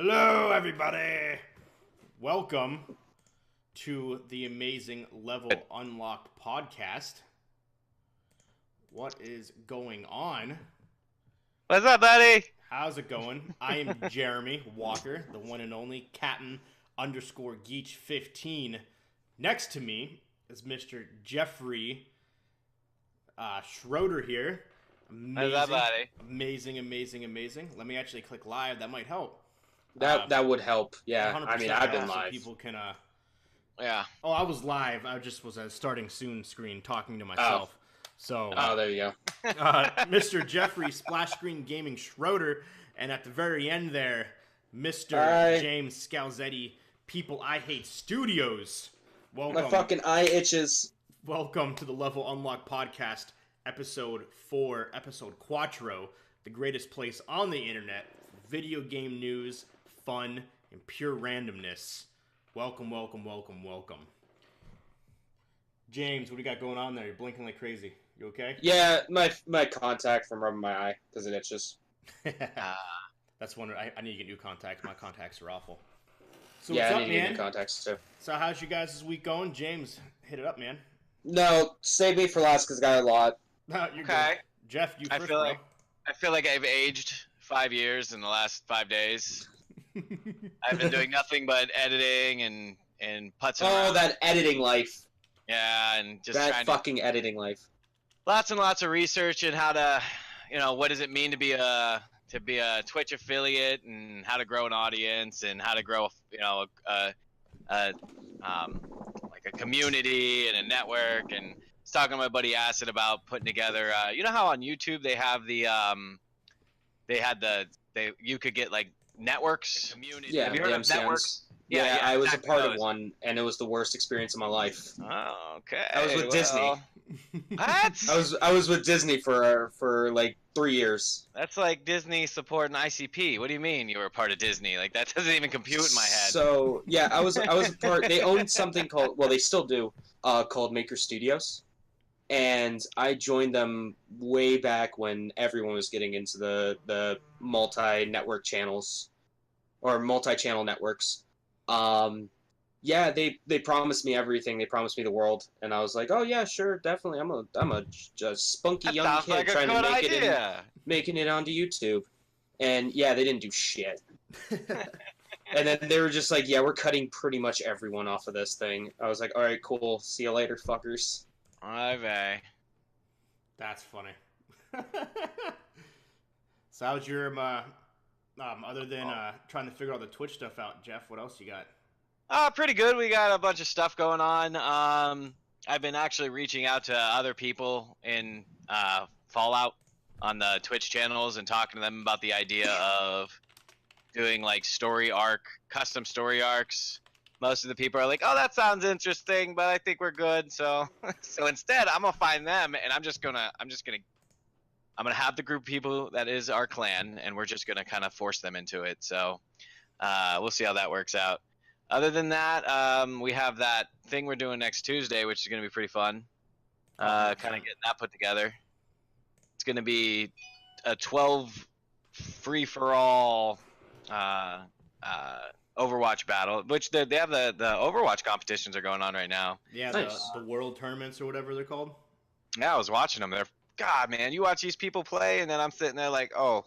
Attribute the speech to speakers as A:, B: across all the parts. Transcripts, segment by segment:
A: Hello, everybody. Welcome to the amazing Level Unlocked podcast. What is going on?
B: What's up, buddy?
A: How's it going? I am Jeremy Walker, the one and only Captain_Geech15. Next to me is Mr. Jeffrey Schroeder here.
B: What's up, buddy?
A: Amazing. Let me actually click live. That might help.
C: That would help. Yeah,
A: 100%
C: I mean, I've been
A: so
C: live.
A: people can
B: Yeah.
A: Oh, I was live. I just was a starting soon screen talking to myself. So,
C: Oh, there you go.
A: Mr. Jeffrey Splash Screen Gaming Schroeder, and at the very end there, Mr.
C: Hi.
A: James Scalzetti, People I Hate Studios. Welcome.
C: My fucking eye itches.
A: Welcome to the Level Unlock Podcast, Episode 4, Episode Quattro, the greatest place on the internet for video game news, fun, and pure randomness. Welcome. James, what do you got going on there? You're blinking like crazy. You okay?
C: Yeah, my contact from rubbing my eye because it itches.
A: That's one. I need to get new contacts. My contacts are awful. So
C: Yeah,
A: what's
C: I
A: up,
C: need to get
A: man?
C: new contacts too.
A: So how's you guys' week going? James, hit it up, man.
C: No, save me for last because I got a lot.
A: You're
B: Okay.
A: good. Jeff, you
B: I
A: first,
B: feel
A: bro.
B: I feel like I've aged 5 years in the last 5 days. I've been doing nothing but editing and putzing
C: Oh,
B: around.
C: that editing life.
B: Yeah, and just
C: That
B: trying
C: fucking editing life.
B: lots and lots of research in how to, what does it mean to be a Twitch affiliate, and how to grow an audience, and how to grow, like a community and a network. And I was talking to my buddy Acid about putting together. You know how on YouTube they have you could get like networks. Community.
C: Yeah,
B: Have you heard
C: the
B: of
C: MCNs.
B: networks?
C: Yeah, I was a
B: exactly
C: part of
B: those.
C: one, and it was the worst experience of my life.
B: Oh, okay.
C: I was with Disney.
B: What?
C: I was with Disney for like 3 years.
B: That's like Disney supporting ICP. What do you mean you were a part of Disney? Like, that doesn't even compute in my head.
C: So yeah, I was a part. They owned something called, well, they still do, called Maker Studios, and I joined them way back when everyone was getting into the multi-network channels or multi-channel networks. Yeah, they promised me everything. They promised me the world, and I was like, oh yeah, sure, definitely. I'm a just spunky
B: That
C: young
B: sounds
C: kid
B: like a
C: trying to
B: good
C: make it in,
B: idea.
C: making it onto YouTube. And yeah, they didn't do shit. And then they were just like, yeah, we're cutting pretty much everyone off of this thing. I was like, all right, cool. See you later, fuckers.
B: Okay.
A: That's funny. So how's your other than trying to figure all the Twitch stuff out, Jeff? What else you got?
B: Pretty good. We got a bunch of stuff going on. I've been actually reaching out to other people in Fallout on the Twitch channels and talking to them about the idea of doing like custom story arcs. Most of the people are like, "Oh, that sounds interesting, but I think we're good." So, so instead, I'm gonna find them, and I'm gonna have the group of people that is our clan, and we're just gonna kind of force them into it. So, we'll see how that works out. Other than that, we have that thing we're doing next Tuesday, which is going to be pretty fun. Kind of getting that put together. It's going to be a 12 free-for-all Overwatch battle, which they have the Overwatch competitions are going on right now.
A: Yeah,
C: Nice.
A: the world tournaments or whatever they're called.
B: Yeah, I was watching them. God, man, you watch these people play, and then I'm sitting there like, oh.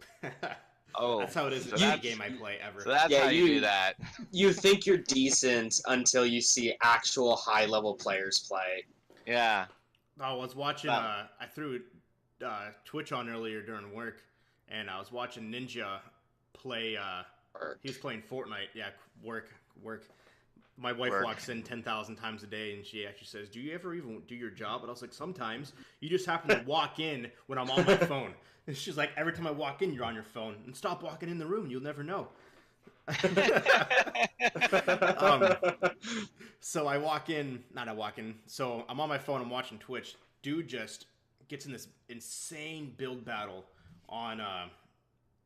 A: That's how it is
B: so
A: in any
B: that's-
A: game I play ever.
B: So that's
C: Yeah,
B: how you
C: you-
B: do that.
C: You think you're decent until you see actual high-level players play.
B: Yeah.
A: I was watching.
B: Wow.
A: I threw Twitch on earlier during work, and I was watching Ninja play. He was playing Fortnite. Yeah, work. My wife
B: Work.
A: walks in 10,000 times a day, and she actually says, "Do you ever even do your job?" And I was like, "Sometimes. You just happen to walk in when I'm on my phone." And she's like, "Every time I walk in, you're on your phone. And stop walking in the room. You'll never know." So I walk in. So I'm on my phone. I'm watching Twitch. Dude just gets in this insane build battle on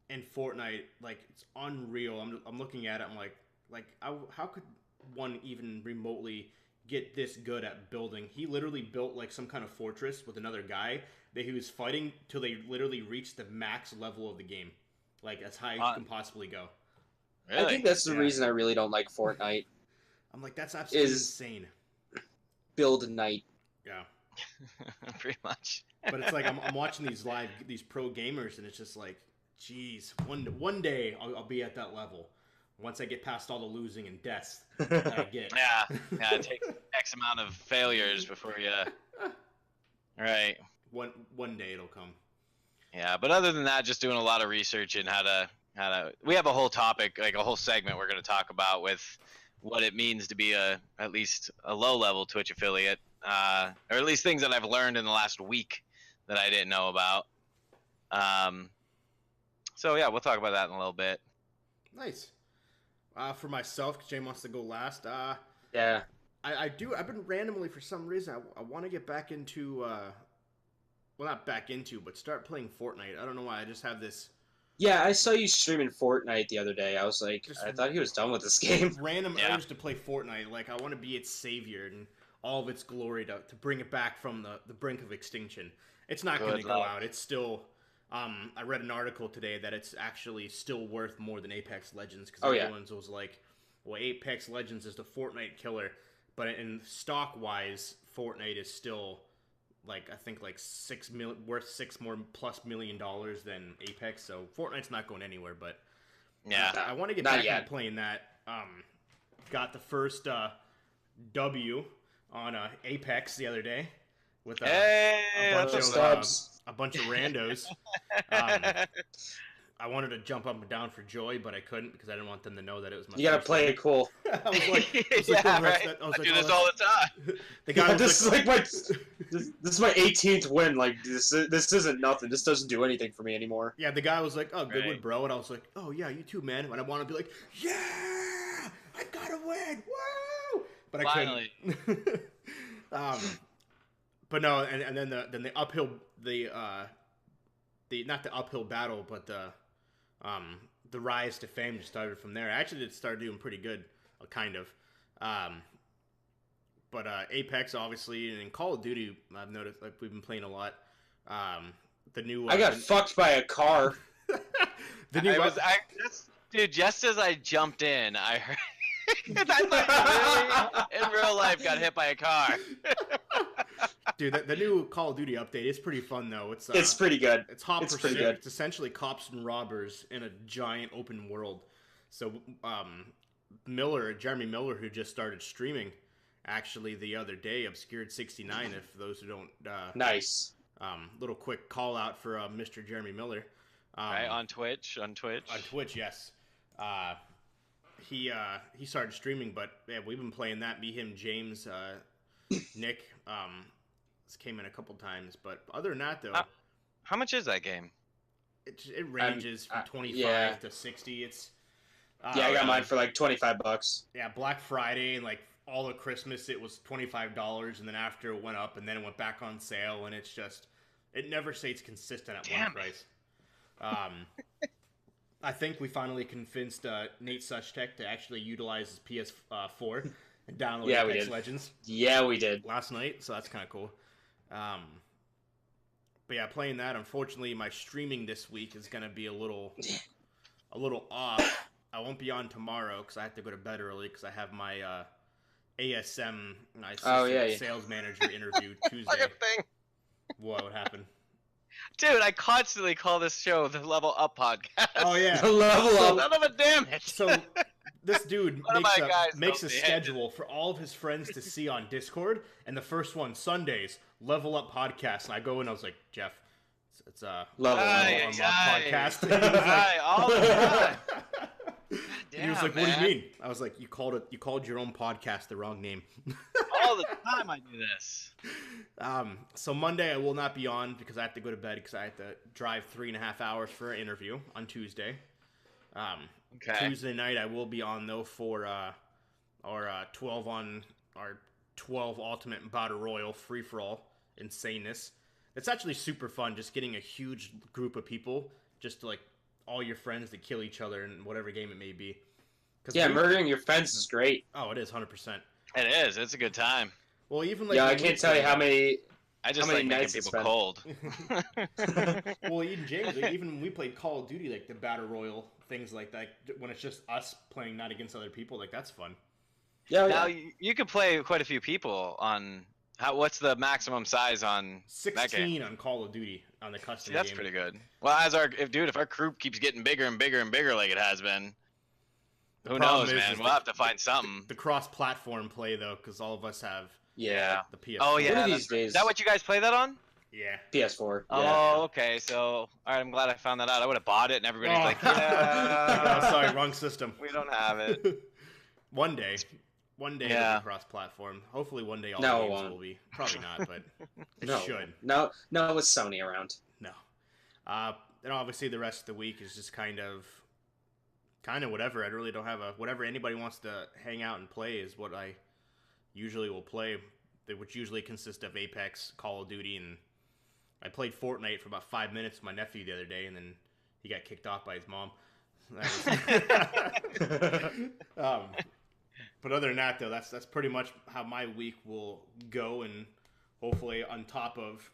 A: in Fortnite. Like, it's unreal. I'm looking at it. I'm like, how could one even remotely get this good at building? He literally built like some kind of fortress with another guy that he was fighting till they literally reached the max level of the game, like as high as you can possibly go.
B: Really?
C: I think that's the
A: Yeah.
C: reason I really don't like Fortnite.
A: I'm like, that's absolutely
C: Is-
A: insane.
C: Build a night.
A: Yeah.
B: Pretty much.
A: But it's like I'm watching these pro gamers, and it's just like, geez, one day I'll be at that level. Once I get past all the losing and deaths that I get.
B: Yeah, it takes X amount of failures before you. Right.
A: One day it'll come.
B: Yeah, but other than that, just doing a lot of research in how to. We have a whole topic, like a whole segment we're going to talk about with what it means to be at least a low level Twitch affiliate, or at least things that I've learned in the last week that I didn't know about. So yeah, we'll talk about that in a little bit.
A: Nice. For myself, because Jay wants to go last.
C: Yeah.
A: I've been randomly, for some reason, I want to get back into, well, not back into, but start playing Fortnite. I don't know why. I just have this
C: Yeah, I saw you streaming Fortnite the other day. I was like,
A: Just-
C: I thought he was done with this game.
A: random
B: Yeah.
A: urge to play Fortnite. Like, I want to be its savior and all of its glory to bring it back from the brink of extinction. It's not going to
B: Good
A: go
B: luck.
A: out. It's still. I read an article today that it's actually still worth more than Apex Legends, because
C: Oh, yeah.
A: everyone's was like, well, Apex Legends is the Fortnite killer, but in stock wise, Fortnite is still like, I think like worth $6 million than Apex. So Fortnite's not going anywhere. But
B: Yeah.
A: I want to get
C: Not
A: back
C: yet.
A: into playing that. Got the first W on Apex the other day with
B: Hey,
A: a bunch
B: that's
A: of
C: Stubs.
A: a bunch of randos. I wanted to jump up and down for joy, but I couldn't because I didn't want them to know that it was my.
C: You gotta
A: first
C: play
A: time.
C: it cool.
A: I was like,
B: yeah,
A: oh, that's
B: right.
A: that- I was
B: I
A: like,
B: do
A: oh,
B: this all the time.
A: the guy was
C: This is
A: like,
C: like this is my 18th win. Like this isn't nothing. This doesn't do anything for me anymore.
A: yeah, the guy was like, oh, good
B: Right.
A: one, bro, and I was like, oh yeah, you too, man. And I want to be like, yeah, I gotta win, woo! But I
B: Finally.
A: couldn't. But no, and then the uphill the not the uphill battle, but the rise to fame just started from there. Actually, it started doing pretty good, kind of. But Apex, obviously, and in Call of Duty, I've noticed like we've been playing a lot. The new
C: I got fucked by a car.
A: the new
B: Dude, just as I jumped in, I heard. I thought you really, in real life, got hit by a car.
A: dude, the new Call of Duty update is pretty fun though.
C: It's pretty good.
A: It's Hot
C: It's
A: Pursuit.
C: pretty good.
A: It's essentially cops and robbers in a giant open world. So, Jeremy Miller, who just started streaming, actually the other day, Obscured 69. If those who don't,
C: Nice.
A: little quick call out for Mr. Jeremy Miller.
B: Right, on Twitch.
A: On Twitch, yes. He started streaming, but yeah, we've been playing that. Me, him, James, Nick. Came in a couple times, but other than that, though,
B: How much is that game?
A: it ranges from 25
C: yeah.
A: to 60. It's
C: Yeah, I got mine for like $25.
A: yeah, Black Friday and like all of Christmas, it was $25, and then after it went up, and then it went back on sale, and it's just it never stays consistent at
B: Damn
A: one
B: it.
A: price. I think we finally convinced Nate Suchtech to actually utilize his PS4 and download
C: Yeah, we
A: Apex
C: did.
A: Legends
C: Yeah, we did.
A: last night, so that's kind of cool. But yeah, playing that. Unfortunately, my streaming this week is gonna be a little off. I won't be on tomorrow because I have to go to bed early because I have my ASM, my assistant sales manager interview Tuesday.
B: Fucking thing.
A: What happened?
B: Dude, I constantly call this show the Level Up Podcast.
A: Oh yeah.
C: Level up.
B: Son of a damn it.
A: So this dude
B: One of my guys
A: makes a
B: told me.
A: schedule for all of his friends to see on Discord, and the first one Sundays, Level Up Podcast. And I go in, and I was like, Jeff, it's
C: Level up.
B: Aye,
A: Unlocked
B: aye.
A: Podcast. And he was like,
B: Hi, all the time.
A: and he was
B: Damn,
A: like, "What do you
B: man.
A: mean?" I was like, "You called your own podcast the wrong name."
B: All the time I do this.
A: So Monday I will not be on because I have to go to bed because I have to drive 3.5 hours for an interview on Tuesday.
B: Okay.
A: Tuesday night I will be on though for our 12 Ultimate Battle Royal free for all insaneness. It's actually super fun just getting a huge group of people, just like all your friends to kill each other in whatever game it may be. 'Cause
C: Yeah,
A: we-
C: murdering your friends is great.
A: Oh, it is 100%.
B: It is. It's a good time.
A: Well, even like
C: Yeah, I
A: when we
C: can't tell you
A: played-
C: how many.
B: I just
C: How many
B: like making
C: nights
B: people
C: it's
B: cold.
A: Well, even James, like, even when we played Call of Duty, like the battle royal things like that, when it's just us playing, not against other people, like that's fun.
C: Yeah,
B: Now
C: yeah.
B: you can play quite a few people on. What's the maximum size on that game?
A: 16 on Call of Duty on the custom
B: See, that's
A: game.
B: pretty good. Well, if our group keeps getting bigger and bigger and bigger like it has been, who
A: problem
B: knows,
A: is
B: man? We'll have to find something.
A: The cross-platform play though, because all of us have
C: Yeah.
A: the PS4.
B: Oh yeah.
C: One of these days.
B: Is that what you guys play that on?
A: Yeah.
C: PS4. Yeah.
B: Oh, okay. So, all right. I'm glad I found that out. I would have bought it, and everybody's like,
A: Oh,
B: "Yeah,
A: sorry, wrong system.
B: we don't have it."
A: One day
B: Yeah.
A: it'll be cross-platform. Hopefully, one day all
C: No,
A: the
C: it
A: games
C: won't.
A: will be. Probably not, but it
C: No.
A: should.
C: No, with Sony around.
A: No. And obviously the rest of the week is just kind of whatever. I really don't have whatever anybody wants to hang out and play is what I usually will play, which usually consists of Apex, Call of Duty, and I played Fortnite for about 5 minutes with my nephew the other day, and then he got kicked off by his mom. But other than that, though, that's pretty much how my week will go, and hopefully on top of,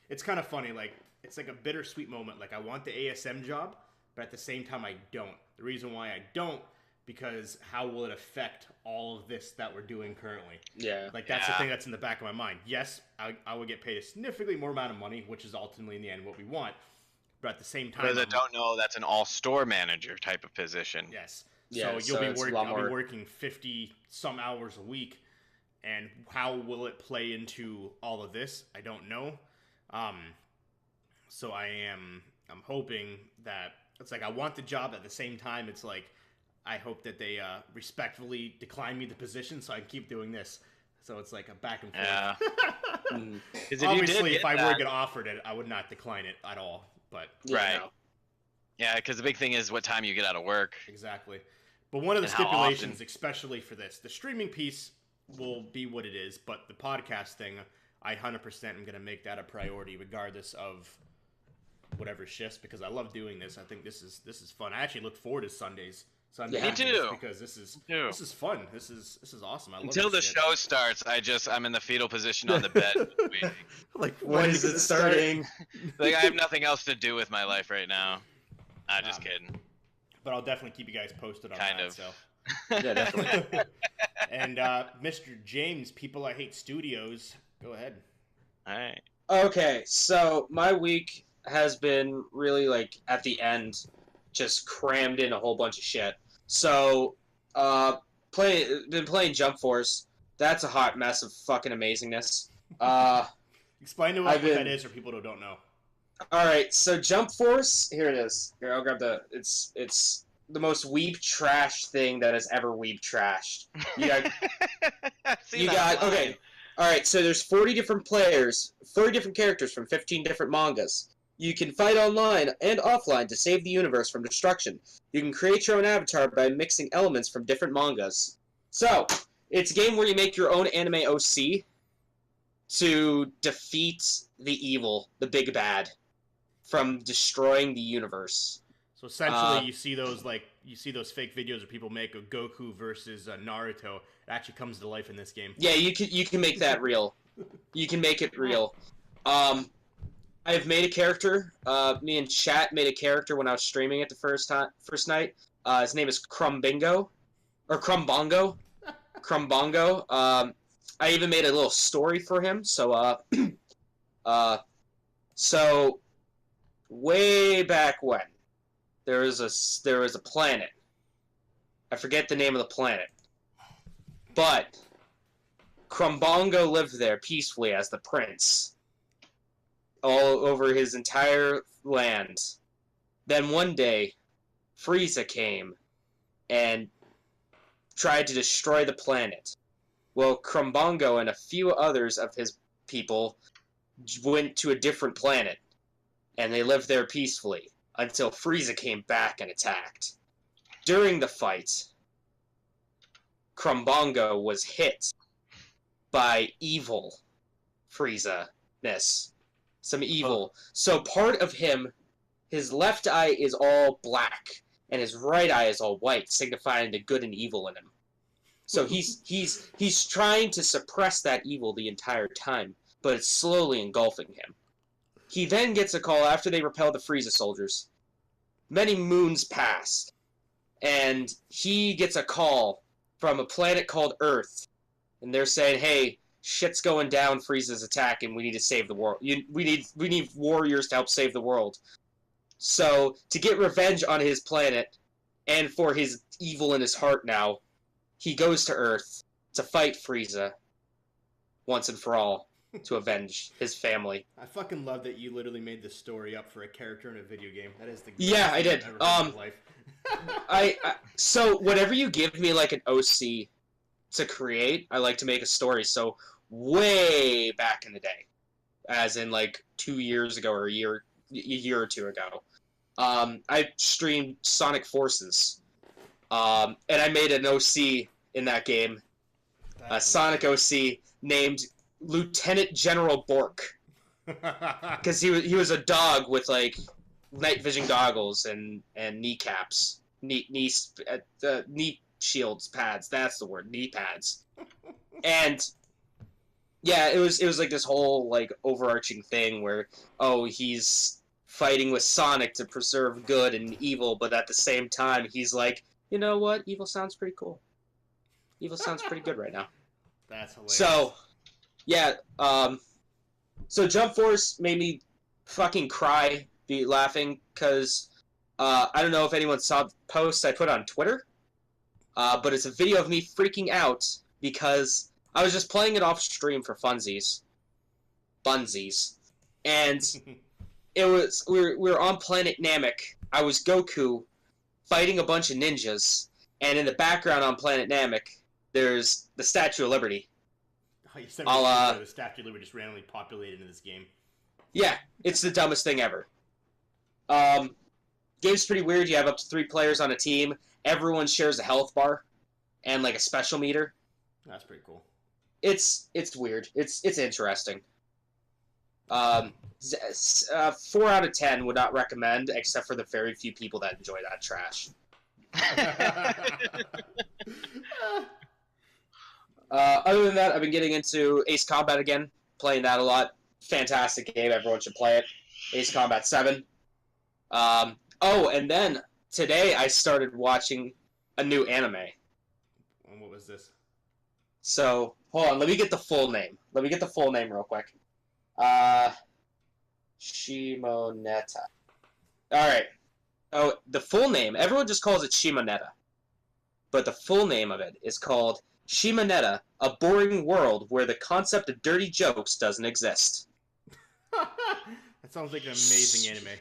A: it's kind of funny, like it's like a bittersweet moment. Like I want the ASM job, but at the same time I don't. The reason why I don't, because how will it affect all of this that we're doing currently?
C: Yeah.
A: Like that's the thing that's in the back of my mind. Yes, I would get paid a significantly more amount of money, which is ultimately in the end what we want. But at the same time,
B: For those that don't know, that's an all-store manager type of position.
A: yes.
C: Yeah,
A: So you'll
C: it's a
A: be
C: lot
A: I'll be
C: more-
A: working 50 some hours a week, and how will it play into all of this? I don't know. So I'm hoping that it's like I want the job, at the same time it's like I hope that they respectfully decline me the position so I can keep doing this. So it's like a back and forth.
B: Yeah.
C: Mm.
B: Because
A: Obviously, if I were to get offered it, I would not decline it at all. But
C: Yeah,
B: Right.
C: no.
B: Yeah, because the big thing is what time you get out of work.
A: exactly. But one of the
B: And how
A: stipulations,
B: often?
A: especially for this, the streaming piece will be what it is, but the podcast thing, I 100% am going to make that a priority regardless of whatever shifts, because I love doing this. I think this is fun. I actually look forward to Sundays.
C: Yeah.
B: Me too.
A: Because this is
B: too.
A: fun. This is awesome. I love
B: Until the
A: this shit.
B: show starts, I'm in the fetal position on the bed waiting.
A: Like
C: When is it starting?
B: Like I have nothing else to do with my life right now. I'm just kidding.
A: But I'll definitely keep you guys posted on
B: Kind
A: that.
B: of.
A: So.
C: Yeah, definitely.
A: And Mr. James, People I Hate Studios, go ahead.
B: All right.
C: Okay, so my week has been really like at the end, just crammed in a whole bunch of shit. So, been playing Jump Force. That's a hot mess of fucking amazingness.
A: Explain to us
C: I've
A: what that
C: been-
A: is for people who don't know.
C: All right, so Jump Force. Here it is. Here, I'll grab the. It's the most weeb trash thing that has ever weeb trashed. You got
B: I've seen
C: You
B: that
C: got
B: online.
C: okay. All right, so there's 40 different players, 40 different characters from 15 different mangas. You can fight online and offline to save the universe from destruction. You can create your own avatar by mixing elements from different mangas. So, it's a game where you make your own anime OC to defeat the evil, the big bad, from destroying the universe.
A: So essentially, you see those fake videos where people make a Goku versus Naruto. It actually comes to life in this game.
C: Yeah, you can make that real. You can make it real. I've made a character. Me and Chat made a character when I was streaming it the first night. His name is Crumbingo, or Crumbongo. Crumbongo. I even made a little story for him. So so way back when there was a planet. I forget the name of the planet, but Crumbongo lived there peacefully as the prince, all over his entire land. Then one day, Frieza came and tried to destroy the planet. Well, Crumbongo and a few others of his people went to a different planet, and they lived there peacefully until Frieza came back and attacked. During the fight, Crumbongo was hit by evil Frieza-ness. Some evil. So part of him, his left eye is all black, and his right eye is all white, signifying the good and evil in him. So he's trying to suppress that evil the entire time. but it's slowly engulfing him. He then gets a call after they repel the Frieza soldiers. Many moons pass, and he gets a call from a planet called Earth, and they're saying, "Hey, shit's going down. Frieza's attacking. We need to save the world. We need warriors to help save the world." So to get revenge on his planet, and for his evil in his heart now, he goes to Earth to fight Frieza once and for all, to avenge his family.
A: I fucking love that you literally made this story up for a character in a video game. That is the
C: Yeah, I did.
A: I've ever heard in my life.
C: So whenever you give me like an OC to create, I like to make a story. So way back in the day, as in like 2 years ago or a year or two ago, I streamed Sonic Forces, and I made an OC in that game, a Sonic OC named Lieutenant General Bork, because he was a dog with like night vision goggles and kneecaps, knee shields, pads. That's the word, knee pads. And yeah, it was like this whole like overarching thing where he's fighting with Sonic to preserve good and evil, but at the same time he's like, you know what? Evil sounds pretty cool. Evil sounds pretty good right now.
A: That's hilarious.
C: So, yeah, so Jump Force made me fucking cry, be laughing, because I don't know if anyone saw the post I put on Twitter, but it's a video of me freaking out because I was just playing it off stream for funsies, and it was we were on Planet Namek. I was Goku fighting a bunch of ninjas, and in the background on Planet Namek, there's the Statue of Liberty.
A: Oh, you said the Statue of Liberty just randomly populated into this game.
C: Yeah, it's the dumbest thing ever. Game's pretty weird. You have up to 3 players on a team. Everyone shares a health bar and like a special meter.
A: That's pretty cool.
C: It's weird. It's interesting. 4 out of 10 would not recommend, except for the very few people that enjoy that trash. Other than that, I've been getting into Ace Combat again, playing that a lot. Fantastic game, everyone should play it. Ace Combat 7. And then today I started watching a new anime.
A: And what was this?
C: So, hold on, let me get the full name. Real quick. Shimoneta. Alright. Oh, the full name, everyone just calls it Shimoneta. But the full name of it is called Shimoneta, A Boring World Where the Concept of Dirty Jokes Doesn't Exist.
A: That sounds like an amazing anime.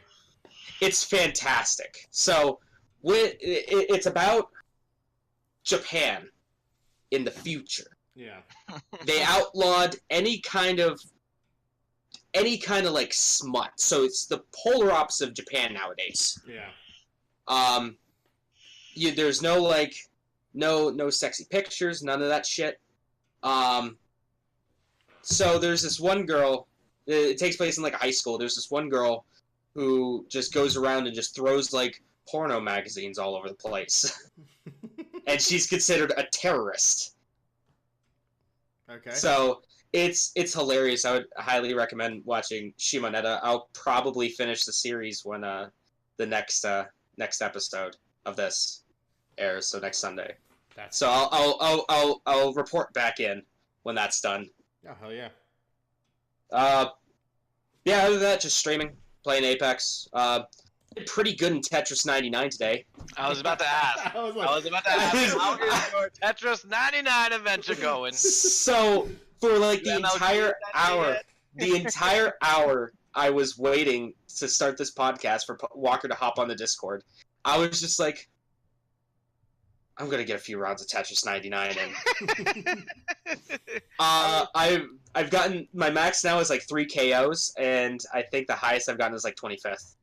C: It's fantastic. So, it's about Japan in the future.
A: Yeah.
C: They outlawed any kind of like smut. So it's the polar opposite of Japan nowadays.
A: Yeah.
C: There's no like no sexy pictures, none of that shit. So there's this one girl. It takes place in like a high school. There's this one girl who just goes around and just throws like porno magazines all over the place, and she's considered a terrorist.
A: Okay.
C: So it's hilarious. I would highly recommend watching Shimoneta. I'll probably finish the series when the next episode of this airs, so next Sunday. So I'll report back in when that's done.
A: Oh hell yeah.
C: Yeah, other than that, just streaming, playing Apex. Did pretty good in Tetris 99 today.
B: I was about to ask.
A: I was like,
B: how is your Tetris 99 adventure going?
C: So for like the entire hour I was waiting to start this podcast for Walker to hop on the Discord, I was just like, I'm gonna get a few rounds of Tetris 99 in. I've gotten my max now is like 3 KOs, and I think the highest I've gotten is like 25th.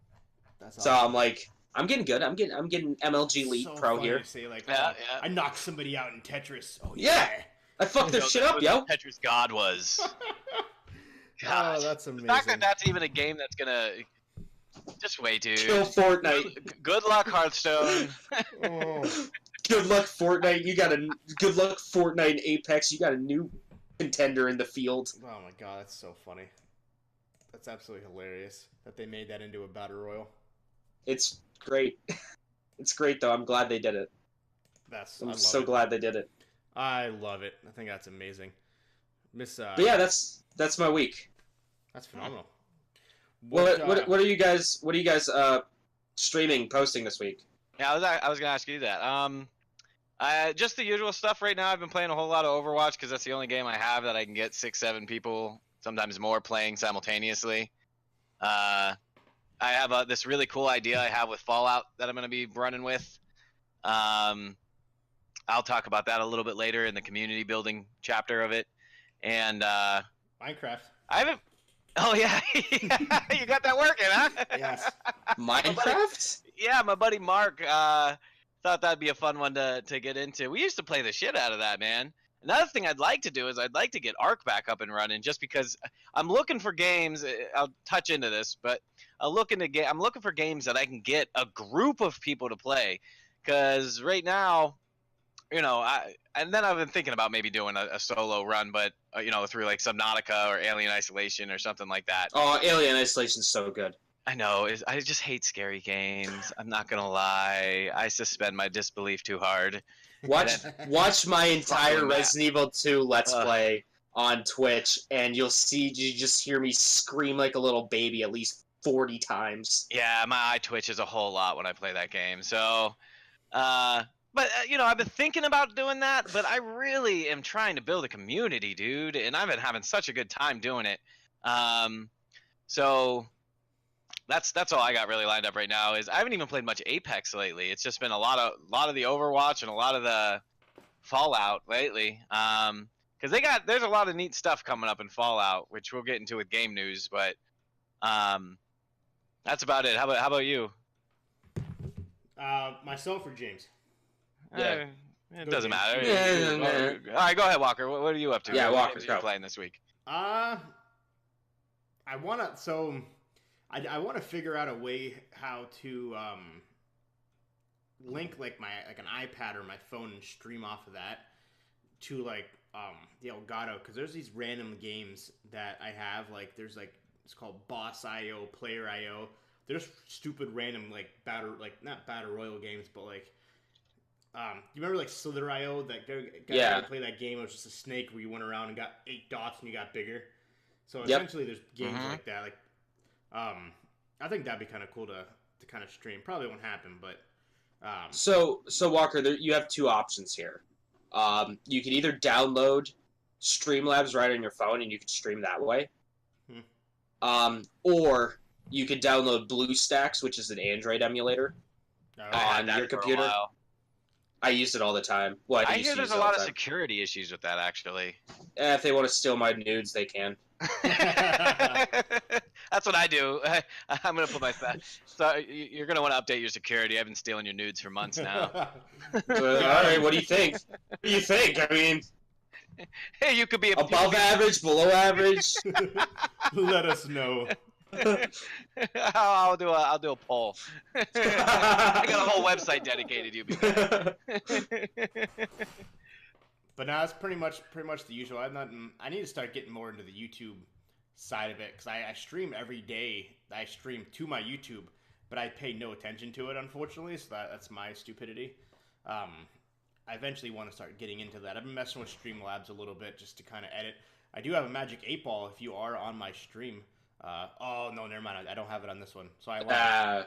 A: That's
C: so
A: awesome.
C: I'm like, I'm getting good. I'm getting MLG Elite
A: so
C: Pro
A: funny
C: here.
A: to say, like,
B: Yeah.
A: I knocked somebody out in Tetris. Oh
C: Yeah. I fucked their shit up, yo.
B: Tetris God was.
A: Oh, that's amazing.
B: The fact that that's even a game that's gonna just wait, dude.
C: Kill Fortnite.
B: Good luck, Hearthstone.
A: Oh.
C: Good luck, Fortnite. Good luck, Fortnite and Apex. You got a new contender in the field.
A: Oh my god, that's so funny. That's absolutely hilarious that they made that into a battle royal.
C: It's great. It's great though. I'm glad they did it.
A: I
C: I'm
A: love
C: so
A: it.
C: glad they did it.
A: I love it. I think that's amazing.
C: But yeah, that's my week.
A: That's phenomenal.
C: What are you guys streaming, posting this week?
B: Yeah, I was gonna ask you that. Just the usual stuff right now. I've been playing a whole lot of Overwatch because that's the only game I have that I can get 6-7 people, sometimes more, playing simultaneously. I have this really cool idea I have with Fallout that I'm gonna be running with. I'll talk about that a little bit later in the community building chapter of it. And
A: Minecraft.
B: I haven't. Oh yeah, you got that working, huh?
A: Yes.
C: Minecraft?
B: Yeah, my buddy Mark thought that'd be a fun one to get into. We used to play the shit out of that, man. Another thing I'd like to do is I'd like to get Ark back up and running, just because I'm looking for games. I'll touch into this, but I'm looking for games that I can get a group of people to play, because right now, and then I've been thinking about maybe doing a solo run, but through like Subnautica or Alien Isolation or something like that.
C: Oh, Alien Isolation's so good.
B: I know. I just hate scary games. I'm not gonna lie. I suspend my disbelief too hard.
C: Watch my entire
B: Fucking that.
C: Resident Evil 2 Let's Play on Twitch, and you just hear me scream like a little baby at least 40 times.
B: Yeah, my eye twitches a whole lot when I play that game. So, but I've been thinking about doing that, but I really am trying to build a community, dude, and I've been having such a good time doing it. So that's all I got really lined up right now. Is I haven't even played much Apex lately. It's just been a lot of the Overwatch and a lot of the Fallout lately. Because there's a lot of neat stuff coming up in Fallout, which we'll get into with game news. But that's about it. How about you?
A: Myself or James?
B: Yeah. It doesn't matter.
C: Yeah.
B: All right, go ahead, Walker. What are you up to?
C: Yeah,
B: What
C: Walker,
B: games are
C: go.
B: you playing this week?
A: I want to figure out a way how to link like an iPad or my phone and stream off of that to like the Elgato, because there's these random games that I have, like there's like, it's called Boss IO, Player IO. There's stupid random like not battle royal games, but like you remember like Slither IO, that guy
C: Yeah.
A: that played that game? It was just a snake where you went around and got 8 dots and you got bigger. So
C: Yep.
A: essentially there's games
B: Mhm.
A: like that. Like I think that'd be kind of cool to kind of stream. Probably won't happen, but
C: So Walker, you have two options here. You can either download Streamlabs right on your phone and you can stream that way. Or you could download BlueStacks, which is an Android emulator.
B: I had
C: On
B: that
C: your
B: for a
C: computer?
B: while.
C: I used it all the time. Well,
B: I
C: used
B: hear
C: to
B: there's
C: use
B: a
C: it all
B: lot
C: the
B: of
C: time.
B: security issues with that, actually.
C: If they want to steal my nudes, they can.
B: That's what I do. I'm gonna put my so you're gonna want to update your security. I've been stealing your nudes for months now.
C: All right, what do you think? What do you think? I mean,
B: Hey, you could be
C: above average, below average.
A: let us know.
B: I'll do a poll. I got a whole website dedicated to you.
A: But now it's pretty much the usual. I need to start getting more into the YouTube side of it, because I stream every day. I stream to my YouTube, but I pay no attention to it, unfortunately. So that's my stupidity. I eventually want to start getting into that. I've been messing with Streamlabs a little bit just to kind of edit. I do have a Magic 8-Ball if you are on my stream. Oh no, never mind. I don't have it on this one, so I lied.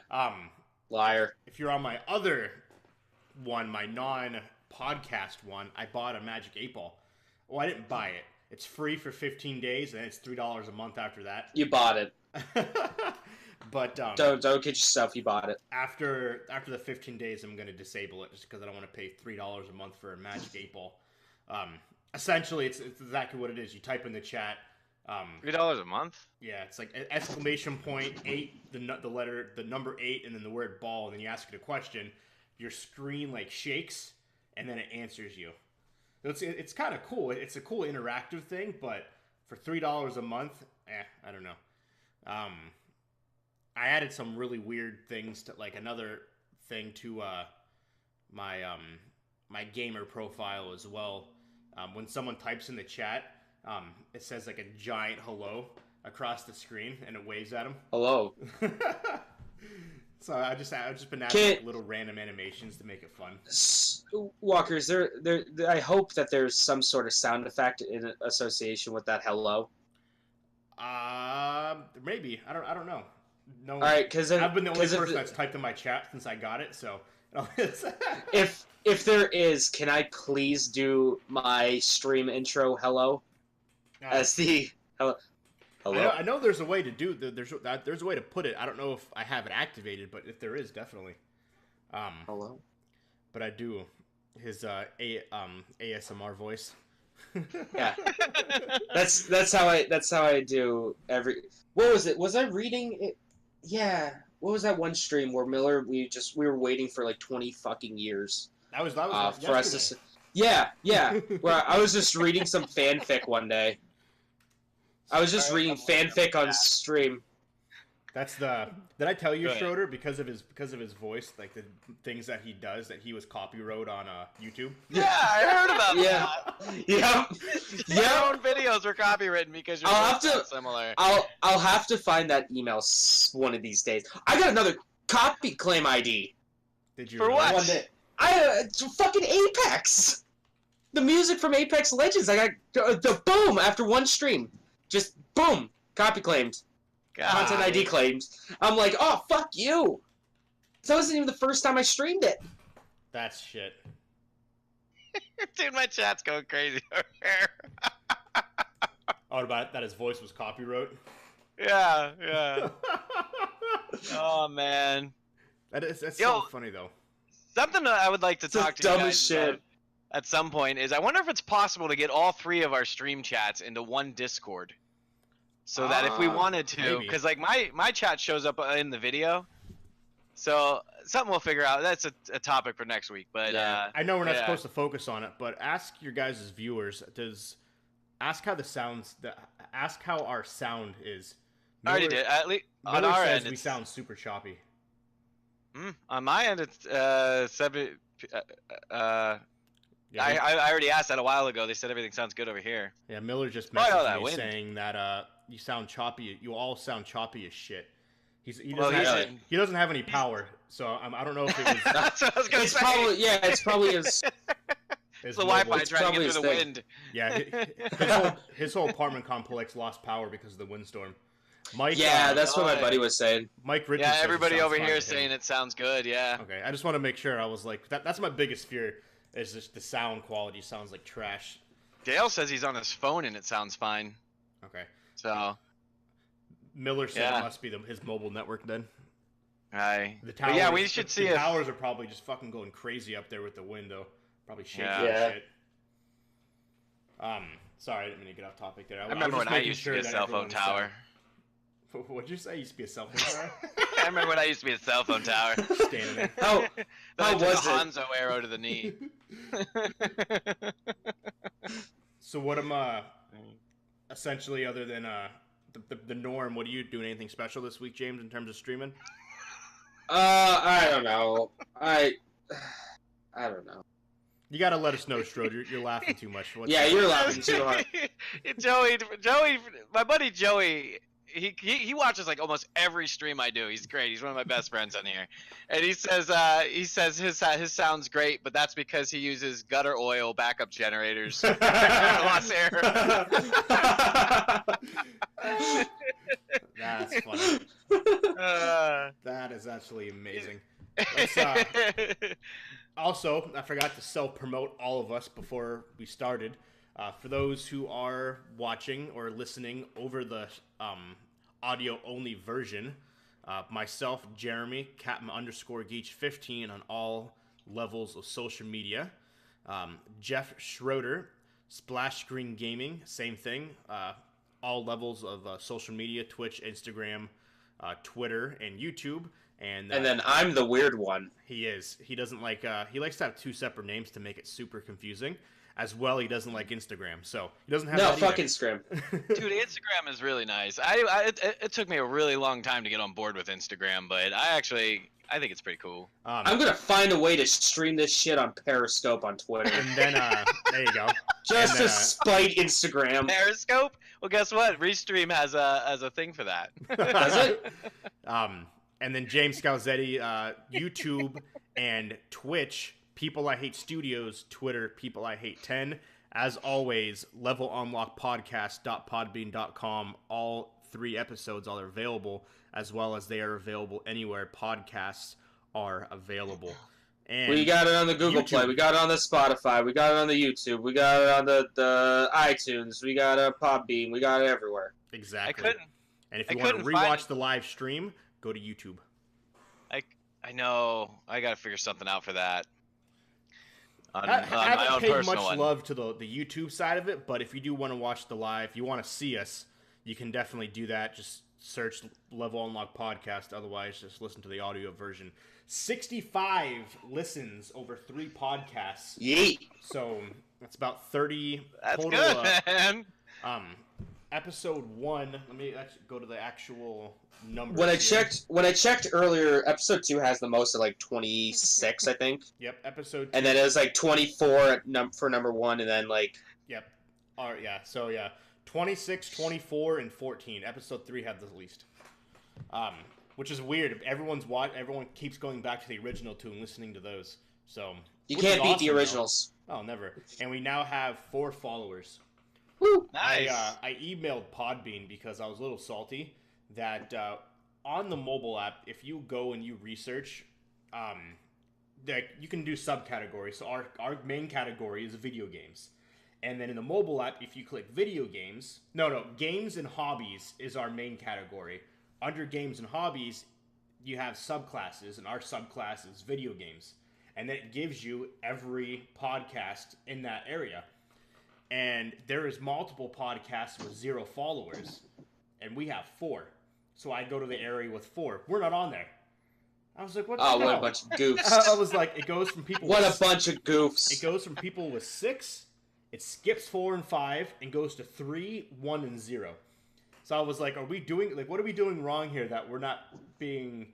C: Liar.
A: If you're on my other one, my non-podcast one, I bought a Magic 8-Ball. Well, I didn't buy it. It's free for 15 days, and it's $3 a month after that.
C: You bought it.
A: But
C: Don't kid yourself. You bought it.
A: after the 15 days, I'm gonna disable it just because I don't want to pay $3 a month for a Magic 8-Ball. Essentially, it's exactly what it is. You type in the chat.
B: $3 a month?
A: Yeah, it's like exclamation point 8, the number 8, and then the word ball, and then you ask it a question. Your screen like shakes, and then it answers you. It's kind of cool. It's a cool interactive thing, but for $3 a month, I don't know. I added some really weird things to, like, another thing to my gamer profile as well. When someone types in the chat, it says like a giant hello across the screen, and it waves at him.
C: Hello.
A: So I've just been adding like, little random animations to make it fun.
C: Walker, is there? I hope that there's some sort of sound effect in association with that hello.
A: Maybe I don't know. No.
C: All right, because
A: I've been the only person that's typed in my chat since I got it. So
C: if there is, can I please do my stream intro hello as the hello? Hello.
A: I know there's a way to do there's a way to put it. I don't know if I have it activated, but if there is, definitely.
C: Hello.
A: But I do his ASMR voice.
C: Yeah. that's how I do every. What was it? Was I reading it? Yeah. What was that one stream where Miller we were waiting for like 20 fucking years.
A: That was
C: for us to. Yeah. Where I was just reading some fanfic one day. I was just reading fanfic on stream.
A: That's the. Did I tell you, Schroeder, because of his voice, like the things that he does, that he was copywrote on YouTube?
B: Yeah, I heard about that.
C: Yeah.
B: Your own videos were copywritten because you're similar.
C: I'll have to find that email one of these days. I got another copy claim ID.
A: Did you?
B: For what?
C: One day. Fucking Apex. The music from Apex Legends. I got the boom after one stream. Just boom, copy claimed. Content ID claimed. I'm like, oh, fuck you. That wasn't even the first time I streamed it.
A: That's shit.
B: Dude, my chat's going crazy over here.
A: Oh, about that his voice was copywrote?
B: Yeah. Oh, man.
A: That's so funny, though.
B: Something that I would like to talk to you guys about at some point is I wonder if it's possible to get all three of our stream chats into one Discord. So that if we wanted to, because like my chat shows up in the video, so something we'll figure out. That's a topic for next week. But
A: I know we're not supposed to focus on it, but ask your guys' viewers. Ask how our sound is.
B: I already did. At least on
A: Miller
B: our
A: says
B: end,
A: we sound super choppy.
B: On my end, it's 7.
A: Yeah,
B: I already asked that a while ago. They said everything sounds good over here.
A: Yeah, Miller just messaged me saying that you sound choppy. You all sound choppy as shit. He doesn't have any power, so I don't know if it was.
B: That's what I was gonna say.
C: It's probably his.
B: It's the Wi-Fi trying to get through the wind.
A: Yeah, his whole apartment complex lost power because of the windstorm. Mike.
C: Yeah, that's what my buddy was saying.
A: Mike Richards.
B: Yeah, everybody over here is saying it sounds good. Yeah.
A: Okay, I just want to make sure. I was like, that's my biggest fear. Is just the sound quality sounds like trash.
B: Dale says he's on his phone and it sounds fine.
A: Okay.
B: So.
A: Miller said it must be his mobile network then.
B: The towers, we should see
A: the towers are probably just fucking going crazy up there with the wind, though. Probably shaking shit. Sorry, I didn't mean to get off topic there.
B: I remember when I used to be a cell phone tower.
A: What'd you say? You used to be a cell phone tower?
B: I remember when I used to be a cell phone tower.
A: Standing there.
C: How was it?
B: Hanzo arrow to the knee.
A: So what am essentially other than the norm? What are you doing? Anything special this week, James, in terms of streaming?
C: I don't know. I don't know.
A: You gotta let us know, Strode. You're laughing too much.
C: You're laughing too hard.
B: Joey, my buddy Joey. He watches like almost every stream I do. He's great. He's one of my best friends on here, and he says his sound's great, but that's because he uses gutter oil backup generators. Lost air.
A: That's funny. That is actually amazing. Also, I forgot to self-promote all of us before we started. For those who are watching or listening over the audio-only version, myself, Jeremy, Captain_Geach15 on all levels of social media. Jeff Schroeder, Splash Screen Gaming, same thing. All levels of social media, Twitch, Instagram, Twitter, and YouTube. And
C: then I'm the weird one.
A: He is. He doesn't like. He likes to have two separate names to make it super confusing. as well. He doesn't like Instagram, so he doesn't have
C: No,
A: that
C: fuck
A: either.
C: Instagram.
B: Dude, Instagram is really nice. It took me a really long time to get on board with Instagram, but I think it's pretty cool.
C: I'm gonna find a way to stream this shit on Periscope on Twitter.
A: And then there you go.
C: Just
A: And
C: to
A: then,
C: spite Instagram.
B: Periscope? Well, guess what? Restream has a thing for that.
C: Does it?
A: And then James Scalzetti, YouTube and Twitch, People I Hate Studios, Twitter, People I Hate 10. As always, levelunlockpodcast.podbean.com. All 3 episodes are available, as well as they are available anywhere podcasts are available. And
C: We got it on the Google Play.
A: YouTube.
C: We got it on the Spotify. We got it on the YouTube. We got it on the iTunes. We got it on Podbean. We got it everywhere.
A: Exactly. And if you
B: I
A: want to
B: couldn't find
A: rewatch the live stream, go to YouTube.
B: I know. I gotta figure something out for that. On
A: I
B: my
A: haven't
B: own
A: paid
B: personal
A: much
B: one.
A: love to the YouTube side of it, but if you do want to watch the live, you want to see us, you can definitely do that. Just search Level Unlock Podcast. Otherwise, just listen to the audio version. 65 listens over 3 podcasts.
C: Yeet.
A: So that's about 30
B: That's
A: total.
B: good, man.
A: Episode 1. Let me actually go to the actual numbers.
C: When I
A: here.
C: checked earlier, episode 2 has the most at like 26, I think.
A: Yep, episode 2.
C: And then it was like 24 for number 1, and then like
A: Yep. All right, yeah. So yeah, 26, 24, and 14. Episode 3 had the least. Which is weird. Everyone keeps going back to the original 2 and listening to those. So
C: you
A: which
C: can't
A: is
C: beat
A: awesome,
C: the originals.
A: though. Oh, never. And we now have 4 followers.
C: Woo!
B: Nice.
A: I emailed Podbean because I was a little salty that on the mobile app, if you go and you research, that you can do subcategories. So our main category is video games. And then in the mobile app, if you click video games, games and hobbies is our main category. Under games and hobbies, you have subclasses, and our subclass is video games. And then it gives you every podcast in that area. And there is multiple podcasts with 0 followers, and we have 4. So I go to the area with 4. We're not on there. I was like, what the hell?
C: What a bunch of goofs.
A: I was like, it goes from people
C: What
A: with
C: a bunch of goofs.
A: It goes from people with 6, it skips 4 and 5, and goes to 3, 1, and 0. So I was like, what are we doing wrong here that we're not being,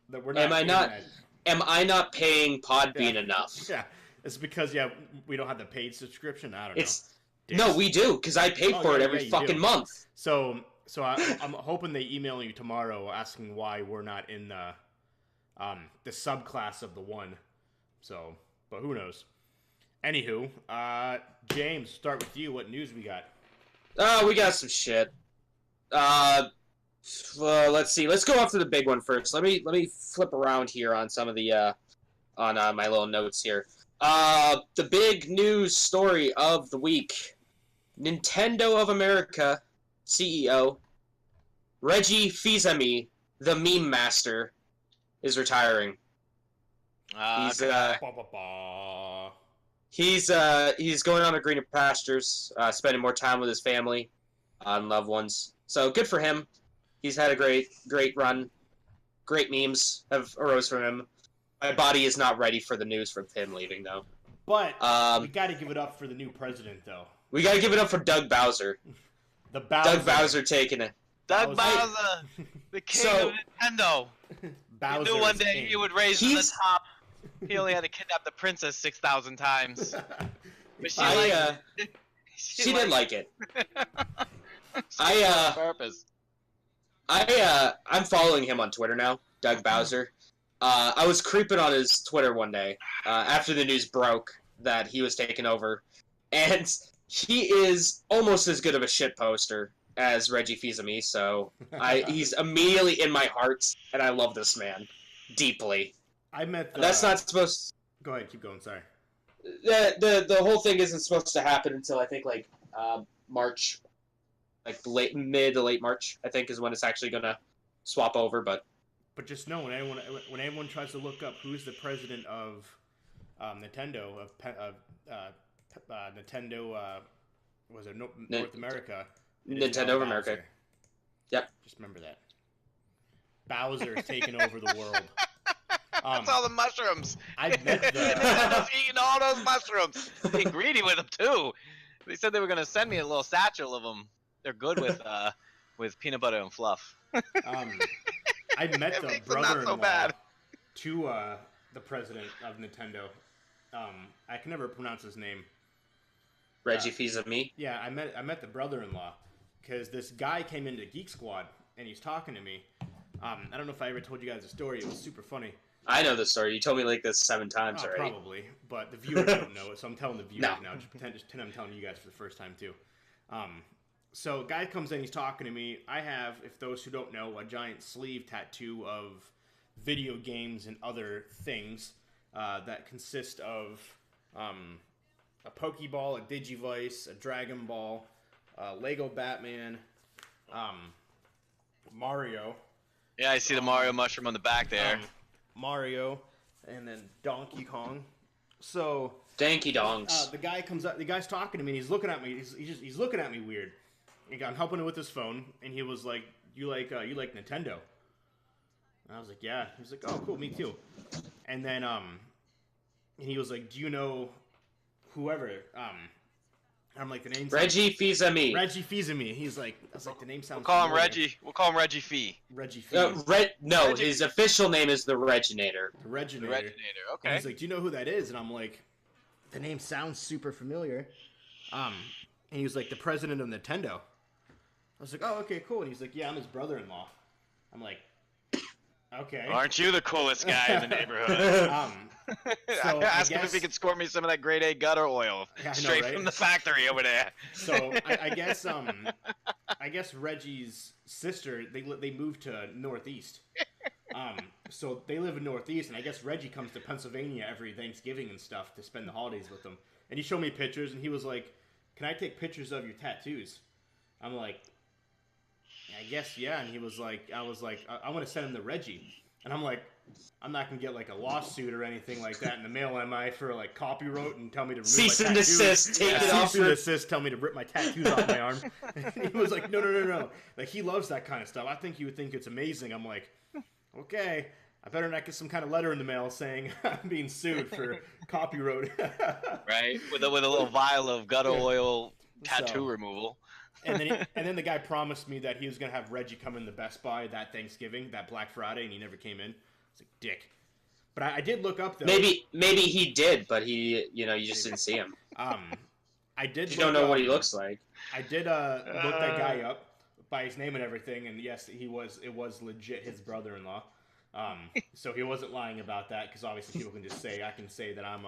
A: that we're not
C: Am I
A: doing
C: not-
A: that?
C: Am I not paying Podbean
A: Yeah.
C: enough?
A: Yeah, it's because, we don't have the paid subscription. I don't know.
C: No, we do, because I pay
A: Oh,
C: for it
A: yeah,
C: every
A: yeah, you
C: fucking
A: do.
C: month.
A: So I'm hoping they email you tomorrow asking why we're not in the subclass of the 1. So, but who knows? Anywho, James, start with you. What news we got?
C: We got some shit. Let's see. Let's go after the big one first. Let me flip around here on some of the on my little notes here. The big news story of the week: Nintendo of America CEO Reggie Fils-Aimé, the meme master, is retiring. He's
B: Okay.
C: he's going on to greener pastures, spending more time with his family and loved ones. So good for him. He's had a great run. Great memes have arose from him. My body is not ready for the news from him leaving, though.
A: But we got to give it up for the new president, though.
C: We got to give it up for Doug Bowser.
A: The Bowser.
C: Doug Bowser taking it.
B: Doug
A: Bowser.
B: Bowser, the king
C: So-
B: of Nintendo.
A: Bowser
B: You knew one
A: is
B: day
A: king.
B: he would raise to the
C: He's-
B: top. He only had to kidnap the princess 6,000 times. But she
C: She didn't like it.
B: on purpose.
C: I'm following him on Twitter now, Doug Bowser. I was creeping on his Twitter one day after the news broke that he was taking over, and he is almost as good of a shit poster as Reggie Fils-Aimé. So he's immediately in my heart, and I love this man deeply.
A: I met.
C: That's not supposed.
A: Go ahead, keep going. Sorry.
C: The whole thing isn't supposed to happen until I think like March, like mid to late March. I think is when it's actually gonna swap over. But
A: Just know when anyone tries to look up who's the president of Nintendo Nintendo was it North America? It is
C: Nintendo
A: now
C: of America.
A: Bowser.
C: Yep.
A: Just remember that. Bowser is taking over the world.
B: That's all the mushrooms.
A: I met the.
B: Nintendo's eating all those mushrooms. Being greedy with them too. They said they were gonna send me a little satchel of them. They're good with peanut butter and fluff.
A: I met the brother-in-law to the president of Nintendo. I can never pronounce his name.
C: Reggie Fils-Aimé.
A: Yeah, I met the brother-in-law because this guy came into Geek Squad and he's talking to me. I don't know if I ever told you guys the story. It was super funny.
C: I know the story. You told me like this 7 times already.
A: Probably, but the viewers don't know it, so I'm telling the viewers now. Just pretend I'm telling you guys for the first time too. So guy comes in, he's talking to me. I have, if those who don't know, a giant sleeve tattoo of video games and other things that consist of a Pokeball, a Digivice, a Dragon Ball, Lego Batman, Mario.
B: Yeah, I see the Mario mushroom on the back there.
A: Mario, and then Donkey Kong. So
C: Danky Dongs.
A: the guy comes up. The guy's talking to me. And he's looking at me. He's looking at me weird. And I'm helping him with his phone, and he was like, "You like Nintendo?" And I was like, "Yeah." He was like, "Oh, cool, me too." And then and he was like, "Do you know whoever?" I'm like, the name.
C: Reggie Fils-Aimé.
A: Reggie Fils-Aimé. He's like, I was like, the name sounds.
B: We'll call him
A: familiar.
B: Reggie. We'll call him Reggie Fee.
A: Reggie Fee.
C: No, his official name is the Reginator.
A: The Reginator.
B: The Reginator. Okay.
A: And he's like, "Do you know who that is?" And I'm like, "The name sounds super familiar." And he was like, "The president of Nintendo." I was like, "Oh, okay, cool." And he's like, "Yeah, I'm his brother-in-law." I'm like, "Okay."
B: Aren't you the coolest guy in the neighborhood?
A: So
B: Ask him if he could score me some of that grade A gutter oil straight from the factory over there.
A: So I guess Reggie's sister, they moved to Northeast. So they live in Northeast, and I guess Reggie comes to Pennsylvania every Thanksgiving and stuff to spend the holidays with them. And he showed me pictures, and he was like, "Can I take pictures of your tattoos?" I'm like, "I guess, yeah." And he was like, I was like, I want to send him to Reggie. And I'm like, I'm not going to get like a lawsuit or anything like that in the mail, am I, for like copyright and tell me to rip
C: Cease
A: my
C: and
A: tattoos?
C: desist, take it off
A: Cease and desist, tell me to rip my tattoos off my arm. And he was like, no. Like, he loves that kind of stuff. I think he would think it's amazing. I'm like, okay, I better not get some kind of letter in the mail saying I'm being sued for copyright.
B: Right? With a little vial of gutter oil tattoo removal.
A: And then the guy promised me that he was gonna have Reggie come in the Best Buy that Thanksgiving, that Black Friday, and he never came in. It's like, dick. But I did look up though.
C: Maybe he did, but you just didn't see him.
A: I did.
C: You don't know what he looks like.
A: I did look that guy up by his name and everything, and yes, it was legit his brother-in-law. So he wasn't lying about that, because obviously people can just say, I can say that I'm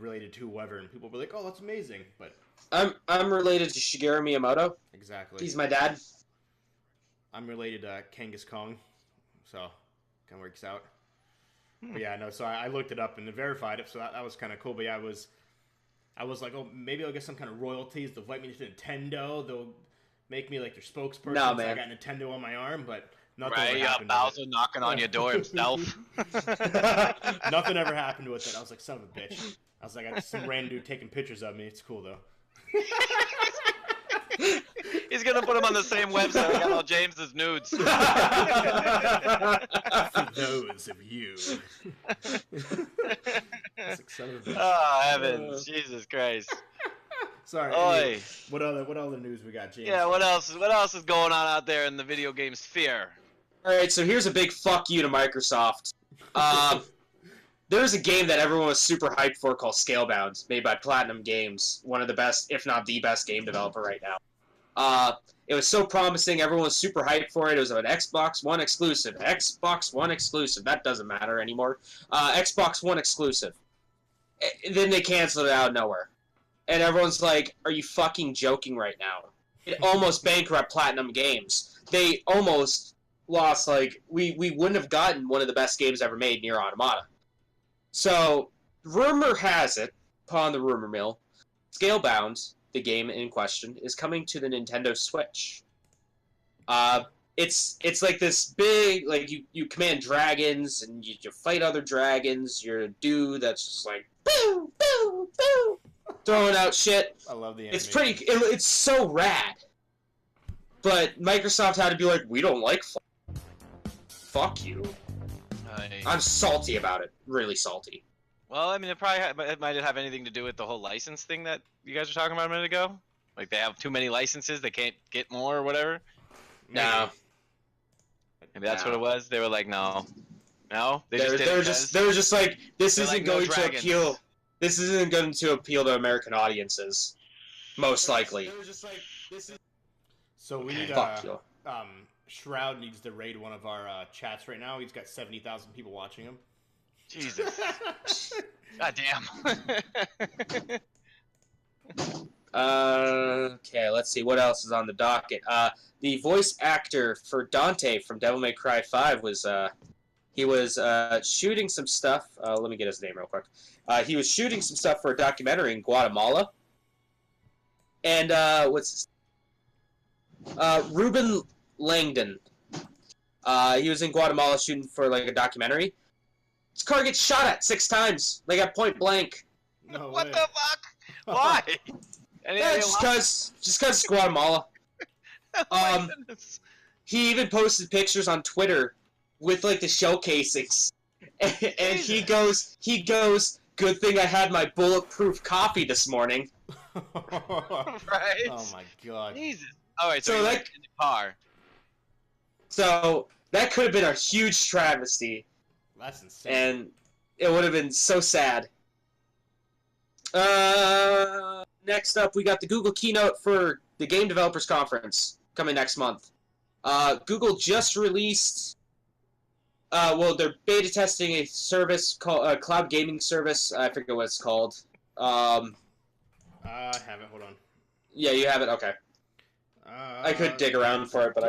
A: related to whoever, and people will be like, "Oh, that's amazing," but
C: I'm related to Shigeru Miyamoto.
A: exactly.
C: He's my dad.
A: I'm related to Kangas Kong, so kind of works out. But yeah, no. So I looked it up and verified it, so that was kind of cool. But yeah, I was like, oh, maybe I'll get some kind of royalties. They'll invite me to Nintendo. They'll make me like their spokesperson.
C: No,
A: so
C: man.
A: I got Nintendo on my arm, but nothing
B: Right?
A: ever
B: You got
A: happened.
B: Bowser knocking on your door himself.
A: Nothing ever happened with it. I was like, son of a bitch. I was like, I got some random dude taking pictures of me. It's cool though.
B: He's gonna put him on the same website. I got all James's nudes.
A: For those of you. It's like, son of a bitch.
B: Oh heavens, Jesus Christ.
A: Sorry.
B: Oi.
A: What other news we got, James?
B: Yeah, what else is going on out there in the video game sphere?
C: All right, so here's a big fuck you to Microsoft. There's a game that everyone was super hyped for called Scalebound, made by Platinum Games, one of the best, if not the best game developer right now. It was so promising, everyone was super hyped for it. It was an Xbox One exclusive. Xbox One exclusive. That doesn't matter anymore. Xbox One exclusive. Then they canceled it out of nowhere. And everyone's like, are you fucking joking right now? It almost bankrupted Platinum Games. They almost lost, like, we wouldn't have gotten one of the best games ever made, Nier Automata. So, rumor has it, upon the rumor mill, Scalebound, the game in question, is coming to the Nintendo Switch. It's like this big, like, you command dragons, and you fight other dragons, you're a dude that's just like, boo, boo, boo, throwing out shit.
A: I love the
C: animation. It's so rad. But Microsoft had to be like, we don't like fuck you. I'm salty about it. Really salty.
B: Well, I mean, it might have anything to do with the whole license thing that you guys were talking about a minute ago. Like they have too many licenses, they can't get more or whatever.
C: No.
B: Maybe that's
C: No.
B: what it was. They were like, no. They
C: They were just like, this
B: They're
C: isn't
B: like, no
C: going to
B: dragons.
C: appeal. This isn't going to appeal to American audiences. Most likely.
A: They were just like, this is. So we need
C: Fuck you.
A: Shroud needs to raid one of our chats right now. He's got 70,000 people watching him.
B: Jesus. God damn.
C: Okay, let's see what else is on the docket. The voice actor for Dante from Devil May Cry 5 was he was shooting some stuff. Let me get his name real quick. He was shooting some stuff for a documentary in Guatemala. And Ruben Langdon. He was in Guatemala shooting for like a documentary. His car gets shot at 6 times, like at point blank.
A: No
B: What
A: way.
B: the fuck? Why? Any
C: Yeah,
B: idea
C: just cause it's Guatemala.
B: why? Oh my goodness.
C: He even posted pictures on Twitter with like the shell casings, and he goes, "Good thing I had my bulletproof coffee this morning."
B: Right?
A: Oh my god.
B: Jesus. Alright, so,
C: So
B: he
C: that-
B: went in the car.
C: So that could have been a huge travesty,
A: That's insane.
C: and it would have been so sad. Next up, we got the Google keynote for the Game Developers Conference coming next month. Google just released. They're beta testing a service called a cloud gaming service. I forget what it's called.
A: I have it. Hold on.
C: Yeah, you have it. Okay. I could dig around for it, but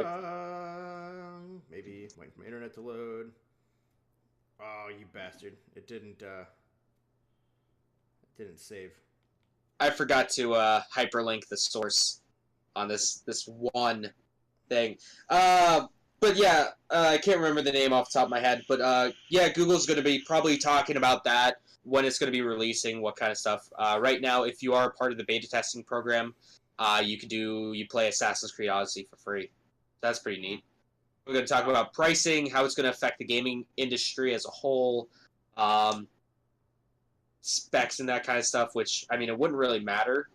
A: maybe wait for my internet to load. Oh, you bastard! It didn't save.
C: I forgot to hyperlink the source on this one thing. But yeah, I can't remember the name off the top of my head. But yeah, Google's going to be probably talking about that, when it's going to be releasing, what kind of stuff. Right now, if you are a part of the beta testing program, you play Assassin's Creed Odyssey for free. That's pretty neat. We're going to talk about pricing, how it's going to affect the gaming industry as a whole, specs and that kind of stuff, which, I mean, it wouldn't really matter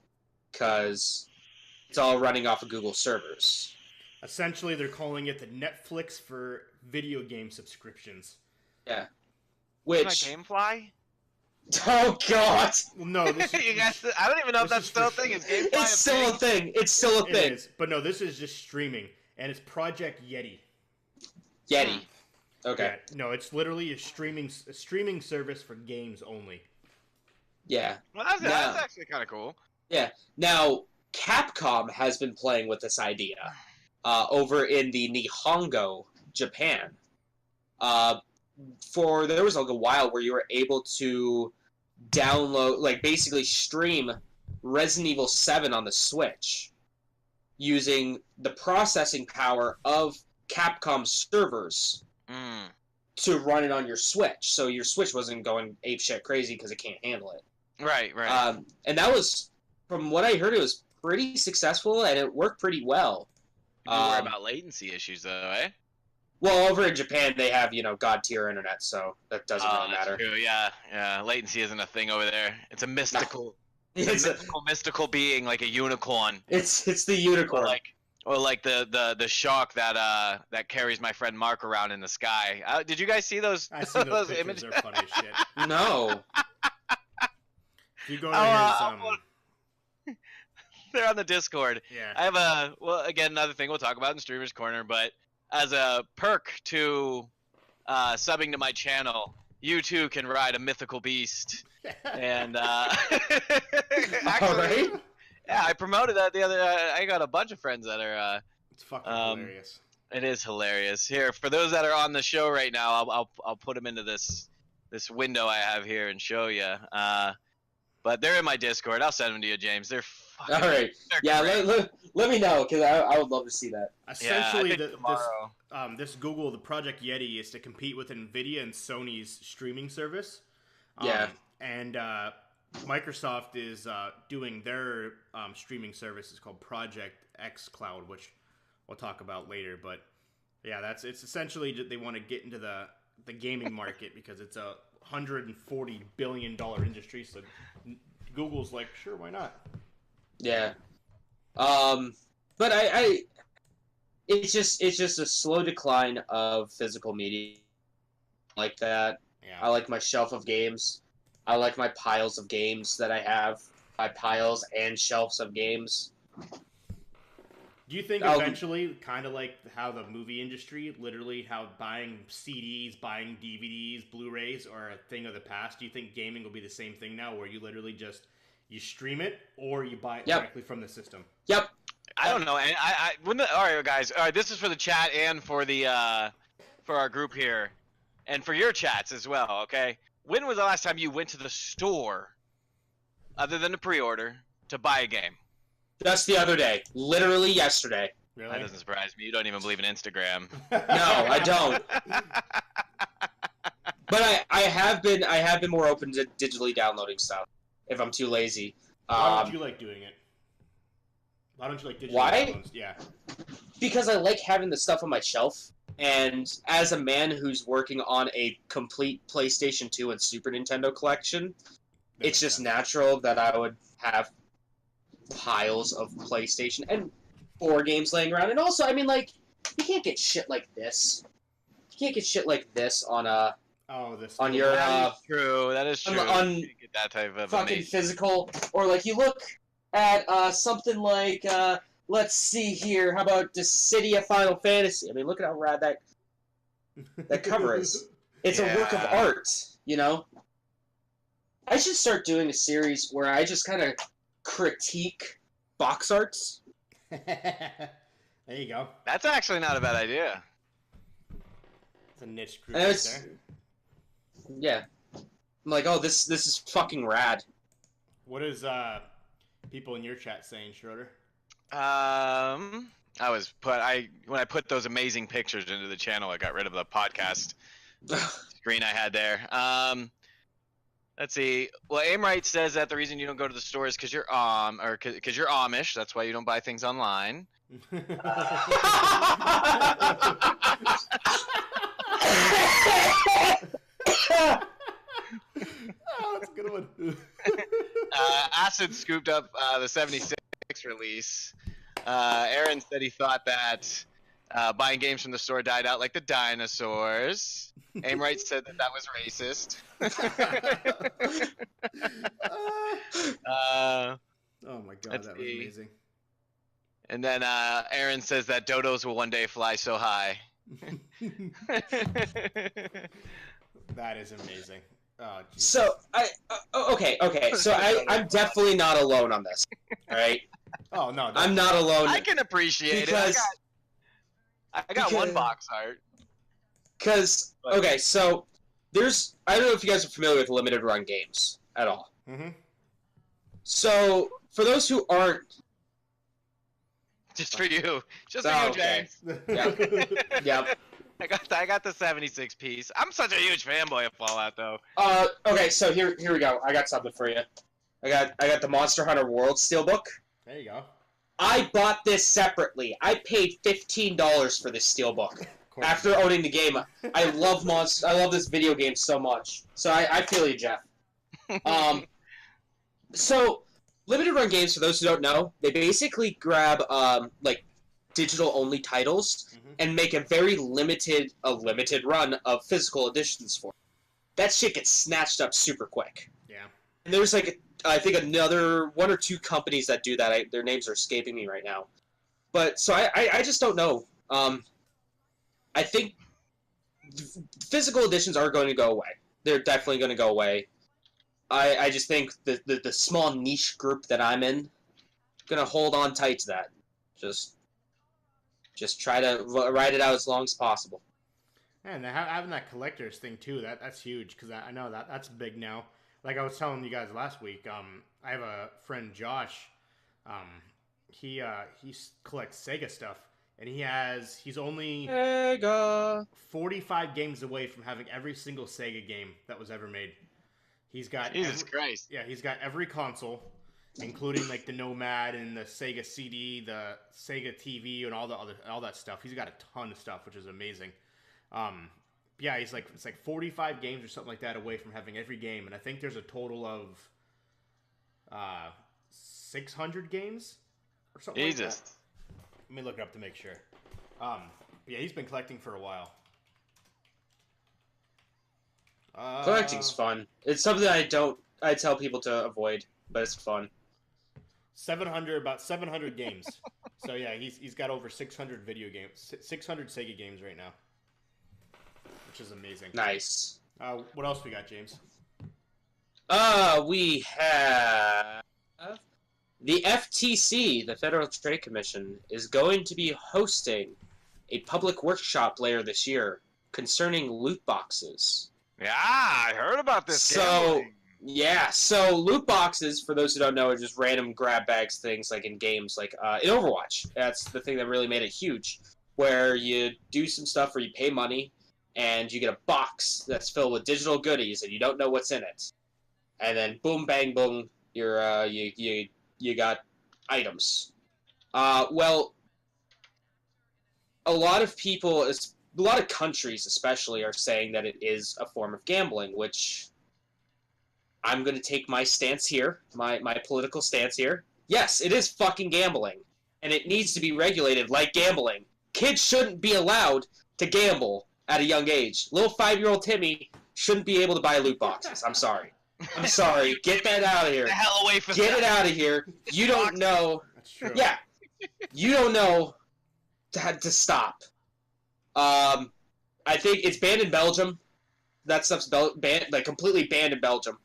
C: because it's all running off of Google servers.
A: Essentially, they're calling it the Netflix for video game subscriptions.
C: Yeah.
B: Isn't
C: Which...
B: that GameFly?
C: Oh, God!
A: Well, no, this is,
B: You guys, I don't even know if
A: this
B: that's
A: is
B: still a
A: for-
B: thing. Is GameFly
C: It's still a thing. It's still a
A: it
C: thing.
A: is, but no, this is just streaming, and it's Project Yeti.
C: Yeti. Okay.
A: Yeah, no, it's literally a streaming service for games only.
C: Yeah.
B: Well, that's
C: No.
B: actually kind of cool.
C: Now, Capcom has been playing with this idea over in the Nihongo, Japan. There was like a while where you were able to download, like basically stream Resident Evil 7 on the Switch using the processing power of Capcom servers
B: Mm.
C: to run it on your Switch. So your Switch wasn't going apeshit crazy because it can't handle it.
B: Right.
C: And that was, from what I heard, it was pretty successful and it worked pretty well.
B: You worry about latency issues, though, eh?
C: Well, over in Japan, they have, god tier internet, so that doesn't really
B: That's
C: matter.
B: true. Yeah. Latency isn't a thing over there. It's a mystical,
C: It's,
B: mystical being, like a unicorn,
C: it's the unicorn.
B: or like the shark that carries my friend Mark around in the sky. Did you guys see those?
A: I see those pictures.
B: images?
A: They're funny as shit.
C: No.
A: If you go to his
B: They're on the Discord.
A: yeah.
B: I have again, another thing we'll talk about in Streamer's Corner, but as a perk to subbing to my channel, you too can ride a mythical beast. And actually,
C: Alright.
B: yeah, I promoted that the other. I got a bunch of friends that are.
A: It's fucking hilarious.
B: It is hilarious. Here, for those that are on the show right now, I'll put them into this window I have here and show you. But they're in my Discord. I'll send them to you, James. They're fucking.
C: Alright.
B: They're
C: Yeah,
B: great.
C: let me know, because I would love to see that.
A: Essentially,
B: I think tomorrow.
A: this Google, the Project Yeti, is to compete with NVIDIA and Sony's streaming service.
C: Yeah.
A: And Microsoft is doing their streaming service. It's called Project X Cloud, which we'll talk about later. But yeah, it's essentially they want to get into the the gaming market because it's a $140 billion industry. So Google's like, sure, why not?
C: Yeah. But it's just a slow decline of physical media like that.
A: Yeah.
C: I like my shelf of games. I like my piles of games that I have. My piles and shelves of games.
A: Do you think eventually, kind of like how the movie industry, literally how buying CDs, buying DVDs, Blu-rays are a thing of the past, do you think gaming will be the same thing now where you literally just, you stream it or you buy it directly from the system?
C: Yep.
B: I don't know. And all right, guys. All right, this is for the chat and for the for our group here, and for your chats as well. Okay. When was the last time you went to the store, other than the pre-order, to buy a game?
C: Just the other day. Literally yesterday.
A: Really?
B: That doesn't surprise me. You don't even believe in Instagram.
C: No, I don't. But I have been more open to digitally downloading stuff if I'm too lazy.
A: Why don't you like doing it? Why don't you like digital
C: Why?
A: downloads? Yeah.
C: Because I like having the stuff on my shelf, and as a man who's working on a complete PlayStation 2 and Super Nintendo collection, it's just natural that I would have piles of PlayStation and 4 games laying around. And also, I mean, like, you can't get shit like this. You can't get shit like this on a on your
B: That is true. That is true.
C: on
B: You get that type of
C: fucking
B: amazing.
C: physical, or like you look at something like let's see here, how about Dissidia Final Fantasy? I mean, look at how rad that cover is. It's a work of
B: Yeah.
C: art, you know. I should start doing a series where I just kind of critique box arts.
A: There you go.
B: That's actually not a bad idea.
A: It's a niche group
C: And
A: right
C: it's-
A: there.
C: Yeah, I'm like, oh, this is fucking rad.
A: What is people in your chat saying, Schroeder?
B: When I put those amazing pictures into the channel, I got rid of the podcast screen I had there. Let's see. Well, Aimright says that the reason you don't go to the store is because you're because you're Amish. That's why you don't buy things online.
A: Oh, that's a good one.
B: Acid scooped up the 76 release. Aaron said he thought that buying games from the store died out like the dinosaurs. Aimright said that was racist.
A: Oh my god,
B: let's
A: that was
B: see.
A: amazing.
B: And then Aaron says that dodos will one day fly so high.
A: That is amazing. Oh, Jesus.
C: So okay. So I'm definitely not alone on this. All right,
A: Oh no,
C: I'm not alone.
B: I can appreciate
C: because
B: it. I got one box art.
C: Because okay, so I don't know if you guys are familiar with limited run games at all.
A: Mm-hmm.
C: So for those who aren't,
B: Just for you. Just
C: Oh,
B: for you,
C: okay.
B: James.
C: Yep.
B: I got the 76 piece. I'm such a huge fanboy of Fallout, though.
C: Okay, so here we go. I got something for you. I got the Monster Hunter World Steelbook.
A: There you go.
C: I bought this separately. I paid $15 for this Steelbook. After owning the game, I love this video game so much. So I feel you, Jeff. So limited run games, for those who don't know, they basically grab like digital only titles and make a very limited run of physical editions for it. That shit gets snatched up super quick.
A: Yeah.
C: And there's like I think another one or two companies that do that. Their names are escaping me right now. But so I just don't know. I think physical editions are going to go away. They're definitely going to go away. I just think the small niche group that I'm in gonna hold on tight to that. Just try to ride it out as long as possible.
A: And having that collector's thing too, that's huge because I know that's big now. Like I was telling you guys last week, I have a friend Josh. He collects Sega stuff, and he's only
C: Sega
A: 45 games away from having every single Sega game that was ever made. He's got
B: Jesus Christ.
A: Yeah, he's got every console, including like the Nomad and the Sega CD, the Sega TV, and all that stuff. He's got a ton of stuff, which is amazing. yeah, he's like it's like 45 games or something like that away from having every game, and I think there's a total of 600 games or something like
B: Jesus.
A: that. Let me look it up to make sure. Yeah, he's been collecting for a while.
C: Collecting's fun. It's something I tell people to avoid, but it's fun.
A: 700, about 700 games. So yeah, he's got over 600 video games, 600 Sega games right now, which is amazing.
C: Nice.
A: What else we got, James?
C: We have the FTC, the Federal Trade Commission, is going to be hosting a public workshop later this year concerning loot boxes.
B: Yeah, I heard about this.
C: So,
B: gambling.
C: yeah, so loot boxes, for those who don't know, are just random grab bags things like in games, like in Overwatch. That's the thing that really made it huge, where you do some stuff where you pay money, and you get a box that's filled with digital goodies, and you don't know what's in it. And then boom, bang, boom, you're you got items. Well, a lot of people, a lot of countries especially, are saying that it is a form of gambling, which I'm going to take my stance here, my political stance here. Yes, it is fucking gambling, and it needs to be regulated like gambling. Kids shouldn't be allowed to gamble at a young age. Little 5-year-old Timmy shouldn't be able to buy loot boxes. I'm sorry. I'm sorry. Get that out of here.
B: Get the hell away from
C: Get
B: that.
C: it out of here. You don't know.
A: That's true.
C: Yeah. You don't know to stop. I think it's banned in Belgium. That stuff's banned, like completely banned in Belgium.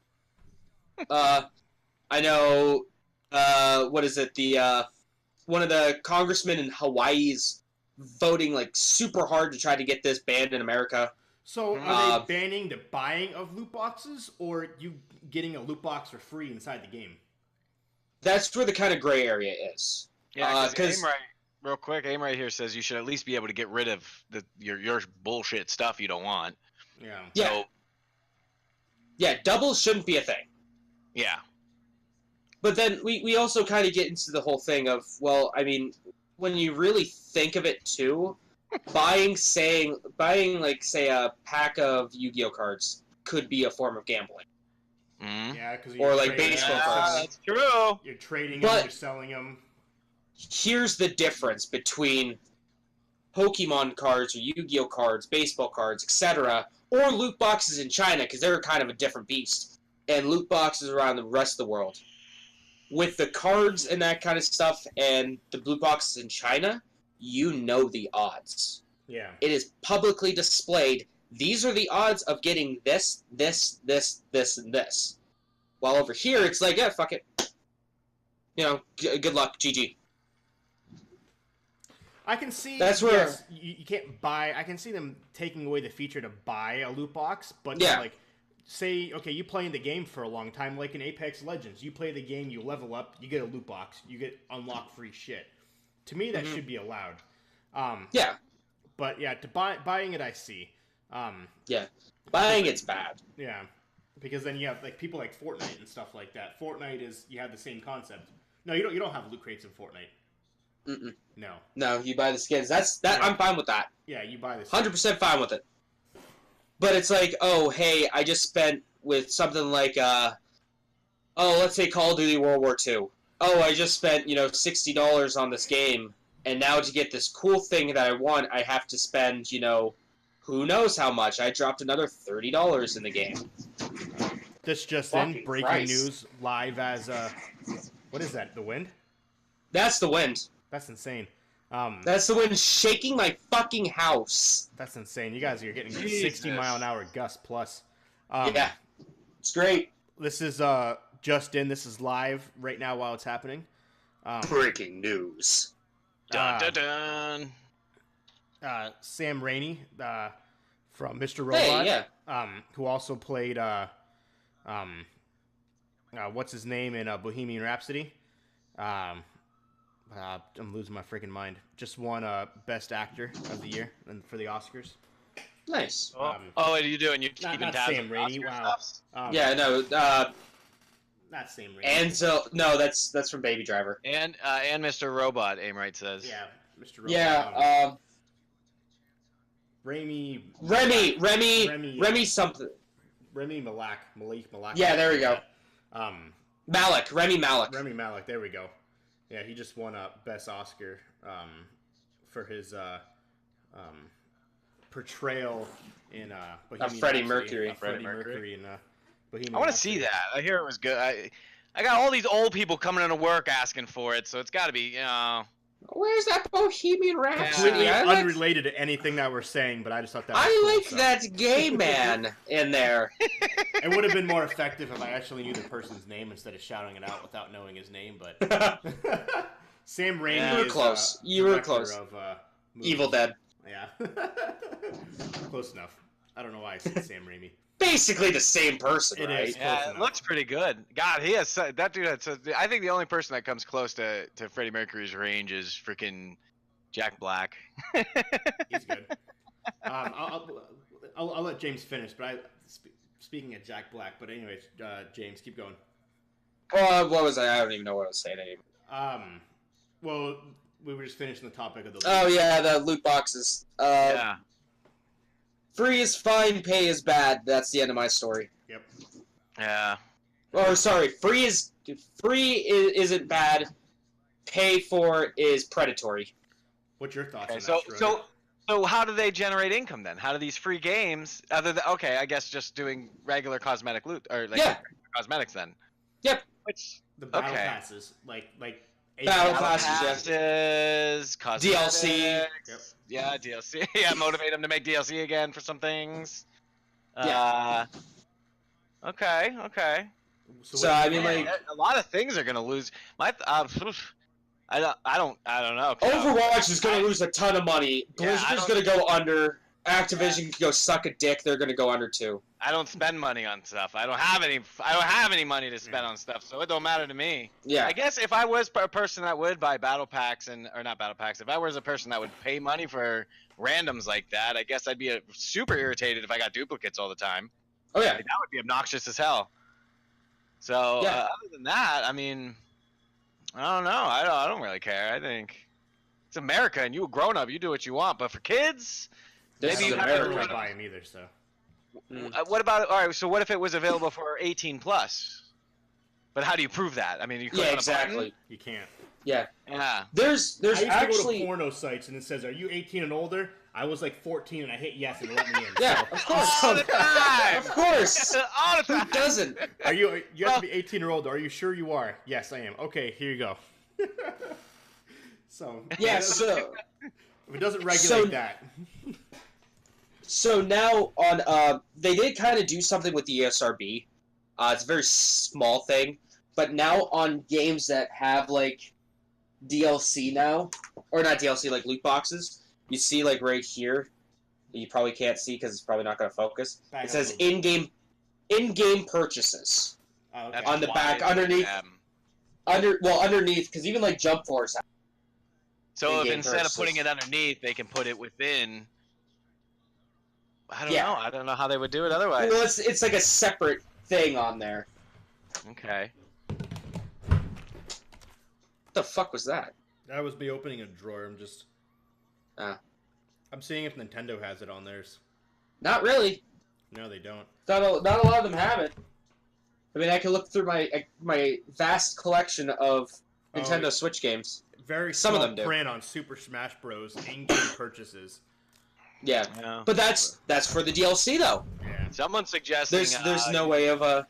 C: I know. What is it? The one of the congressmen in Hawaii's voting like super hard to try to get this banned in America.
A: So are they banning the buying of loot boxes, or you getting a loot box for free inside the game?
C: That's where the kind of gray area is.
B: Yeah, because
C: 'cause-
B: real quick, Aim right here says you should at least be able to get rid of your bullshit stuff you don't want.
A: Yeah.
C: Yeah.
B: So,
C: Yeah, doubles shouldn't be a thing.
B: yeah.
C: But then we also kind of get into the whole thing of, well, I mean, when you really think of it too, buying like say a pack of Yu-Gi-Oh cards could be a form of gambling.
B: Mm-hmm.
A: Yeah, because
C: Or like baseball cards.
B: That's true.
A: You're trading
C: But-
A: them, you're selling them.
C: Here's the difference between Pokemon cards or Yu-Gi-Oh cards, baseball cards, etc., or loot boxes in China, because they're kind of a different beast, and loot boxes around the rest of the world. With the cards and that kind of stuff and the loot boxes in China, you know the odds.
A: Yeah.
C: It is publicly displayed. These are the odds of getting this, this, this, this, and this. While over here, it's like, yeah, fuck it. You know, good luck, GG.
A: I can see
C: That's where-
A: yes, you can't buy. I can see them taking away the feature to buy a loot box, but
C: Yeah.
A: like, say, okay, you playing the game for a long time, like in Apex Legends, you play the game, you level up, you get a loot box, you get unlock free shit. To me, that should be allowed.
C: Yeah,
A: But yeah, to buying it, I see.
C: yeah. Buying it's bad.
A: Yeah, because then you have like people like Fortnite and stuff like that. Fortnite is you have the same concept. No, you don't. You don't have loot crates in Fortnite.
C: Mm-mm.
A: No.
C: No, you buy the skins. That's that.
A: Yeah.
C: I'm fine with that.
A: Yeah, you buy this.
C: 100% fine with it. But it's like, oh, hey, I just spent with something like, let's say Call of Duty World War II. Oh, I just spent, $60 on this game, and now to get this cool thing that I want, I have to spend, who knows how much. I dropped another $30 in the game.
A: This just
C: Fucking
A: in, breaking
C: Christ.
A: news, live as what is that? The wind?
C: That's the wind.
A: That's insane.
C: That's the wind shaking my fucking house.
A: That's insane. You guys are getting
B: Jesus.
A: 60-mile-an-hour gust plus.
C: Yeah. It's great.
A: This is just in. This is live right now while it's happening.
C: Breaking news.
B: Dun, dun, dun.
A: Sam Raimi from Mr.
C: Hey,
A: Robot,
C: yeah.
A: who also played what's his name in Bohemian Rhapsody. I'm losing my freaking mind. Just won Best Actor of the Year and for the Oscars.
C: Nice.
B: Oh, what are you doing? You're
A: Not
B: keeping tabs
A: Sam
B: on
A: Raimi.
B: Oscar
A: Wow.
B: stuff?
C: Yeah, no,
A: Not Sam Raimi.
C: Ansel, no, that's from Baby Driver.
B: And Mr. Robot, Aim right says.
A: Yeah, Mr. Robot.
C: Yeah,
A: Remy
C: something.
A: Remy Malak.
C: Yeah, there we go. Remy Malek.
A: Remy Malek. There we go. Yeah, he just won a Best Oscar for his portrayal in Bohemian
C: Freddie
A: Rhapsody.
C: Mercury.
A: Freddie Mercury in Bohemian
B: I want to
A: Rhapsody.
B: see that. I hear it was good. I got all these old people coming into work asking for it, so it's got to be,
C: Where's that Bohemian Rhapsody?
A: Completely
C: I like-
A: unrelated to anything that we're saying, but I just thought that was
C: I
A: cool,
C: like
A: so.
C: that gay man in there.
A: It would have been more effective if I actually knew the person's name instead of shouting it out without knowing his name, but Sam Raimi
B: Yeah.
C: You were
A: is,
C: close. You were
A: director
C: close.
A: Of, movies.
C: Evil Dead.
A: Yeah. Close enough. I don't know why I said Sam Raimi.
C: Basically the same person,
A: It
C: right?
A: is.
B: yeah,
A: Close
B: it
A: enough.
B: looks pretty good. God, he has that dude. I think the only person that comes close to Freddie Mercury's range is freaking Jack Black.
A: He's good. I'll let James finish, but speaking of Jack Black, but anyways, James, keep going.
C: What was I? I don't even know what I was saying anymore.
A: Well, we were just finishing the topic of the.
C: Oh yeah, the loot boxes.
B: Yeah.
C: Free is fine, pay is bad. That's the end of my story.
A: Yep.
B: Yeah.
C: Or sorry, free isn't bad. Pay for is predatory.
A: What's your thoughts
B: Okay,
A: on
B: so
A: that? Schroeder?
B: so how do they generate income then? How do these free games, other than I guess just doing regular cosmetic loot or like
C: Yeah.
B: cosmetics then?
C: Yep.
B: Which
A: the battle
B: okay.
A: passes, like
C: Battle
A: Apex.
C: passes, yeah.
B: passes, cosmetics.
C: DLC.
A: Yep.
B: Yeah, DLC. Yeah, motivate them to make DLC again for some things.
C: Yeah.
B: Okay.
C: So,
A: what-
C: I mean, like-
B: a lot of things are gonna lose. I don't know.
C: Overwatch is going to lose a ton of money.
B: Yeah,
C: Blizzard's going to go under. Activision can go suck a dick. They're going to go under too.
B: I don't spend money on stuff. I don't have any money to spend on stuff, so it don't matter to me.
C: Yeah.
B: I guess if I was a person that would buy battle packs or not battle packs, if I was a person that would pay money for randoms like that, I guess I'd be super irritated if I got duplicates all the time.
C: Oh yeah.
B: Like, that would be obnoxious as hell. So
C: Yeah.
B: other than that, I mean, I don't know. I don't really care. I think it's America, and you a grown up, you do what you want. But for kids,
C: This
B: maybe
C: is
B: you
A: I
B: have
A: don't
C: America.
A: really
B: to.
A: buy him either, so.
B: What about all right? So what if it was available for 18 plus? But how do you prove that? I mean, you click
C: Yeah,
B: on a button?
C: exactly.
A: You can't.
C: Yeah.
B: Yeah.
C: There's
A: I used to go
C: actually
A: to porno sites and it says, "Are you 18 and older?" I was like 14 and I hit yes and it let me in.
C: Yeah,
A: So-
C: of course.
B: All the time.
C: Of course.
B: All the
C: Who
B: time.
C: doesn't?
A: Are you? You have to be 18 or older. Are you sure you are? Yes, I am. Okay, here you go. So
C: Yeah, so
A: if it doesn't regulate
C: So-
A: that,
C: so now on they did kind of do something with the ESRB. It's a very small thing, but now on games that have like DLC now, or not DLC, like loot boxes, you see like right here, you probably can't see because it's probably not going to focus.
A: Back
C: It
A: up
C: says
A: a little
C: in-game purchases.
A: oh, okay.
B: That's
C: On the
B: why
C: back,
B: they
C: underneath.
B: have-
C: Underneath, because even like Jump Force.
B: So if
C: in-game
B: instead of
C: purchases.
B: putting it underneath, they can put it within. I don't
C: Yeah.
B: know. I don't know how they would do it otherwise.
C: Well, it's like a separate thing on there.
B: Okay.
C: What the fuck was that?
A: That was me opening a drawer. I'm just.
C: Ah.
A: I'm seeing if Nintendo has it on theirs.
C: Not really.
A: No, they don't.
C: Not a lot of them have it. I mean, I can look through my vast collection of Nintendo
A: Oh,
C: Switch games.
A: Very
C: Some of
A: small
C: them do.
A: print on Super Smash Bros. In-game purchases.
C: Yeah,
B: Yeah.
C: but that's for the DLC though.
A: Yeah.
B: Someone suggesting.
C: There's no way of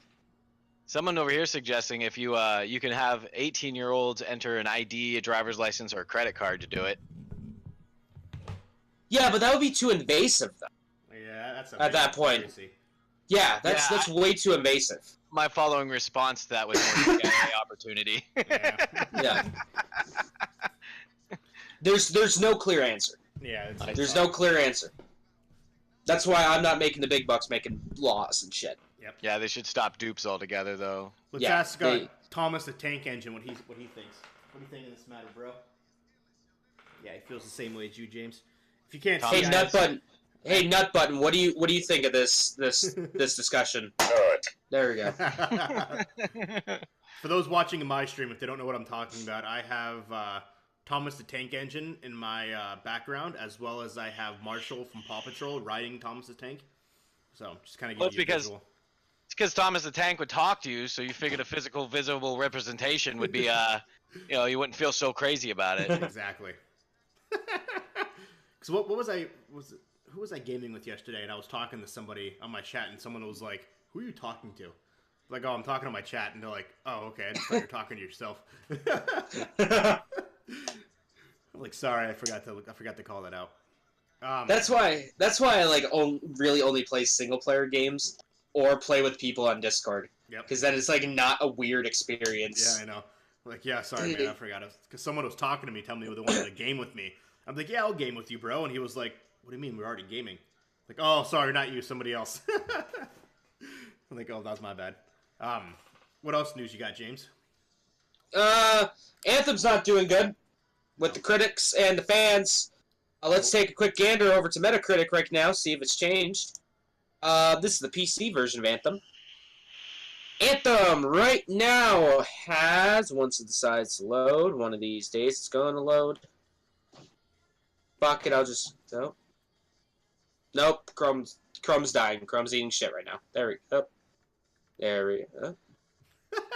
B: Someone over here suggesting if you you can have 18-year-olds enter an ID, a driver's license, or a credit card to do it.
C: Yeah, but that would be too invasive though.
A: Yeah, that's a
C: At
A: big
C: that point.
A: conspiracy.
C: Yeah, that's
B: Yeah,
C: way too invasive.
B: My following response to that was more of a opportunity.
A: Yeah.
C: Yeah. There's no clear answer.
A: Yeah. It's,
C: There's no clear answer. That's why I'm not making the big bucks making laws and shit.
B: Yeah, they should stop dupes altogether, though.
A: Let's
C: Yeah,
A: ask
C: they-
A: Thomas the Tank Engine what he thinks. What do you think of this matter, bro? Yeah, he feels the same way as you, James. If you can't
C: Hey
A: see,
C: Nut Button. Hey Nut Button. What do you think of this discussion? There we go.
A: For those watching in my stream, if they don't know what I'm talking about, I have Thomas the Tank Engine in my background, as well as I have Marshall from Paw Patrol riding Thomas the Tank. So just kind of
B: Well,
A: give you a visual.
B: It's because Thomas the Tank would talk to you, so you figured a physical, visible representation would be, you wouldn't feel so crazy about it.
A: Exactly. Because who was I gaming with yesterday? And I was talking to somebody on my chat, and someone was like, "Who are you talking to?" Like, "Oh, I'm talking to my chat," and they're like, "Oh, okay, I just thought you were talking to yourself." I'm like, sorry, I forgot to call that out.
C: That's why I like really only play single player games or play with people on Discord.
A: Yep.
C: Because then it's like not a weird experience.
A: Yeah, I know. Like, yeah, sorry, man, I forgot. Because someone was talking to me, telling me they wanted to game with me. I'm like, yeah, I'll game with you, bro. And he was like, what do you mean? We're already gaming. Like, oh, sorry, not you, somebody else. I'm like, oh, that's my bad. What else news you got, James?
C: Anthem's not doing good with the critics and the fans. Let's take a quick gander over to Metacritic right now, see if it's changed. This is the PC version of Anthem. Anthem right now has, once it decides to load, one of these days it's going to load. Fuck it, I'll just, no. Nope, Chrome's dying. Chrome's eating shit right now. There we go. There we go.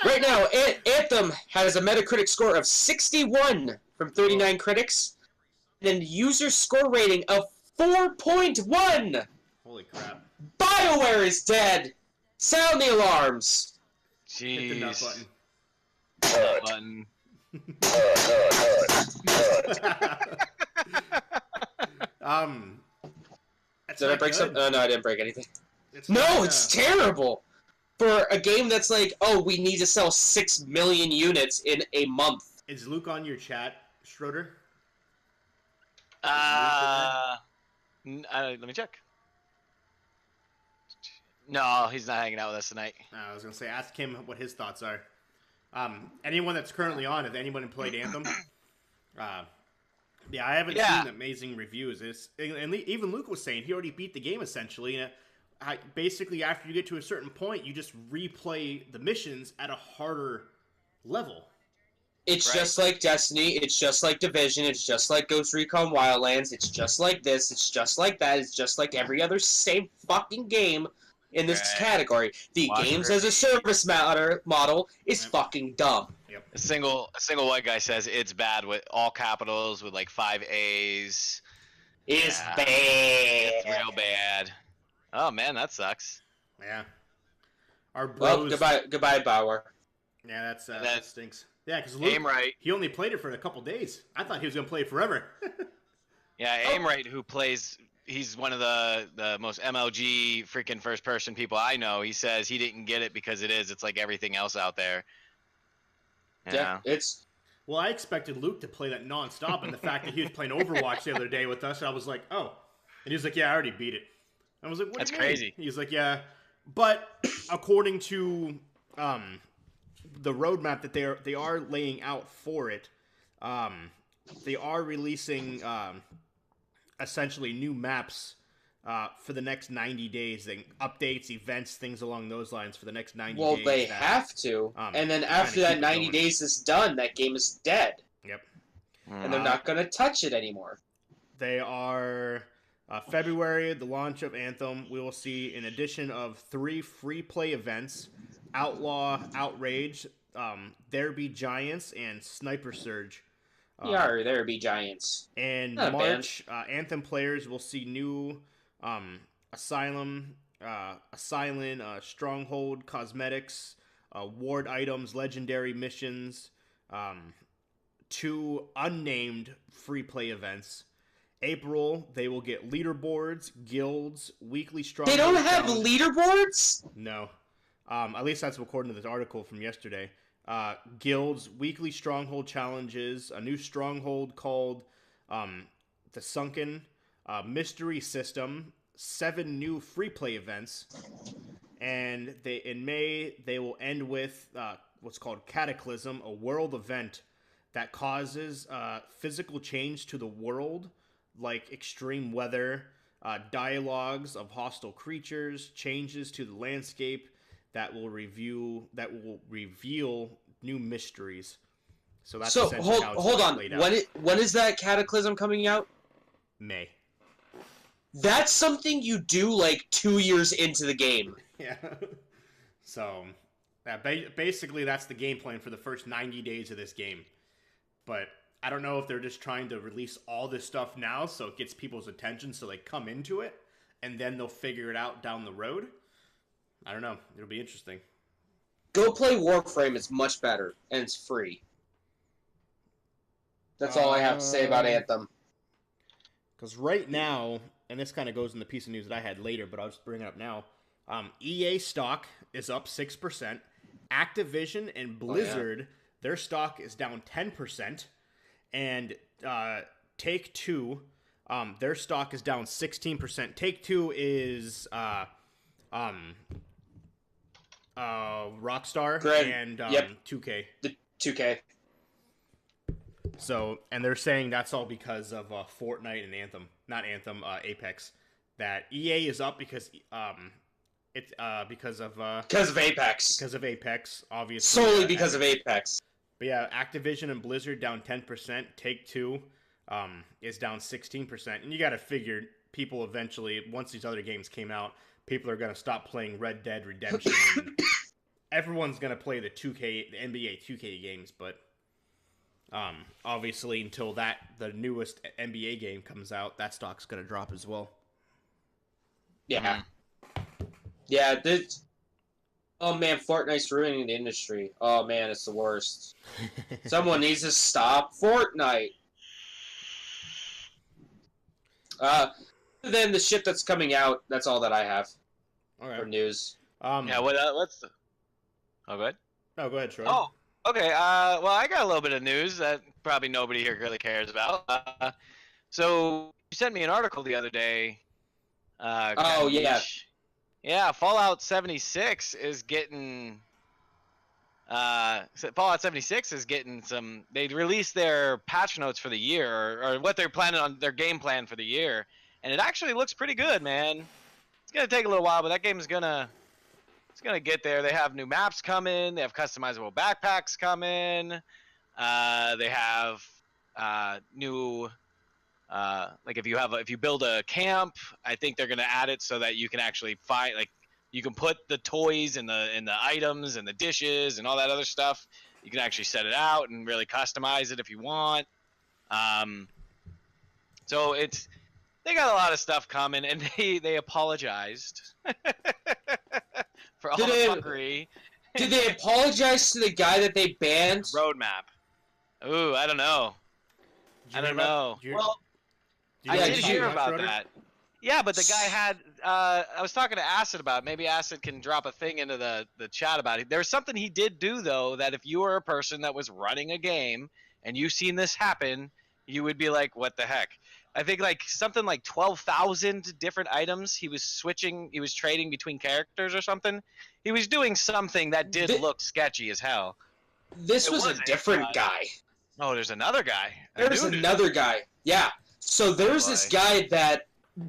C: Right now, Anthem has a Metacritic score of 61 from 39 critics, and a user score rating of 4.1!
A: Holy crap.
C: BioWare is dead! Sound the alarms!
B: Jeez.
A: Hit the nut button.
B: Button.
A: Did
C: I break something? Oh, no, I didn't break anything.
A: It's
C: It's terrible! For a game that's like, oh, we need to sell 6 million units in a month.
A: Is Luke on your chat, Schroeder?
B: Let me check. No, he's not hanging out with us tonight.
A: I was gonna say, ask him what his thoughts are. Anyone that's currently on, if anyone played Anthem, yeah, I haven't seen amazing reviews. And even Luke was saying he already beat the game essentially. And basically, after you get to a certain point, you just replay the missions at a harder level.
C: It's just like Destiny, it's just like Division, it's just like Ghost Recon Wildlands, it's just like this, it's just like that, it's just like every other same fucking game in this category. The games as a service model is fucking dumb.
A: Yep.
B: A single white guy says it's bad with all capitals with like 5 A's.
C: It's bad.
B: It's real bad. Oh man, that sucks.
A: Yeah. Our bros.
C: Well, goodbye, Bauer.
A: Yeah, that stinks. Yeah, because Luke, he only played it for a couple days. I thought he was gonna play it forever.
B: Yeah, Aimright, who plays, he's one of the most MLG freaking first person people I know. He says he didn't get it because it's like everything else out there.
C: Yeah, it's.
A: Well, I expected Luke to play that nonstop, and the fact that he was playing Overwatch the other day with us, I was like, oh, and he was like, yeah, I already beat it. I was like, what? That's crazy. He's like, yeah, but according to the roadmap that they are laying out for it, they are releasing essentially new maps for the next 90 days. Updates, events, things along those lines for the next 90 days.
C: Well, they have to. And then after that 90 days is done, that game is dead.
A: Yep.
C: And they're not going to touch it anymore.
A: They are... February, the launch of Anthem, we will see an addition of 3 free play events: Outlaw, Outrage, There Be Giants, and Sniper Surge.
C: There Be Giants.
A: And March, Anthem players will see new Asylum, Stronghold cosmetics, ward items, legendary missions, 2 unnamed free play events. April, they will get leaderboards, guilds, weekly stronghold.
C: They don't have leaderboards?
A: No. At least that's according to this article from yesterday. Guilds, weekly stronghold challenges, a new stronghold called the Sunken, mystery system, 7 new free play events, and in May they will end with what's called Cataclysm, a world event that causes physical change to the world, like extreme weather, dialogues of hostile creatures, changes to the landscape that will reveal new mysteries. So that's
C: So
A: essentially how it's
C: hold on.
A: laid out.
C: When is that Cataclysm coming out?
A: May.
C: That's something you do like 2 years into the game.
A: Yeah. So, basically, that's the game plan for the first 90 days of this game. But I don't know if they're just trying to release all this stuff now so it gets people's attention so they come into it, and then they'll figure it out down the road. I don't know. It'll be interesting.
C: Go play Warframe. It's much better, and it's free. That's all I have to say about Anthem.
A: Because right now, and this kind of goes in the piece of news that I had later, but I'll just bring it up now. EA stock is up 6%. Activision and Blizzard, their stock is down 10%. And Take-Two, their stock is down 16%. Take-Two is Rockstar and 2K.
C: The 2K.
A: So, and they're saying that's all because of Fortnite and Anthem. Not Anthem, Apex. That EA is up because it's because of
C: Apex.
A: Because of Apex, obviously.
C: Solely because of Apex.
A: But yeah, Activision and Blizzard down 10%. Take-Two is down 16%. And you got to figure people eventually, once these other games came out, people are going to stop playing Red Dead Redemption. And everyone's going to play the NBA 2K games, but obviously until the newest NBA game comes out, that stock's going to drop as well.
C: Yeah. Yeah, oh man, Fortnite's ruining the industry. Oh man, it's the worst. Someone needs to stop Fortnite. Then the shit that's coming out, that's all that I have for news.
B: Yeah, what's the... Oh, go ahead.
A: No, go ahead, Troy.
B: Oh, okay. Well, I got a little bit of news that probably nobody here really cares about. So you sent me an article the other day.
C: Yeah.
B: Yeah, Fallout 76 is getting... Fallout 76 is getting some... They released their patch notes for the year, or what they're planning on, their game plan for the year, and it actually looks pretty good, man. It's going to take a little while, but that game is going to... It's going to get there. They have new maps coming. They have customizable backpacks coming. They have new... like if you build a camp, I think they're gonna add it so that you can actually find, like, you can put the toys and the items and the dishes and all that other stuff. You can actually set it out and really customize it if you want. So they got a lot of stuff coming, and they apologized for all the fuckery.
C: Did they apologize to the guy that they banned?
B: Roadmap. Ooh, I don't know. I don't know.
A: Well,
B: I did hear about that. Yeah, but the guy had... I was talking to Acid about it. Maybe Acid can drop a thing into the chat about it. There's something he did do, though, that if you were a person that was running a game and you seen this happen, you would be like, what the heck? I think something like 12,000 different items he was trading between characters or something. He was doing something that did look sketchy as hell.
C: This was a different guy.
B: Oh, there's another guy.
C: There's another guy. Yeah. So there's this guy that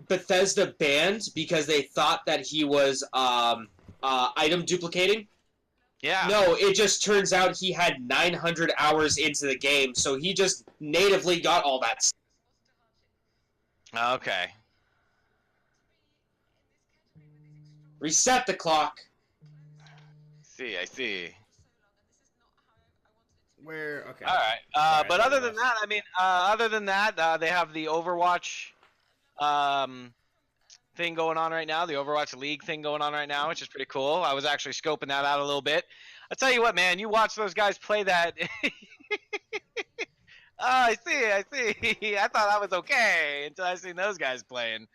C: Bethesda banned because they thought that he was item duplicating.
B: Yeah.
C: No, it just turns out he had 900 hours into the game, so he just natively got all that.
B: Okay.
C: Reset the clock.
B: I see.
A: Where? Okay.
B: All right. But other than that, they have the Overwatch thing going on right now, the Overwatch League thing going on right now, which is pretty cool. I was actually scoping that out a little bit. I'll tell you what, man, you watch those guys play that. Oh, I see. I thought I was okay until I seen those guys playing.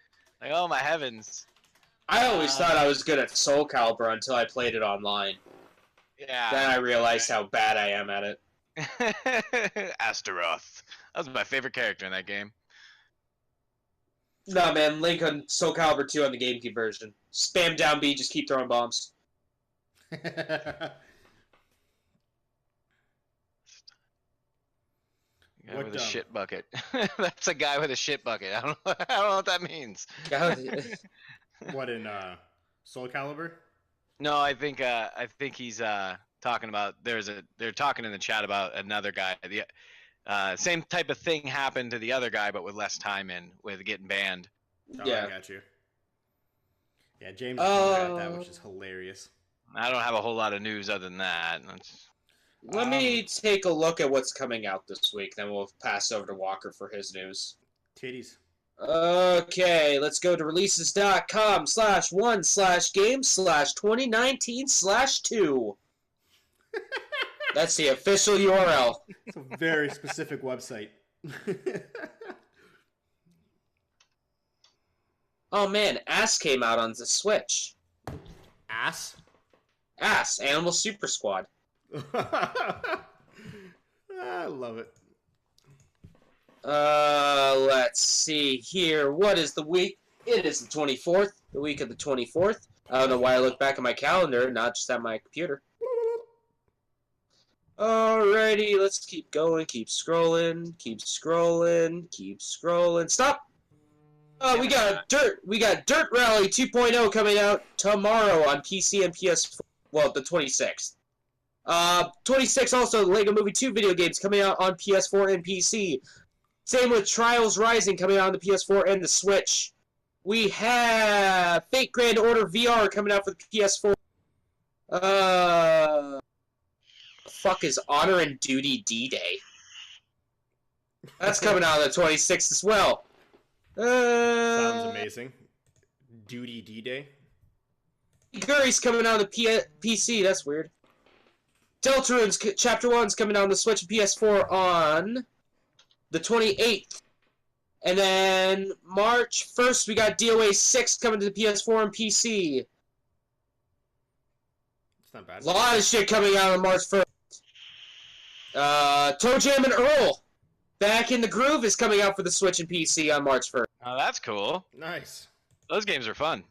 B: Like, oh my heavens.
C: I always thought I was good at Soul Calibur until I played it online.
B: Yeah.
C: Then I realized how bad I am at it.
B: Astaroth. That was my favorite character in that game.
C: No, man, Link on Soul Calibur 2 on the GameCube version. Spam down B, just keep throwing bombs.
B: Guy with a shit bucket. That's a guy with a shit bucket. I don't know what that means.
A: What, in Soul Calibur?
B: No, I think he's talking about they're talking in the chat about another guy. The same type of thing happened to the other guy, but with less time in with getting banned.
A: Oh,
C: Yeah.
A: I got you. Yeah, James got that, which is
C: Uh,
A: hilarious.
B: I don't have a whole lot of news other than that.
C: Let me take a look at what's coming out this week, then we'll pass over to Walker for his news.
A: Titties.
C: Okay, let's go to releases.com/1/game/2019/2. That's the official URL.
A: It's a very specific website.
C: Oh man, Ass came out on the Switch.
A: Ass?
C: Ass, Animal Super Squad.
A: I love it.
C: Let's see here. What is the week? It is the 24th, the week of the 24th. I don't know why I look back at my calendar, not just at my computer. Alrighty, let's keep going, keep scrolling. Stop! We got Dirt Rally 2.0 coming out tomorrow on PC and PS4. Well, the 26th. 26 also Lego Movie 2 video games coming out on PS4 and PC. Same with Trials Rising coming out on the PS4 and the Switch. We have Fate Grand Order VR coming out for the PS4. Fuck is Honor and Duty D-Day? That's coming out on the 26th as well.
A: Sounds amazing. Duty D-Day.
C: Guri's coming out on the PC. That's weird. Deltarunes Chapter 1's coming out on the Switch and PS4 on the 28th. And then March 1st, we got DOA 6 coming to the PS4 and PC.
A: It's not bad.
C: A lot of shit coming out on March 1st. Toe Jam and Earl Back in the Groove is coming out for the Switch and PC on March 1st.
B: Oh, that's cool.
A: Nice.
B: Those games are fun.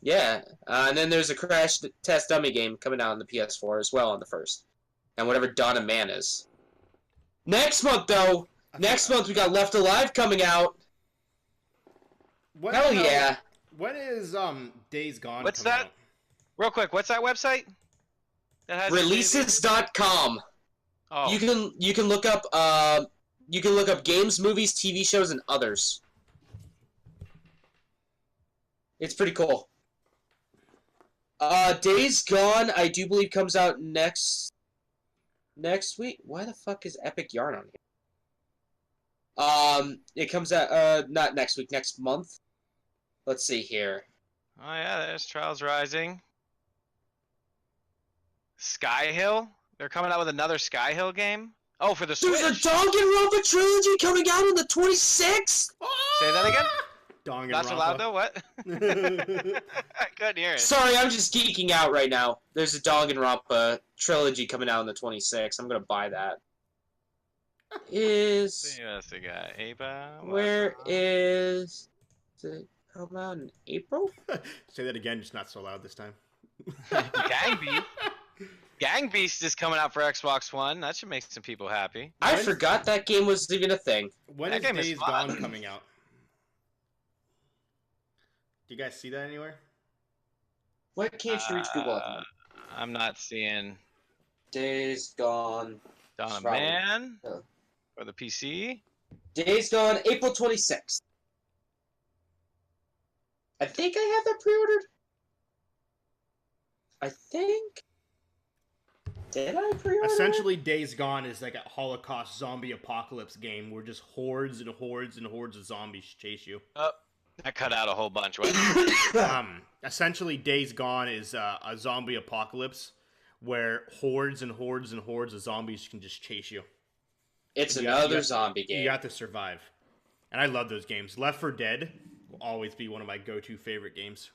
C: Yeah, and then there's a Crash Test Dummy game coming out on the PS4 as well on the 1st. And whatever Dawn of Man is. Next month, though, we got Left Alive coming out. Hell yeah.
A: When is Days Gone
B: What's
A: coming
B: that?
A: out?
B: Real quick, what's that website? That has
C: Releases.com.
B: Oh.
C: You can look up games, movies, TV shows, and others. It's pretty cool. Days Gone, I do believe, comes out next week. Why the fuck is Epic Yarn on here? It comes out not next week, next month. Let's see here.
B: Oh yeah, there's Trials Rising. Skyhill? They're coming out with another Skyhill game? Oh, for the Switch.
C: There's a Danganronpa trilogy coming out on the 26th.
B: Say that again?
A: Danganronpa.
B: Not so loud though. What? I couldn't hear it.
C: Sorry, I'm just geeking out right now. There's a Danganronpa trilogy coming out on the 26th. I'm gonna buy that.
B: See what else we got? Ava?
C: Where is it come out in April?
A: Say that again, just not so loud this time.
B: Gang Beast. Gang Beast is coming out for Xbox One. That should make some people happy.
C: I forgot that game was even a thing.
A: When
B: That
A: is
B: game is
A: Days
B: fun.
A: Gone coming out? Do you guys see that anywhere?
C: Why can't you reach Google at the moment?
B: I'm not seeing
C: Days Gone.
B: Dawn of
C: Probably.
B: Man
C: Oh.
B: for the PC.
C: Days Gone, April 26th. I think I have that pre-ordered. I think. Did I pre-order?
A: Essentially, Days Gone is like a Holocaust zombie apocalypse game where just hordes and hordes and hordes of zombies chase you.
B: Oh, I cut out a whole bunch. What?
A: Essentially, Days Gone is a zombie apocalypse where hordes and hordes and hordes of zombies can just chase you.
C: It's
A: You
C: another
A: got-
C: zombie game.
A: You have to survive. And I love those games. Left 4 Dead will always be one of my go-to favorite games.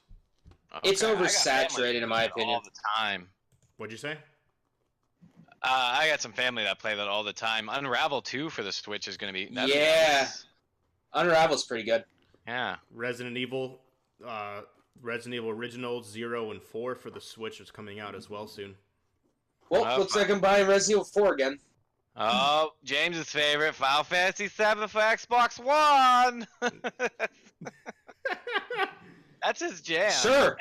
C: It's
B: Okay, I got
C: oversaturated,
B: family
C: in my
B: that play
C: opinion.
B: All the time.
A: What'd you say?
B: I got some family that play that all the time. Unravel 2 for the Switch is going to be. that'd be
C: Yeah.
B: nice.
C: Unravel's pretty good.
B: Yeah.
A: Resident Evil Original 0 and 4 for the Switch is coming out as well soon.
C: Well,
B: Oh,
C: looks like I'm buying Resident Evil 4 again.
B: Oh, James's favorite, Final Fantasy 7 for Xbox One. That's his jam.
C: Sure.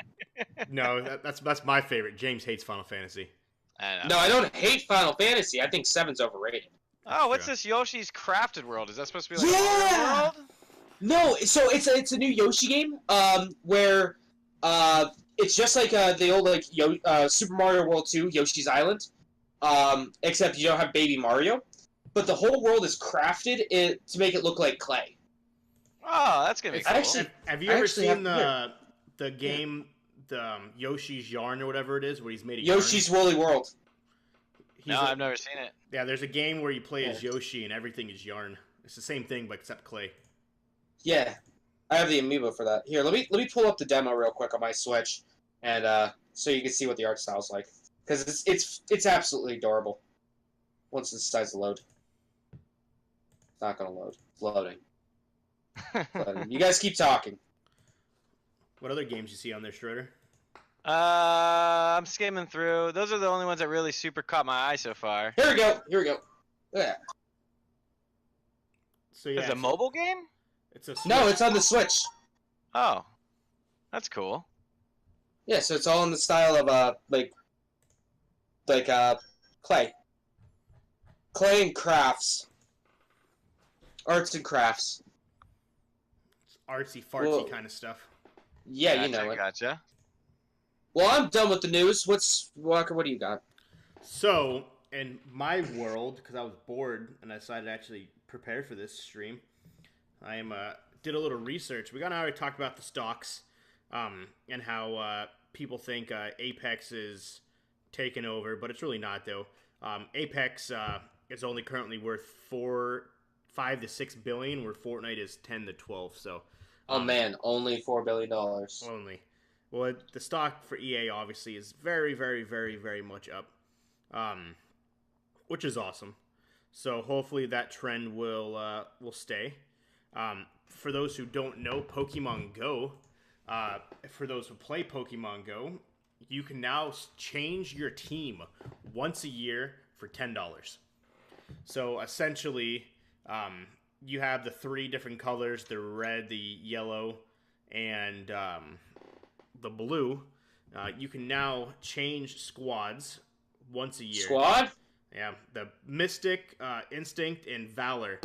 A: No, that's my favorite. James hates Final Fantasy.
C: No, I don't hate Final Fantasy. I think 7's overrated.
B: Oh, what's
A: Sure.
B: this Yoshi's Crafted World? Is that supposed to be like
C: Yeah!
B: a world?
C: No, so it's a new Yoshi game, where it's just like the old like Super Mario World 2, Yoshi's Island, except you don't have Baby Mario, but the whole world is crafted to make it look like clay.
B: Oh, that's gonna be cool.
C: Actually-
A: Have you ever
C: actually
A: seen
C: have-
A: the game, the Yoshi's Yarn or whatever it is, where he's made a
C: Yoshi's Woolly World.
B: No, I've never seen it.
A: Yeah, there's a game where you play as Yoshi and everything is yarn. It's the same thing, but except clay.
C: Yeah, I have the amiibo for that. Here, let me pull up the demo real quick on my Switch, and so you can see what the art style's like, because it's absolutely adorable. Once it decides to load, it's not gonna load. It's loading. You guys keep talking.
A: What other games you see on there, Schroeder?
B: I'm skimming through. Those are the only ones that really super caught my eye so far.
C: Here we go. Here we go. Yeah.
A: So yeah,
B: It's a mobile game?
A: It's a
C: No,
A: Switch.
C: it's on the Switch.
B: Oh, that's cool.
C: Yeah, so it's all in the style of clay. Clay and crafts. Arts and crafts.
A: It's artsy fartsy
C: Well,
A: kind of stuff.
C: Yeah,
B: Gotcha,
C: you know it.
B: Gotcha.
C: Well, I'm done with the news. Walker, what do you got?
A: So, in my world, because I was bored and I decided to actually prepare for this stream, I did a little research. We got already talked about the stocks, and how people think Apex is taken over, but it's really not though. Apex is only currently worth 5 to 6 billion, where Fortnite is 10 to 12. So,
C: Oh man, only $4 billion.
A: only. Well, the stock for EA obviously is very, very, very, very much up, which is awesome. So hopefully that trend will stay. For those who don't know, Pokemon Go, for those who play Pokemon Go, you can now change your team once a year for $10. So essentially, you have the 3 different colors: the red, the yellow, and the blue. You can now change squads once a year.
C: Squad?
A: Yeah, the Mystic, Instinct, and Valor.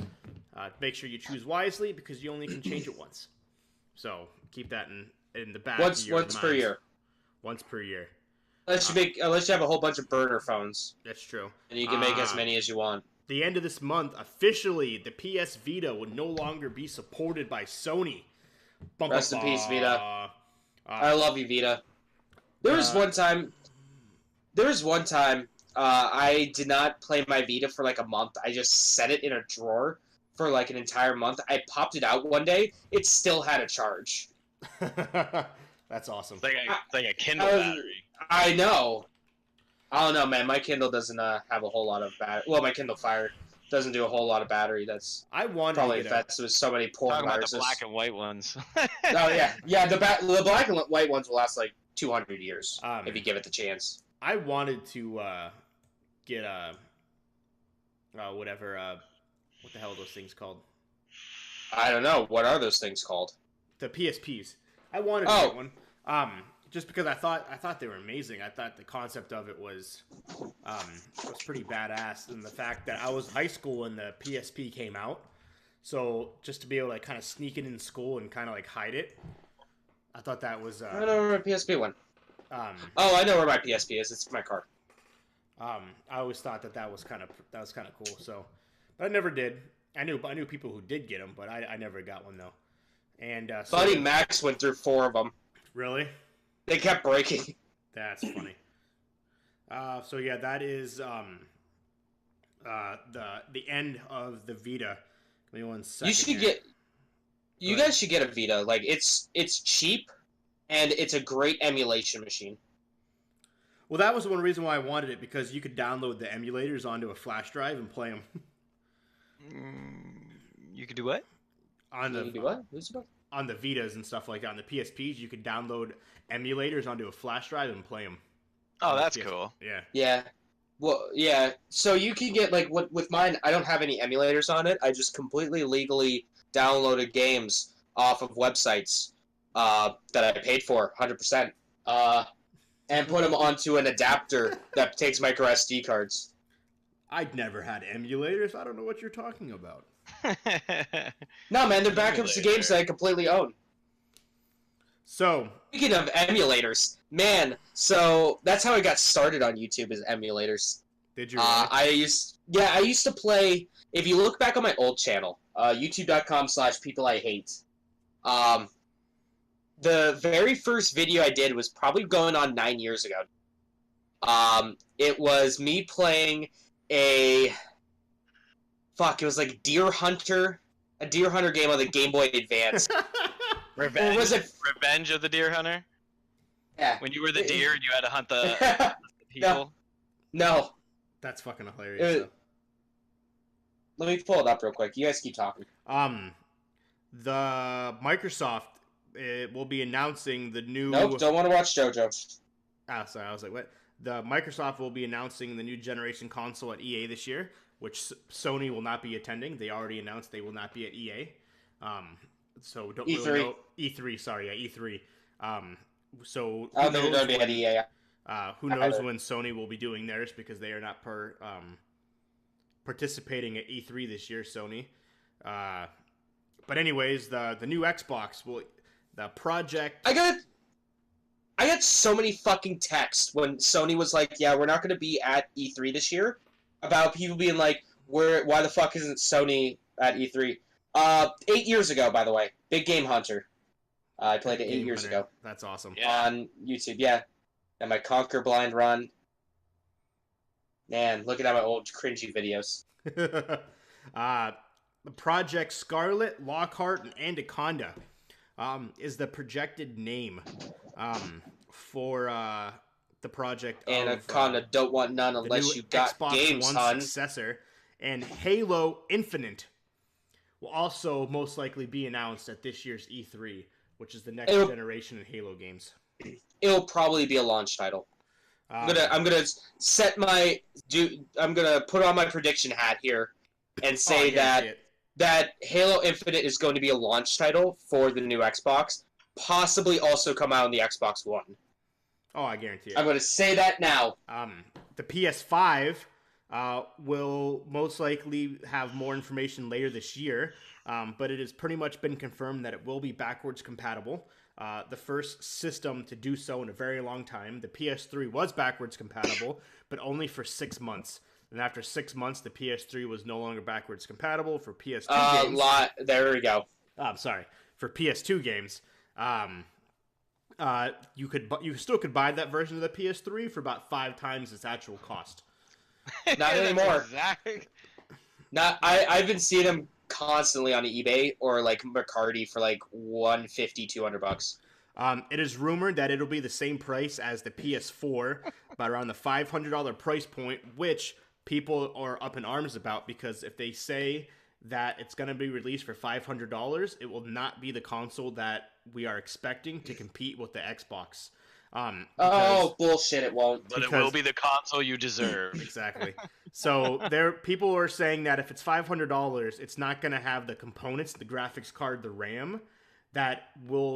A: Make sure you choose wisely because you only can change it once. So keep that in the back.
C: Once
A: of your
C: per
A: minds.
C: year.
A: Once per year.
C: Unless you have a whole bunch of burner phones,
A: That's true.
C: and you can make as many as you want.
A: The end of this month, officially, the PS Vita will no longer be supported by Sony.
C: Rest in peace, Vita. I love you, Vita. There was
A: uh,
C: one time. I did not play my Vita for like a month. I just set it in a drawer for like an entire month. I popped it out one day. It still had a charge.
A: That's awesome.
B: It's like a Kindle
C: I was-
B: battery.
C: I know. I don't know, man. My Kindle doesn't have a whole lot of battery. Well, my Kindle Fire doesn't do a whole lot of battery. That's
A: I wanted
C: probably
A: to get a,
C: infested with so many porn
B: Talking about the
C: viruses.
B: black and white ones.
C: Oh yeah. The black and white ones will last like 200 years if you give it the chance.
A: I wanted to get a whatever what the hell are those things called?
C: I don't know. What are those things called?
A: The PSPs. I wanted to
C: Oh.
A: get one. Just because I thought they were amazing. I thought the concept of it was pretty badass, and the fact that I was in high school when the PSP came out, so just to be able to like, kind of sneak it in school and kind of like hide it, I thought that was.
C: I don't know where my PSP went.
A: Oh,
C: I know where my PSP is. It's in my car.
A: I always thought that was kind of cool. So, but I never did. I knew people who did get them, but I never got one though. And so,
C: Buddy Max went through 4 of them.
A: really.
C: They kept breaking.
A: That's funny. So yeah, that is the end of the Vita. Give me 1 second.
C: You should
A: here.
C: You guys should get a Vita. Like it's cheap, and it's a great emulation machine.
A: Well, that was one reason why I wanted it, because you could download the emulators onto a flash drive and play them
B: You could do what?
A: on
C: You can do what? Who's about?
A: on the Vitas and stuff like that. On the PSPs, you could download emulators onto a flash drive and play them.
B: Oh, that's
A: Yeah.
B: cool.
A: Yeah.
C: Yeah. Well, yeah. So you can get like with mine. I don't have any emulators on it. I just completely legally downloaded games off of websites that I paid for 100%. and put them onto an adapter that takes micro SD cards.
A: I'd never had emulators. I don't know what you're talking about.
C: No, man, they're backups to games that I completely own.
A: So,
C: Speaking of emulators, man, so that's how I got started on YouTube, is emulators.
A: did you? Really?
C: I used to play. If you look back on my old channel, youtube.com/peopleihate, the very first video I did was probably going on 9 years ago. It was me playing it was like Deer Hunter, a Deer Hunter game on the Game Boy Advance.
B: Revenge,
C: Or was it-
B: Revenge of the Deer Hunter?
C: Yeah.
B: When you were the deer and you had to hunt the people?
C: No.
A: That's fucking hilarious.
C: Let me pull it up real quick. You guys keep talking.
A: The Microsoft will be announcing the new.
C: Nope, don't want to watch JoJo.
A: Ah, sorry, I was like, what? The Microsoft will be announcing the new generation console at EA this year, which Sony will not be attending. They already announced they will not be at EA. So don't
C: E3.
A: really know. E3, sorry, yeah, E3. So
C: I don't think they're going to be at EA.
A: who knows when Sony will be doing theirs, because they are not participating at E3 this year, Sony. But anyways, the new Xbox will, the project.
C: I got so many fucking texts when Sony was like, "Yeah, we're not going to be at E3 this year," about people being like, "Why the fuck isn't Sony at E3?" 8 years ago, by the way, Big Game Hunter. I played it 8 years ago.
A: That's awesome.
B: Yeah.
C: On YouTube. Yeah, and my Conquer Blind Run. Man, look at my old cringy videos.
A: Project Scarlet, Lockhart, and Anaconda is the projected name for the project.
C: Anaconda don't want none
A: the
C: unless
A: new
C: you got
A: Xbox
C: games,
A: One
C: son.
A: successor, and Halo Infinite will also most likely be announced at this year's E3, which is the next generation of Halo games.
C: It'll probably be a launch title. I'm gonna put on my prediction hat here and say that Halo Infinite is going to be a launch title for the new Xbox, possibly also come out on the Xbox One.
A: Oh, I guarantee it.
C: I'm going to say that now.
A: The PS5 will most likely have more information later this year, but it has pretty much been confirmed that it will be backwards compatible. The first system to do so in a very long time. The PS3 was backwards compatible, but only for 6 months. And after 6 months, the PS3 was no longer backwards compatible for PS2 games.
C: There we go.
A: I'm sorry, for PS2 games. You still could buy that version of the PS3 for about 5 times its actual cost.
C: Not anymore.
B: Exactly.
C: I've been seeing them constantly on eBay or like Mercari for like $150, $200.
A: It is rumored that it'll be the same price as the PS4, but around the $500 price point, which people are up in arms about, because if they say that it's going to be released for $500, it will not be the console that we are expecting to compete with the Xbox.
C: Bullshit, it won't.
B: But it will be the console you deserve.
A: Exactly. So people are saying that if it's $500, it's not going to have the components, the graphics card, the RAM, that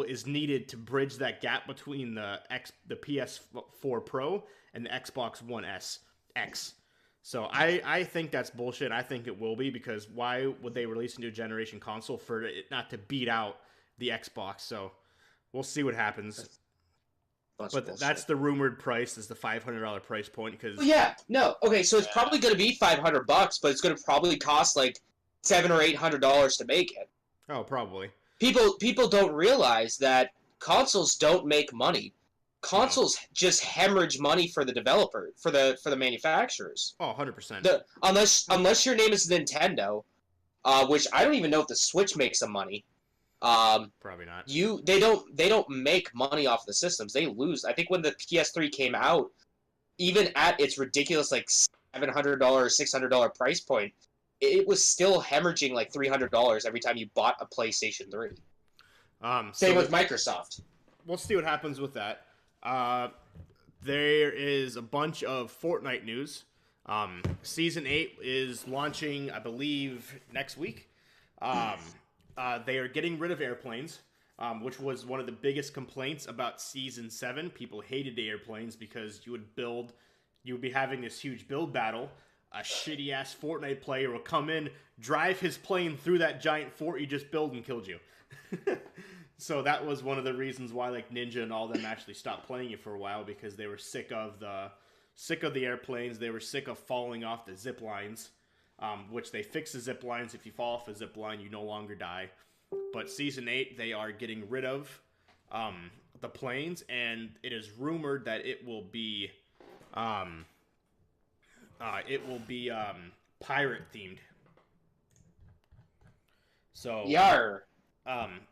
A: is needed to bridge that gap between the PS4 Pro and the Xbox One X. So I think that's bullshit. I think it will be, because why would they release a new generation console for it not to beat out the Xbox? So we'll see what happens. But that's the rumored price, is the $500 price point. Because
C: okay, so it's probably going to be $500, but it's going to probably cost like $700 or $800 to make it.
A: Oh, probably.
C: People don't realize that consoles don't make money. Consoles just hemorrhage money for the developer, for the manufacturers.
A: Oh, 100%.
C: Unless your name is Nintendo, which I don't even know if the Switch makes some money.
A: Probably not.
C: They don't make money off the systems. They lose. I think when the PS3 came out, even at its ridiculous like $700, $600 price point, it was still hemorrhaging like $300 every time you bought a PlayStation 3. Same with Microsoft.
A: We'll see what happens with that. There is a bunch of Fortnite news. Season 8 is launching, I believe, next week. They are getting rid of airplanes. which was one of the biggest complaints about Season 7. People hated the airplanes because you would be having this huge build battle. A shitty-ass Fortnite player will come in, drive his plane through that giant fort you just built and killed you. So that was one of the reasons why like Ninja and all them actually stopped playing it for a while, because they were sick of the airplanes. They were sick of falling off the zip lines, which they fixed the zip lines. If you fall off a zip line, you no longer die. But Season 8, they are getting rid of the planes, and it is rumored that it will be pirate themed. So
C: Yar.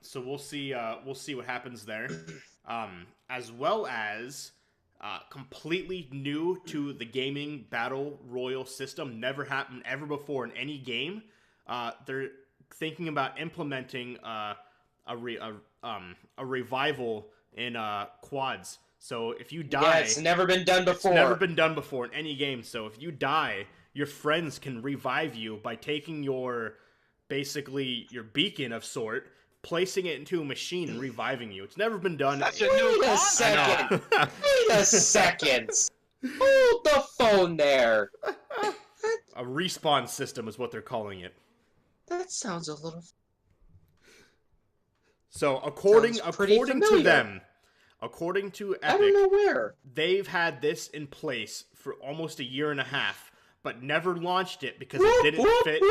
A: So we'll see what happens there, as well as completely new to the gaming battle royal system. Never happened ever before in any game. They're thinking about implementing a revival in quads. So if you die,
C: Yeah, it's never been done before.
A: It's never been done before in any game. So if you die, your friends can revive you by taking basically your beacon of sort, placing it into a machine and reviving you. It's never been done.
B: That's a new
C: Wait a
B: concept.
C: second. Wait a second. Hold the phone there.
A: A respawn system is what they're calling it.
C: That sounds a little...
A: So according
C: pretty
A: to
C: familiar.
A: them, according to
C: I don't know
A: Epic,
C: where.
A: they've had this in place for almost a year and a half, but never launched it because it didn't fit.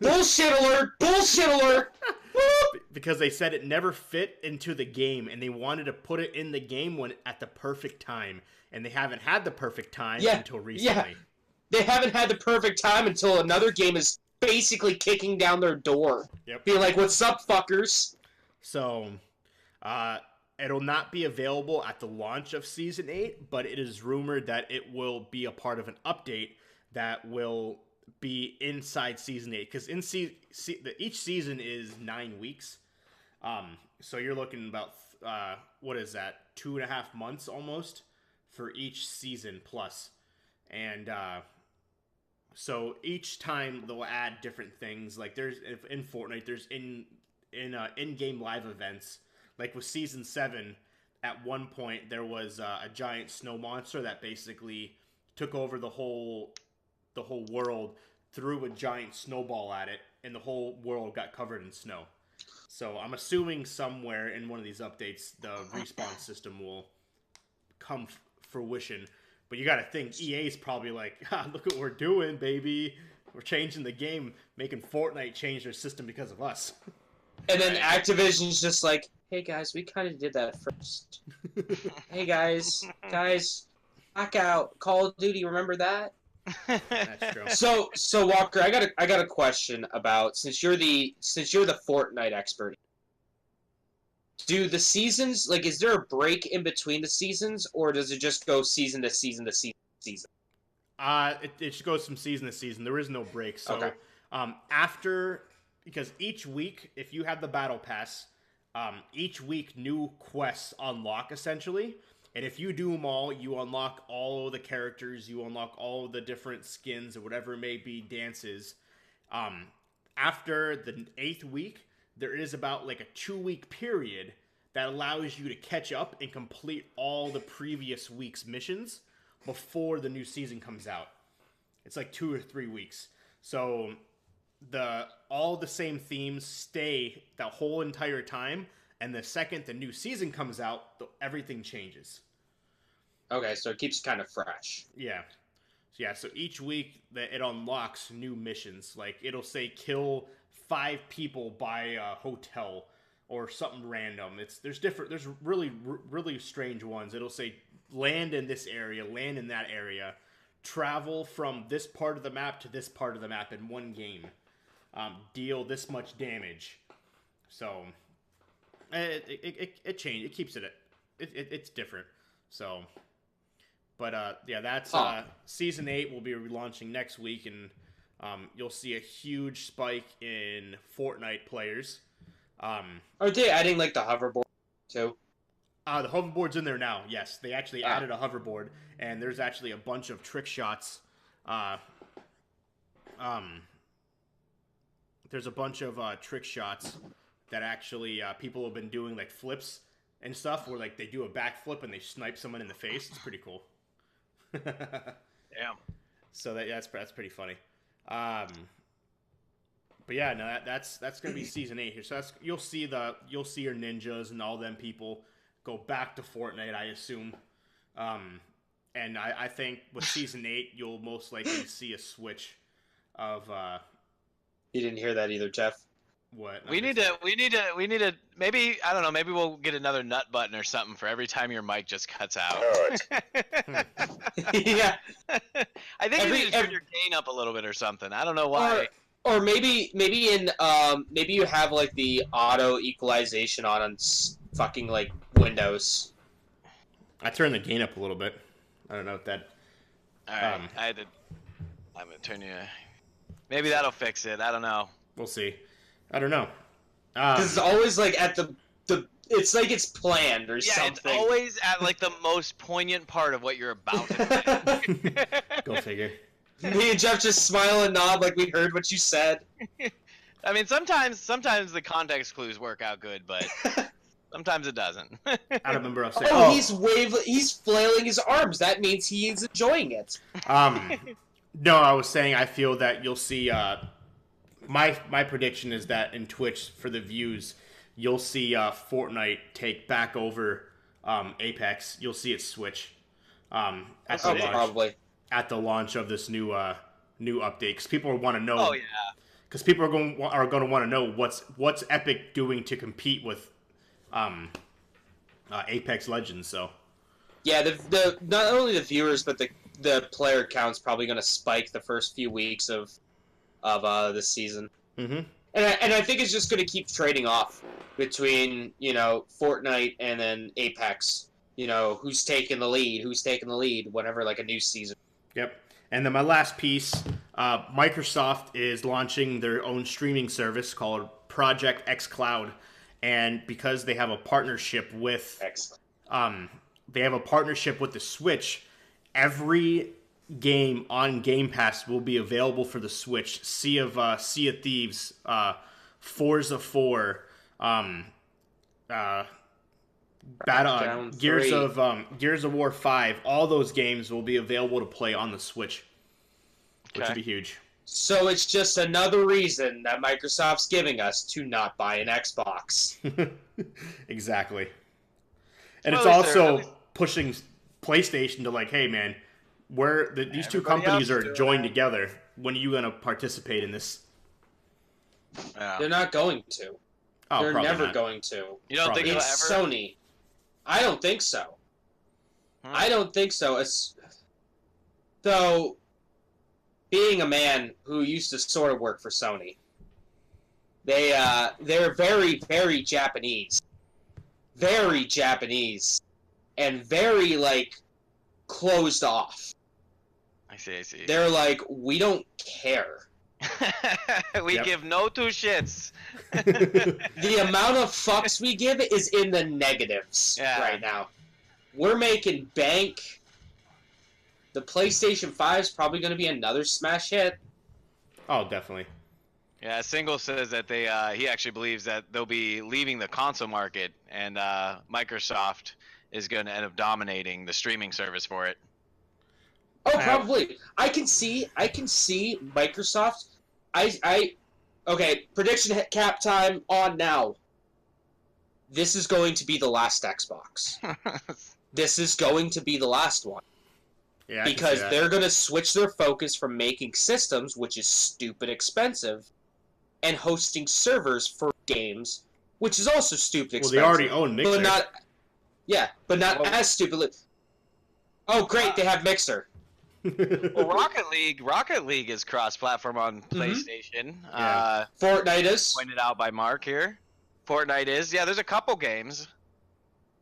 C: Bullshit alert! Bullshit alert!
A: Because they said it never fit into the game, and they wanted to put it in the game at the perfect time, and they haven't had the perfect time until recently.
C: They haven't had the perfect time until another game is basically kicking down their door.
A: Yep.
C: Be like, what's up, fuckers?
A: So, it'll not be available at the launch of Season 8, but it is rumored that it will be a part of an update that will be inside Season 8. Because each season is 9 weeks. So you're looking about, 2.5 months almost for each season plus. And so each time they'll add different things. Like in Fortnite, there's in-game live events. Like with Season 7, at one point there was a giant snow monster that basically took over the whole world, threw a giant snowball at it, and the whole world got covered in snow. So I'm assuming somewhere in one of these updates, the respawn system will come fruition. But you got to think, EA's probably like, look what we're doing, baby. We're changing the game, making Fortnite change their system because of us.
C: And then Activision's just like, hey guys, we kind of did that first. Hey guys, back out. Call of Duty, remember that?
A: That's true.
C: So Walker, I got a question about, since you're the Fortnite expert. Do the seasons, like, is there a break in between the seasons, or does it just go season to season to season to season?
A: It just goes from season to season. There is no break. So,
C: Okay.
A: Because each week, if you have the battle pass, each week new quests unlock essentially, and if you do them all, you unlock all the characters, you unlock all the different skins or whatever it may be, dances. After the 8th week, there is about like a 2-week period that allows you to catch up and complete all the previous week's missions before the new season comes out. It's like 2 or 3 weeks. So all the same themes stay the whole entire time, and the second the new season comes out, everything changes.
C: Okay, so it keeps kind of fresh.
A: Yeah. So each week that it unlocks new missions. Like it'll say kill 5 people by a hotel or something random. There's really strange ones. It'll say land in this area, land in that area, travel from this part of the map to this part of the map in one game, deal this much damage. So it changed. It keeps it's different. So, but that's Season 8 will be relaunching next week, and you'll see a huge spike in Fortnite players.
C: Are they adding like the hoverboard too?
A: The hoverboard's in there now. Yes, they actually added a hoverboard, and there's actually a bunch of trick shots. There's a bunch of trick shots that actually people have been doing like flips and stuff where like they do a backflip and they snipe someone in the face. It's pretty cool.
B: Damn.
A: So that's pretty funny. But yeah, no, that's gonna be season 8 here. So you'll see your ninjas and all them people go back to Fortnite, I assume. And I think with season 8, you'll most likely see a switch of.
C: You didn't hear that either, Jeff.
A: What?
B: We need to. Maybe I don't know. Maybe we'll get another nut button or something for every time your mic just cuts out.
C: Yeah.
B: I think you need to turn your gain up a little bit or something. I don't know why.
C: Or maybe you have like the auto equalization on fucking like Windows.
A: I turned the gain up a little bit. I don't know if that.
B: All right, I'm gonna turn you. Maybe that'll fix it. I don't know.
A: We'll see. I don't know.
C: Because it's always like at the. It's like it's planned or something.
B: Yeah, it's always at like the most poignant part of what you're about to say.
A: Go figure.
C: Me and Jeff just smile and nod like we heard what you said.
B: I mean, sometimes the context clues work out good, but sometimes it doesn't.
A: I remember I was saying.
C: He's flailing his arms. That means he is enjoying it.
A: No, I was saying I feel that you'll see. My prediction is that in Twitch for the views, you'll see Fortnite take back over Apex. You'll see it switch.
C: Probably.
A: At the launch of this new update, because people want to know.
B: Oh yeah.
A: Because people are going to want to know what's Epic doing to compete with Apex Legends. So
C: yeah, the not only the viewers but the player count's probably going to spike the first few weeks of this season.
A: Mm-hmm.
C: And I think it's just going to keep trading off between Fortnite and then Apex. Who's taking the lead whenever like a new season.
A: Yep. And then my last piece, Microsoft is launching their own streaming service called Project xCloud, and because they have a partnership with the Switch, every game on Game Pass will be available for the Switch. Sea of Thieves, Forza 4, Gears of War 5, all those games will be available to play on the Switch, which would be huge.
C: So it's just another reason that Microsoft's giving us to not buy an Xbox.
A: Exactly. And it's also pushing PlayStation to like, hey man, these two companies are joined together. When are you going to participate in this?
B: Yeah.
C: They're not going to.
A: Oh,
C: they're never
A: not.
C: going to.
B: You don't think
C: it's
B: ever?
C: Sony. I don't think so. I don't think so. So, being a man who used to sort of work for Sony, they're very, very Japanese. Very Japanese. And very, like, closed off.
B: I see.
C: They're like, we don't care.
B: We give no two shits.
C: The amount of fucks we give is in the negatives right now. We're making bank. The PlayStation 5 is probably going to be another smash hit.
A: Oh, definitely.
B: Yeah, Single says that he actually believes that they'll be leaving the console market, and Microsoft is going to end up dominating the streaming service for it.
C: Oh, probably. I can see Microsoft. Okay, prediction cap time on now. This is going to be the last Xbox. This is going to be the last one.
A: Yeah,
C: because they're going to switch their focus from making systems, which is stupid expensive, and hosting servers for games, which is also stupid expensive.
A: Well, they already own Mixer.
C: But not as stupid. Oh, great, they have Mixer.
B: Well, Rocket League is cross-platform on PlayStation.
A: Yeah.
C: Fortnite is
B: pointed out by Mark here. Fortnite is. Yeah, there's a couple games,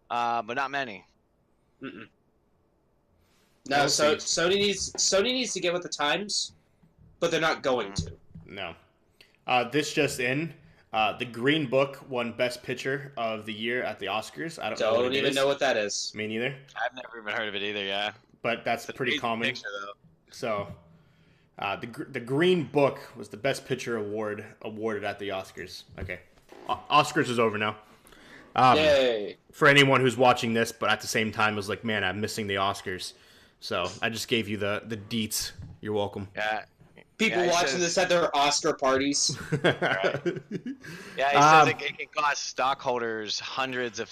B: but not many.
C: Mm-mm. No, so Sony needs to get with the times, but they're not going to.
A: No. This just in. The Green Book won Best Picture of the Year at the Oscars. I don't even know what
C: that is.
A: Me neither.
B: I've never even heard of it either. Yeah.
A: But that's pretty common.
B: Picture, though.
A: So, the Green Book was the Best Picture awarded at the Oscars. Okay. Oscars is over now.
C: Yay.
A: For anyone who's watching this, but at the same time is like, man, I'm missing the Oscars. So I just gave you the deets. You're welcome.
B: Yeah.
C: People watching this at their Oscar parties.
B: Yeah, he says it can cost stockholders hundreds of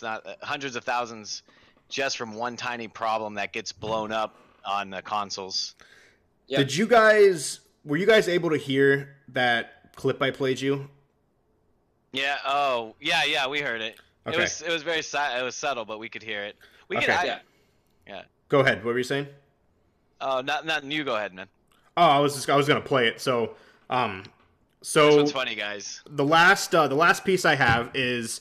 B: thousands just from one tiny problem that gets blown up on the consoles.
C: Yep.
A: Were you guys able to hear that clip I played you?
B: Yeah. Oh, yeah. We heard it.
A: Okay.
B: It was very it was subtle, but we could hear it.
A: Okay.
B: Yeah.
A: Go ahead. What were you saying?
B: Oh, not you. Go ahead, man.
A: Oh, I was gonna play it. So
B: This one's funny, guys.
A: the last piece I have is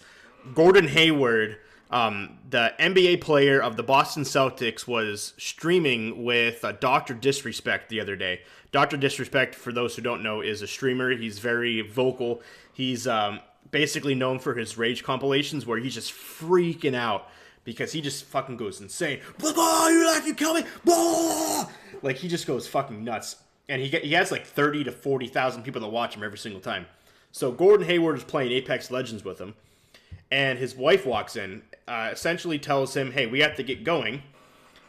A: Gordon Hayward, the NBA player of the Boston Celtics, was streaming with Dr. Disrespect the other day. Dr. Disrespect, for those who don't know, is a streamer. He's very vocal. He's basically known for his rage compilations where he's just freaking out because he just fucking goes insane. Blah, you like you kill me? Blah! Like, he just goes fucking nuts. And he has like 30 to 40,000 people that watch him every single time. So Gordon Hayward is playing Apex Legends with him. And his wife walks in, essentially tells him, hey, we have to get going.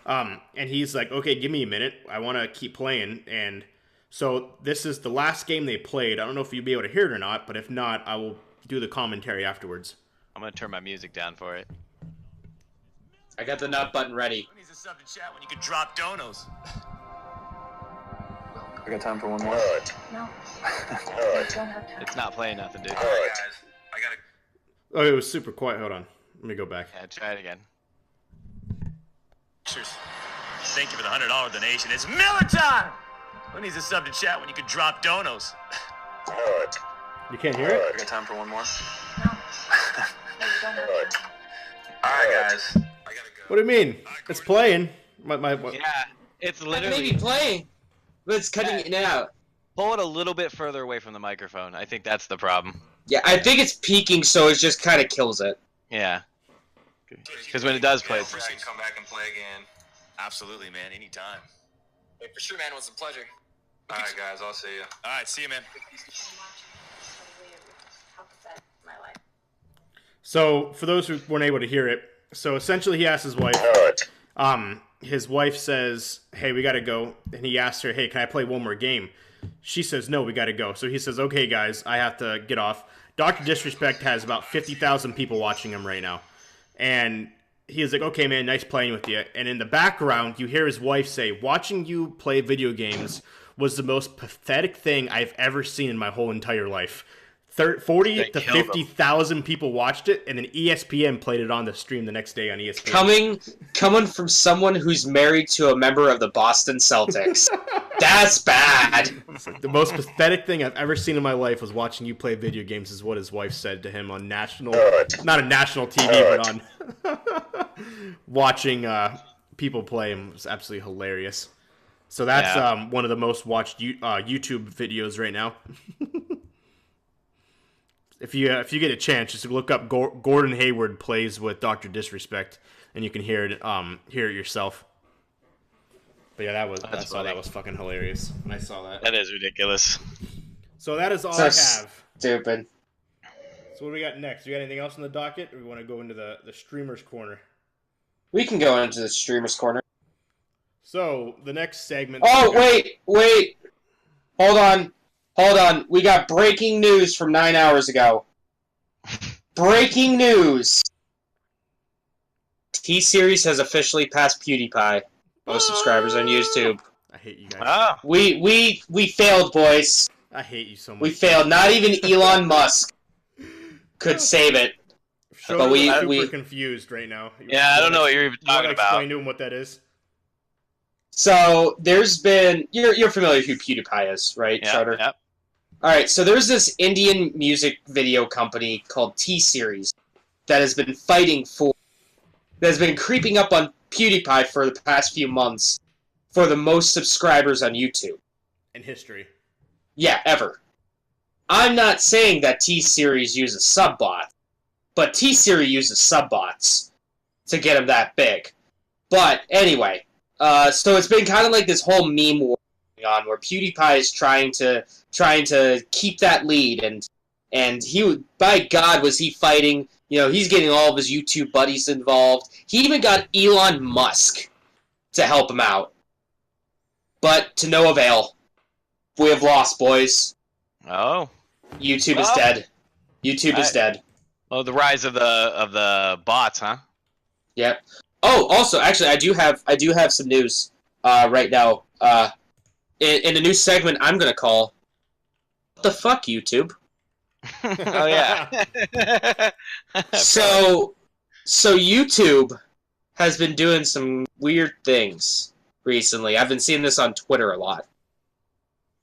A: And he's like, okay, give me a minute. I want to keep playing. And so this is the last game they played. I don't know if you'll be able to hear it or not, but if not, I will do the commentary afterwards.
B: I'm going to turn my music down for it.
C: I got the nut button ready.
D: Who needs a sub to chat when you can drop donos?
E: I got time for one more.
F: No. I don't have time.
B: It's not playing nothing, dude.
D: All right, guys. I gotta.
A: Oh, it was super quiet. Hold on. Let me go back.
B: Yeah, try it again.
D: Thank you for the $100 donation. It's Miller time! Who needs a sub to chat when you can drop donos?
A: You can't hear it?
E: I got time for one more.
F: No. You don't have time.
D: All right, guys. I gotta go.
A: What do you mean? It's playing. My
B: Yeah, it's
C: It may
B: literally...
C: be playing, but it's cutting in and out.
B: Pull it a little bit further away from the microphone. I think that's the problem.
C: Yeah, I think it's peaking, so it just kind of kills it.
B: Yeah. Because when it does play, it's...
D: Come back and play again. Absolutely, man. Anytime.
E: Hey, for sure, man. It was a pleasure.
D: All right, guys. I'll see you. All right, see you, man.
F: My life.
A: So, for those who weren't able to hear it, so essentially he asked his wife, his wife says, hey, we gotta go, and he asks her, hey, can I play one more game? She says, no, we gotta go. So he says, okay, guys, I have to get off. Dr. Disrespect has about 50,000 people watching him right now, and he is like, okay, man, nice playing with you. And in the background, you hear his wife say, watching you play video games was the most pathetic thing I've ever seen in my whole entire life. 40 to 50,000 people watched it, and then ESPN played it on the stream the next day on ESPN.
C: Coming from someone who's married to a member of the Boston Celtics. That's bad.
A: The most pathetic thing I've ever seen in my life was watching you play video games, is what his wife said to him on national, not a national TV, but on watching people play him. It was absolutely hilarious. So that's one of the most watched YouTube videos right now. If you get a chance, just look up Gordon Hayward plays with Dr. Disrespect, and you can hear it yourself. But yeah, that was fucking hilarious when I saw that.
B: That is ridiculous.
A: So that is all
C: So
A: I have.
C: Stupid.
A: So what do we got next? Do you got anything else on the docket, or we want to go into the streamer's corner?
C: We can go into the streamer's corner.
A: So the next segment.
C: Oh, wait. Hold on. We got breaking news from 9 hours ago. Breaking news. T-Series has officially passed PewDiePie. Most subscribers on YouTube.
A: I hate you guys.
B: Ah,
C: We failed, boys.
A: I hate you so much.
C: We failed. Not even Elon Musk could save it.
A: But
C: we-
A: super
C: we-
A: confused right now.
B: yeah, I don't know what you're even
A: You wanna
B: talking about.
A: explain to him what that is?
C: So there's been you're familiar with who PewDiePie is, right, Charter?
B: Yeah.
C: All right, so there's this Indian music video company called T-Series that has been creeping up on PewDiePie for the past few months for the most subscribers on YouTube.
A: In history.
C: Yeah, ever. I'm not saying that T-Series uses sub-bots, but T-Series uses sub-bots to get him that big. But anyway, so it's been kind of like this whole meme war going on where PewDiePie is trying to keep that lead, and by God, was he fighting. You know, he's getting all of his YouTube buddies involved. He even got Elon Musk to help him out. But to no avail. We have lost, boys.
B: Oh.
C: YouTube is dead. YouTube is dead.
B: Oh, the rise of the bots, huh?
C: Yep. Oh, also, actually, I do have some news right now. In a new segment I'm gonna call "What the fuck, YouTube?"
B: Oh yeah.
C: So YouTube has been doing some weird things recently. I've been seeing this on Twitter a lot.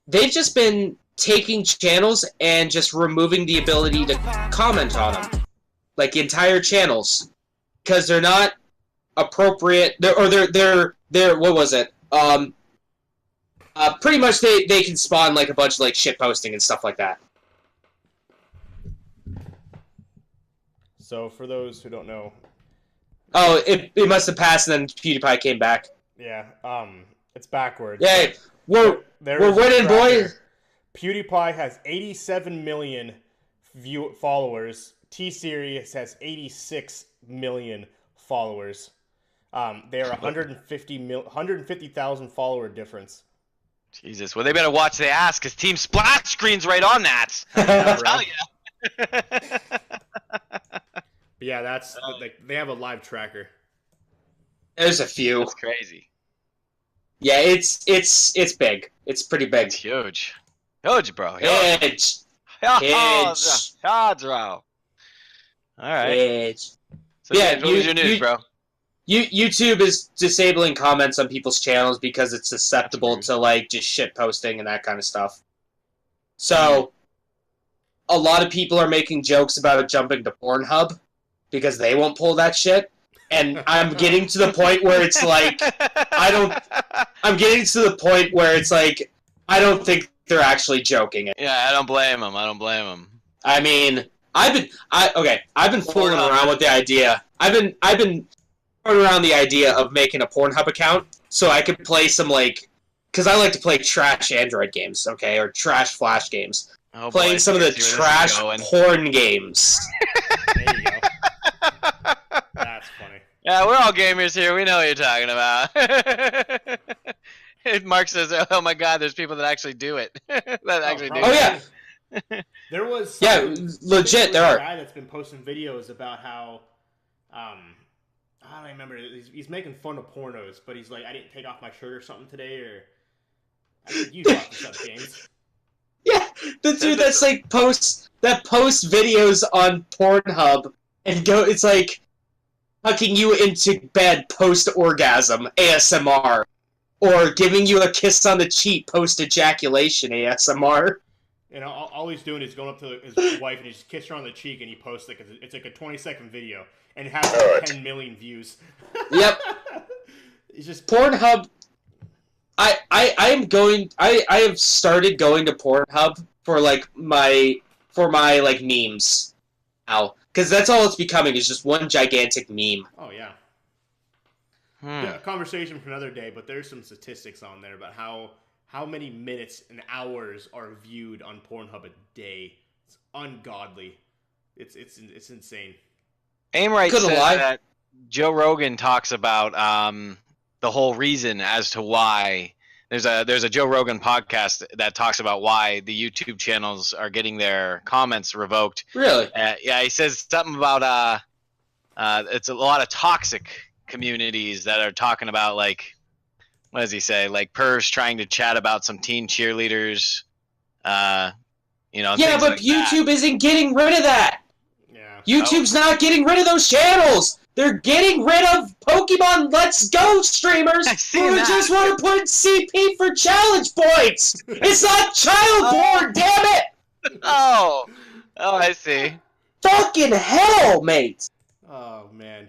C: They've just been taking channels and just removing the ability to comment on them, like entire channels, because they're not appropriate. They're what was it? Pretty much they can spawn like a bunch of like shit posting and stuff like that.
A: So for those who don't know,
C: Oh, it must have passed and then PewDiePie came back.
A: yeah, it's backwards.
C: Yay, we're
A: There is a
C: winning,
A: tracker.
C: boys.
A: PewDiePie has 87 million followers. T-Series has 86 million followers. They are 150,000 follower difference.
B: Jesus, well they better watch their ass because Team Splash Screen's right on that.
A: Yeah,
B: I'll
A: bro.
B: tell ya.
A: But yeah, that's like they have a live tracker.
C: There's a few.
B: That's crazy.
C: Yeah, it's big. It's pretty big.
B: It's huge. Huge, bro. Huge.
C: Huge.
B: Huge, bro. Alright.
C: Huge.
B: So
C: Yeah,
B: what was your news, bro?
C: YouTube is disabling comments on people's channels because it's susceptible
A: That's
C: to like just shit posting and that kind of stuff. So a lot of people are making jokes about jumping to Pornhub because they won't pull that shit. And I'm getting to the point where it's like I'm getting to the point where it's like I don't think they're actually joking.
B: Yeah, I don't blame him. I don't blame him.
C: I mean, I've been fooling around with the idea. I've been throwing around the idea of making a Pornhub account so I could play some because I like to play trash Android games, okay, or trash Flash games.
B: Oh,
C: Playing
B: boy,
C: some of the
B: I see where this is
C: trash
B: going.
C: porn games.
A: There you go. That's funny.
B: Yeah, we're all gamers here. We know what you're talking about. Mark says, "Oh my God, there's people that actually do it. that actually do."
C: Oh
B: it.
C: yeah,
A: There was
C: yeah, legit. There
A: a
C: are.
A: guy that's been posting videos about how I don't remember. He's making fun of pornos, but he's like, I didn't take off my shirt or something today, or I think you brought this up, James.
C: Yeah, the dude that's like posts videos on Pornhub and it's like hucking you into bed post orgasm ASMR, or giving you a kiss on the cheek post ejaculation ASMR.
A: You know, all he's doing is going up to his wife and he just kisses her on the cheek, and he posts it's like a 20-second video, and it has like 10 million views.
C: Yep.
A: It's just
C: Pornhub. I have started going to Pornhub for my like memes now, because that's all it's becoming is just one gigantic meme.
A: Oh yeah. Yeah, a conversation for another day, but there's some statistics on there about how many minutes and hours are viewed on Pornhub a day. It's ungodly. It's insane.
B: Aimright
C: Couldn't
B: says
C: lie.
B: that Joe Rogan talks about the whole reason as to why there's a Joe Rogan podcast that talks about why the YouTube channels are getting their comments revoked.
C: Really?
B: Yeah, he says something about it's a lot of toxic communities that are talking about like, what does he say? Like Purge trying to chat about some teen cheerleaders.
C: Yeah,
B: things
C: but
B: like
C: YouTube
B: that.
C: isn't getting rid of that.
A: Yeah.
C: YouTube's not getting rid of those channels. They're getting rid of Pokemon Let's Go streamers
B: I've seen
C: who
B: that.
C: just want to put CP for challenge points. It's not child porn, damn it!
B: Oh, I see.
C: Fucking hell, mate.
A: Oh man.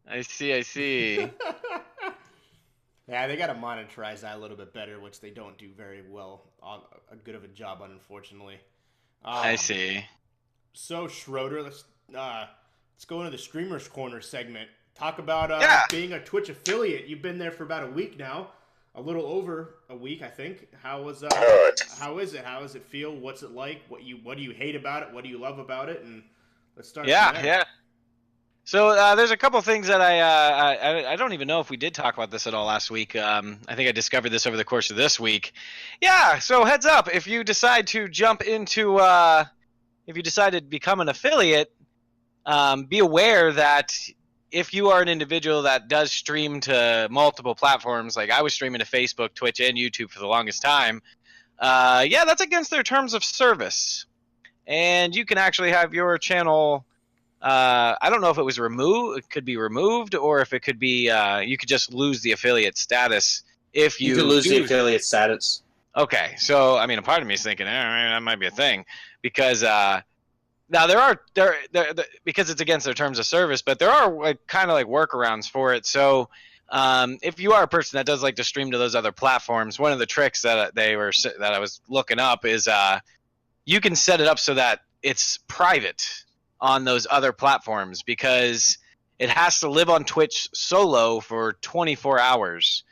B: I see.
A: Yeah, they gotta monetize that a little bit better, which they don't do very well on a good of a job, unfortunately.
B: I see.
A: So Schroeder, let's go into the Streamers Corner segment. Talk about
B: Yeah.
A: being a Twitch affiliate. You've been there for about a week now. a little over a week, I think. How is it? How does it feel? What's it like? What do you hate about it? What do you love about it? And let's start.
B: Yeah. So there's a couple things that I don't even know if we did talk about this at all last week. I think I discovered this over the course of this week. Yeah. So heads up, if you decide to jump into, if you decide to become an affiliate, be aware that if you are an individual that does stream to multiple platforms, like I was streaming to Facebook, Twitch, and YouTube for the longest time, that's against their terms of service. And you can actually have your channel, I don't know if it was removed, it could be removed, or if it could be, you could just lose the affiliate status if you could
C: lose the affiliate status.
B: Okay, so, I mean, a part of me is thinking, that might be a thing, because, now there because it's against their terms of service, but there are like kind of like workarounds for it. So if you are a person that does like to stream to those other platforms, one of the tricks that I was looking up is you can set it up so that it's private on those other platforms, because it has to live on Twitch solo for 24 hours.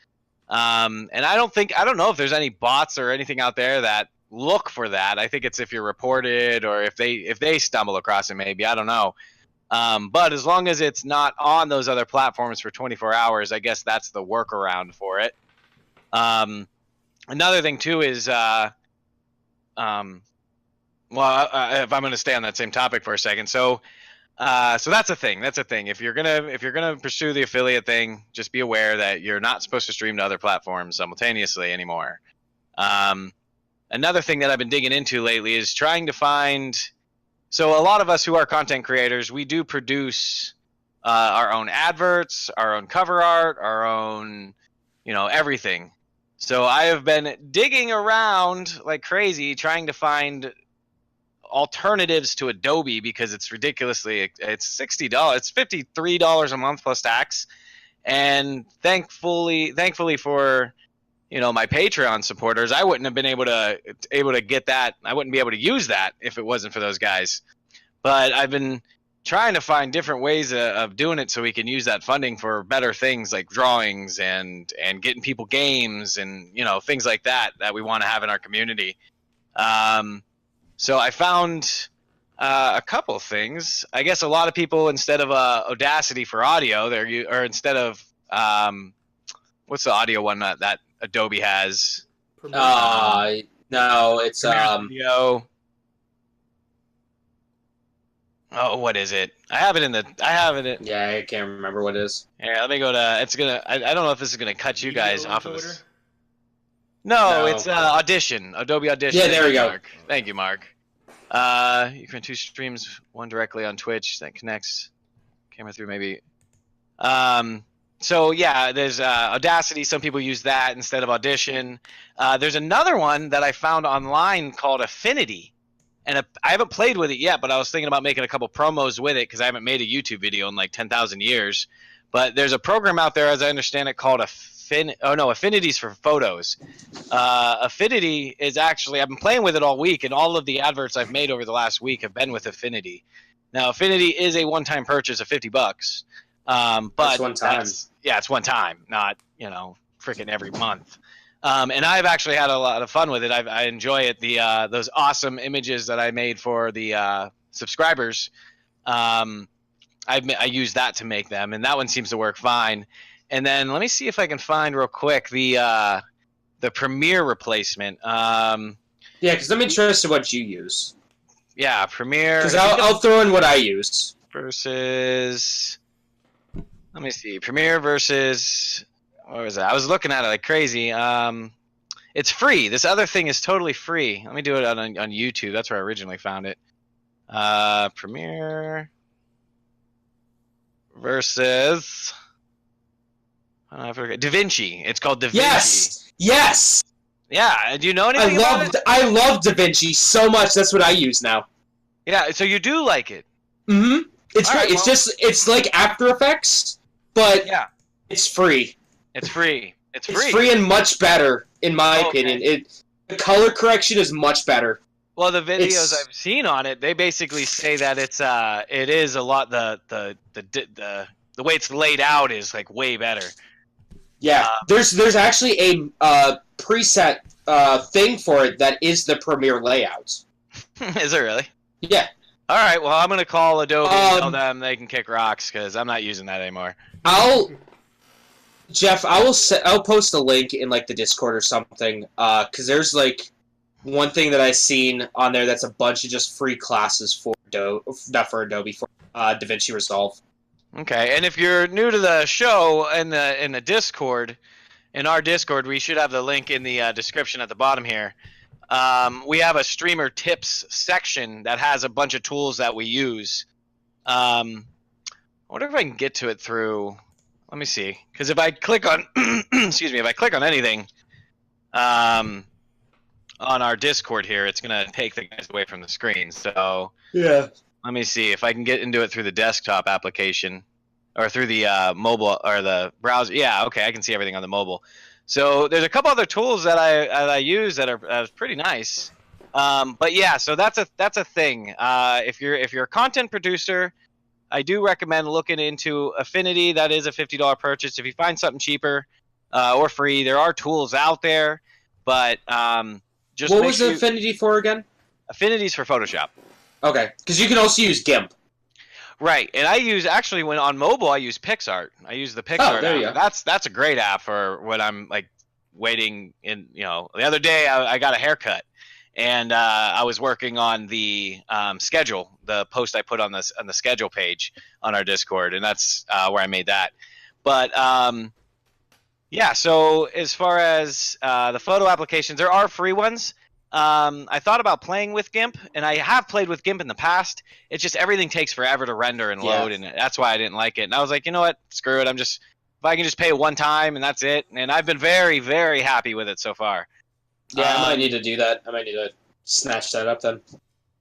B: And I don't know if there's any bots or anything out there that look for that. I think it's if you're reported, or if they stumble across it, maybe, I don't know. But as long as it's not on those other platforms for 24 hours, I guess that's the workaround for it. Another thing too is, if I'm going to stay on that same topic for a second, so that's a thing. That's a thing. If you're gonna pursue the affiliate thing, just be aware that you're not supposed to stream to other platforms simultaneously anymore. Another thing that I've been digging into lately is trying to find. So a lot of us who are content creators, we do produce our own adverts, our own cover art, our own, everything. So I have been digging around like crazy trying to find alternatives to Adobe, because it's ridiculously, it's $60, it's $53 a month plus tax. And thankfully for my Patreon supporters, I wouldn't have been able to get that. I wouldn't be able to use that if it wasn't for those guys. But I've been trying to find different ways of doing it so we can use that funding for better things like drawings and getting people games and things like that we want to have in our community. So I found a couple of things. I guess a lot of people, instead of Audacity for audio, or instead of what's the audio one that Adobe has?
C: No, it's
B: Studio. Oh, what is it? I have it in.
C: Yeah, I can't remember what it is.
B: Yeah, let me go to. It's gonna. I don't know if this is gonna cut you guys off of this.
C: No.
B: It's Audition. Adobe Audition.
C: Yeah, there we go.
B: Mark. Thank you, Mark. You can two streams, one directly on Twitch that connects camera through maybe. So yeah, there's Audacity. Some people use that instead of Audition. There's another one that I found online called Affinity, and I haven't played with it yet, but I was thinking about making a couple promos with it because I haven't made a YouTube video in like 10,000 years. But there's a program out there, as I understand it, called Affinity's for photos. Affinity is actually, I've been playing with it all week, and all of the adverts I've made over the last week have been with Affinity. Now, Affinity is a one-time purchase of $50. But
C: that's one time.
B: It's one time, not freaking every month. And I've actually had a lot of fun with it. I enjoy it. Those awesome images that I made for the subscribers, I use that to make them, and that one seems to work fine. And then let me see if I can find real quick the Premiere replacement. Yeah,
C: because I'm interested in what you use.
B: Yeah, Premiere.
C: Because I'll throw in what I use.
B: Versus. Let me see. Premiere versus. What was that? I was looking at it like crazy. It's free. This other thing is totally free. Let me do it on YouTube. That's where I originally found it. Premiere versus. I forget. DaVinci. It's called DaVinci.
C: Yes.
B: Yeah. Do you know anything about it?
C: I love DaVinci so much. That's what I use now.
B: Yeah. So you do like it.
C: Mm-hmm. It's
B: All
C: great.
B: right,
C: It's like After Effects, but
B: yeah,
C: it's free.
B: It's free. It's
C: free. It's free and much better, in my opinion. The color correction is much better.
B: Well, the videos I've seen on it, they basically say that it is a lot the way it's laid out is like way better.
C: Yeah, there's actually a preset thing for it that is the Premiere layout.
B: Is it really?
C: Yeah.
B: All right. Well, I'm gonna call Adobe and tell them they can kick rocks because I'm not using that anymore.
C: Jeff, I'll post a link in like the Discord or something. Because there's like one thing that I've seen on there that's a bunch of just free classes for Adobe for DaVinci Resolve.
B: Okay, and if you're new to the show in the Discord, in our Discord, we should have the link in the description at the bottom here. We have a streamer tips section that has a bunch of tools that we use. I wonder if I can get to it through. Let me see, because if I click on, excuse me, if I click on anything, on our Discord here, it's gonna take the guys away from the screen. So
C: yeah.
B: Let me see if I can get into it through the desktop application or through the mobile or the browser. Yeah, okay, I can see everything on the mobile. So there's a couple other tools that I use that are pretty nice. But yeah, so that's a thing. If you're a content producer, I do recommend looking into Affinity. That is a $50 purchase. If you find something cheaper or free, there are tools out there. But just
C: what was the Affinity for again?
B: Affinity's for Photoshop.
C: Okay, because you can also use GIMP.
B: Right, and I use actually when on mobile I use PixArt. I use the PixArt
C: Oh, there you
B: app.
C: go.
B: That's a great app for when I'm like waiting in. You know, the other day I got a haircut, and I was working on the schedule, the post I put on the schedule page on our Discord, and that's where I made that. But yeah, so as far as the photo applications, there are free ones. I thought about playing with GIMP, and I have played with GIMP in the past. It's just everything takes forever to render and load, and that's why I didn't like it. And I was like, you know what? Screw it. If I can just pay one time and that's it. And I've been very, very happy with it so far.
C: Yeah, I might need to do that. I might need to snatch that up then.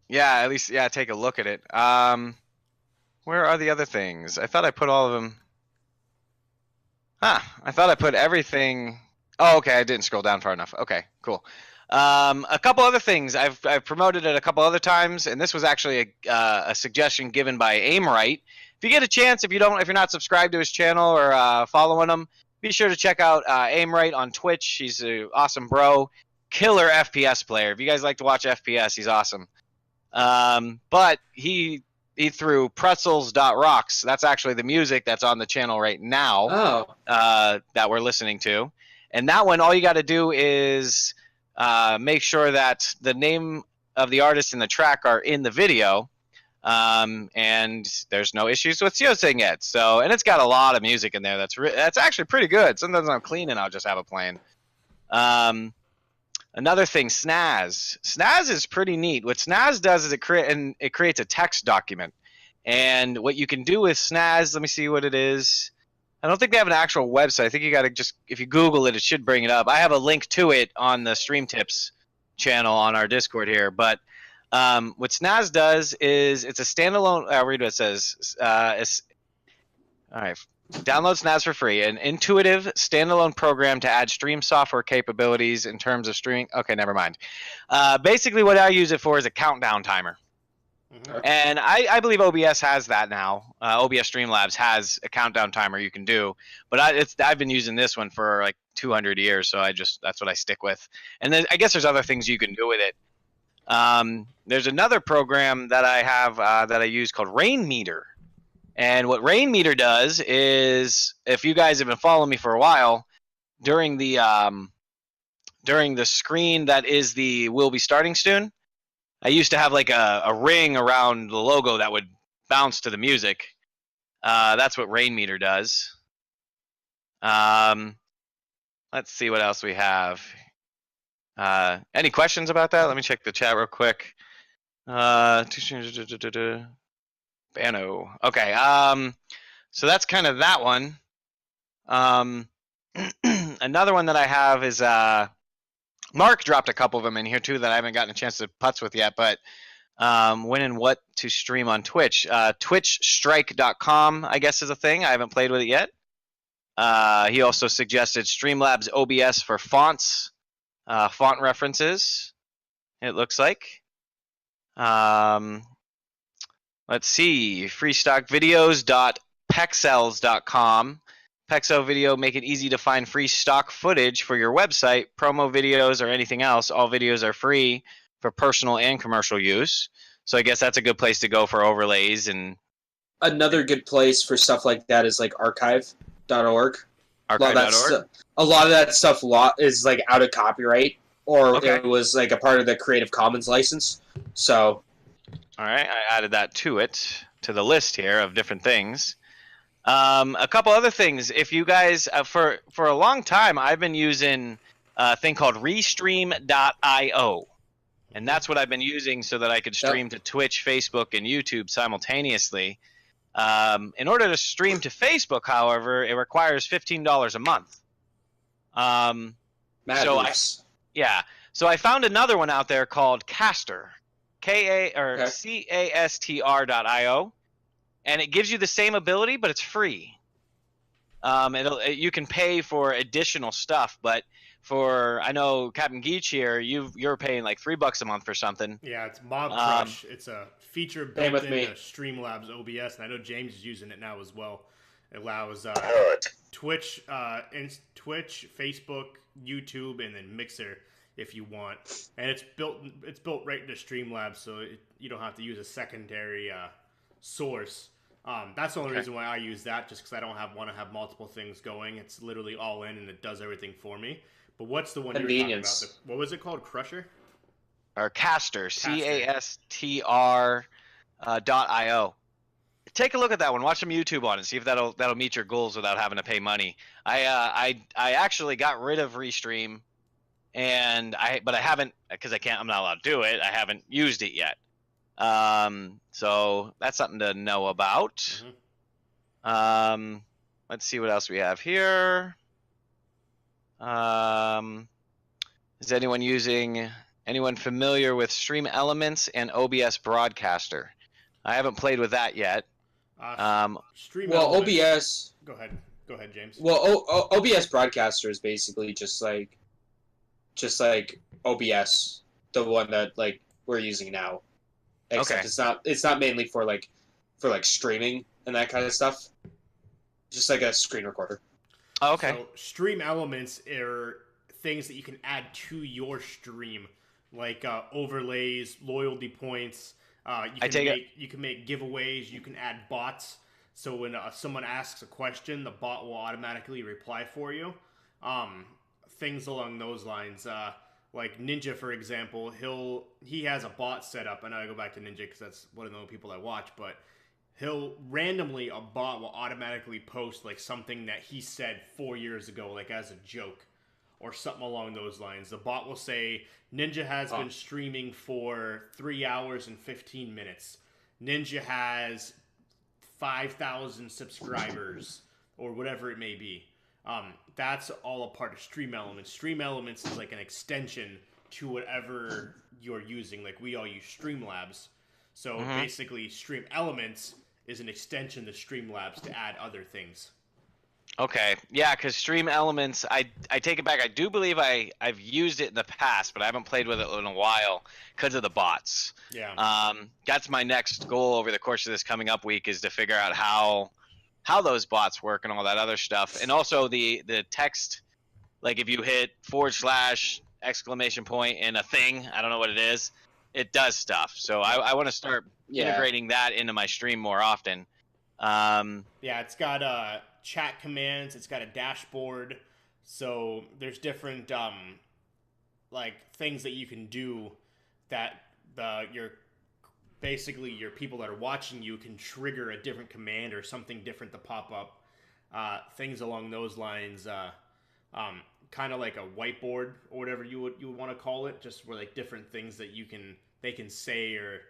B: Yeah, at least take a look at it. Where are the other things? I thought I put all of them. I thought I put everything. Oh, okay. I didn't scroll down far enough. Okay, cool. A couple other things I've promoted it a couple other times, and this was actually a suggestion given by Aimright. If you get a chance, if you're not subscribed to his channel or following him, be sure to check out Aimright on Twitch. He's an awesome bro, killer FPS player. If you guys like to watch FPS, he's awesome. But he threw pretzels.rocks. That's actually the music that's on the channel right now. That we're listening to, and that one, all you got to do is make sure that the name of the artist and the track are in the video, and there's no issues with SEOsing yet. So, and it's got a lot of music in there. That's actually pretty good. Sometimes I'm cleaning, I'll just have it playing. Another thing, Snaz. Snaz is pretty neat. What Snaz does is it creates a text document, and what you can do with Snaz, let me see what it is. I don't think they have an actual website. I think you got to just, if you Google it, it should bring it up. I have a link to it on the Stream Tips channel on our Discord here. But what Snaz does is it's a standalone. I'll read what it says. All right. Download Snaz for free. An intuitive standalone program to add stream software capabilities in terms of streaming. Okay, never mind. Basically, what I use it for is a countdown timer. Mm-hmm. And I believe OBS has that now. OBS Streamlabs has a countdown timer you can do, but I've been using this one for like 200 years, so that's what I stick with. And then I guess there's other things you can do with it. There's another program that I have that I use called Rainmeter, and what Rainmeter does is, if you guys have been following me for a while, during the screen that is the "We'll Be Starting Soon," I used to have like a ring around the logo that would bounce to the music. That's what Rainmeter does. Let's see what else we have. Any questions about that? Let me check the chat real quick. Bano. Okay. So that's kind of that one. Another one that I have is Mark dropped a couple of them in here too that I haven't gotten a chance to putz with yet, but when and what to stream on Twitch. Twitchstrike.com, I guess, is a thing. I haven't played with it yet. He also suggested Streamlabs OBS for fonts, font references, it looks like. Let's see, freestockvideos.pexels.com. Pexo Video make it easy to find free stock footage for your website, promo videos, or anything else. All videos are free for personal and commercial use. So I guess that's a good place to go for overlays. And
C: Another good place for stuff like that is like archive.org.
B: archive.org.
C: A lot of that stuff is like out of copyright, or
B: Okay.
C: it was like a part of the Creative Commons license. So,
B: All right, I added that to the list here of different things. A couple other things. If you guys, for a long time, I've been using a thing called Restream.io. And that's what I've been using so that I could stream to Twitch, Facebook, and YouTube simultaneously. In order to stream to Facebook, however, it requires $15 a month.
C: madness.
B: So I found another one out there called Caster,
C: Okay.
B: CASTR.io, and it gives you the same ability, but it's free. You can pay for additional stuff, but I know Captain Geach here, you're paying like $3 a month for something.
A: Yeah, it's Mob Crush. It's a feature
C: Same
A: built
C: with me.
A: into Streamlabs OBS, and I know James is using it now as well. It allows Twitch, Facebook, YouTube, and then Mixer if you want. And it's built right into Streamlabs, so you don't have to use a secondary source. That's the only reason why I use that, just because I don't want to have multiple things going. It's literally all in, and it does everything for me. But what's the one you were talking about? What was it called? Crusher?
B: Or Caster, CASTR.io. Take a look at that one. Watch some YouTube on it. See if that'll meet your goals without having to pay money. I actually got rid of Restream, but I haven't, because I'm not allowed to do it. I haven't used it yet. So that's something to know about. Let's see what else we have here. Is anyone familiar with Stream Elements and OBS Broadcaster? I haven't played with that yet.
A: Stream
C: Well,
A: Elements.
C: OBS.
A: Go ahead, James.
C: Well, OBS Broadcaster is basically just like OBS, the one that like we're using now. Except it's not mainly for streaming and that kind of stuff. Just like a screen recorder.
B: Oh, okay.
A: So Stream Elements are things that you can add to your stream, like overlays, loyalty points. You can make giveaways. You can add bots. So when someone asks a question, the bot will automatically reply for you. Things along those lines. Like Ninja, for example, he has a bot set up, and I go back to Ninja because that's one of the only people I watch, but a bot will automatically post like something that he said 4 years ago, like as a joke or something along those lines. The bot will say, Ninja has been streaming for 3 hours and 15 minutes. Ninja has 5,000 subscribers, or whatever it may be. That's all a part of Stream Elements. Stream Elements is like an extension to whatever you're using. Like we all use Streamlabs. So basically, Stream Elements is an extension to Streamlabs to add other things.
B: Okay, yeah, because Stream Elements, I take it back. I do believe I've used it in the past, but I haven't played with it in a while because of the bots.
A: Yeah.
B: That's my next goal over the course of this coming up week, is to figure out how those bots work and all that other stuff, and also the text. Like if you hit / exclamation point and a thing, I don't know what it is, it does stuff. So I want to start integrating that into my stream more often.
A: It's got chat commands. It's got a dashboard. So there's different like things that you can do that your people that are watching you can trigger a different command or something different to pop up. Things along those lines. Kind of like a whiteboard or whatever you would want to call it, just where like different things that they can say or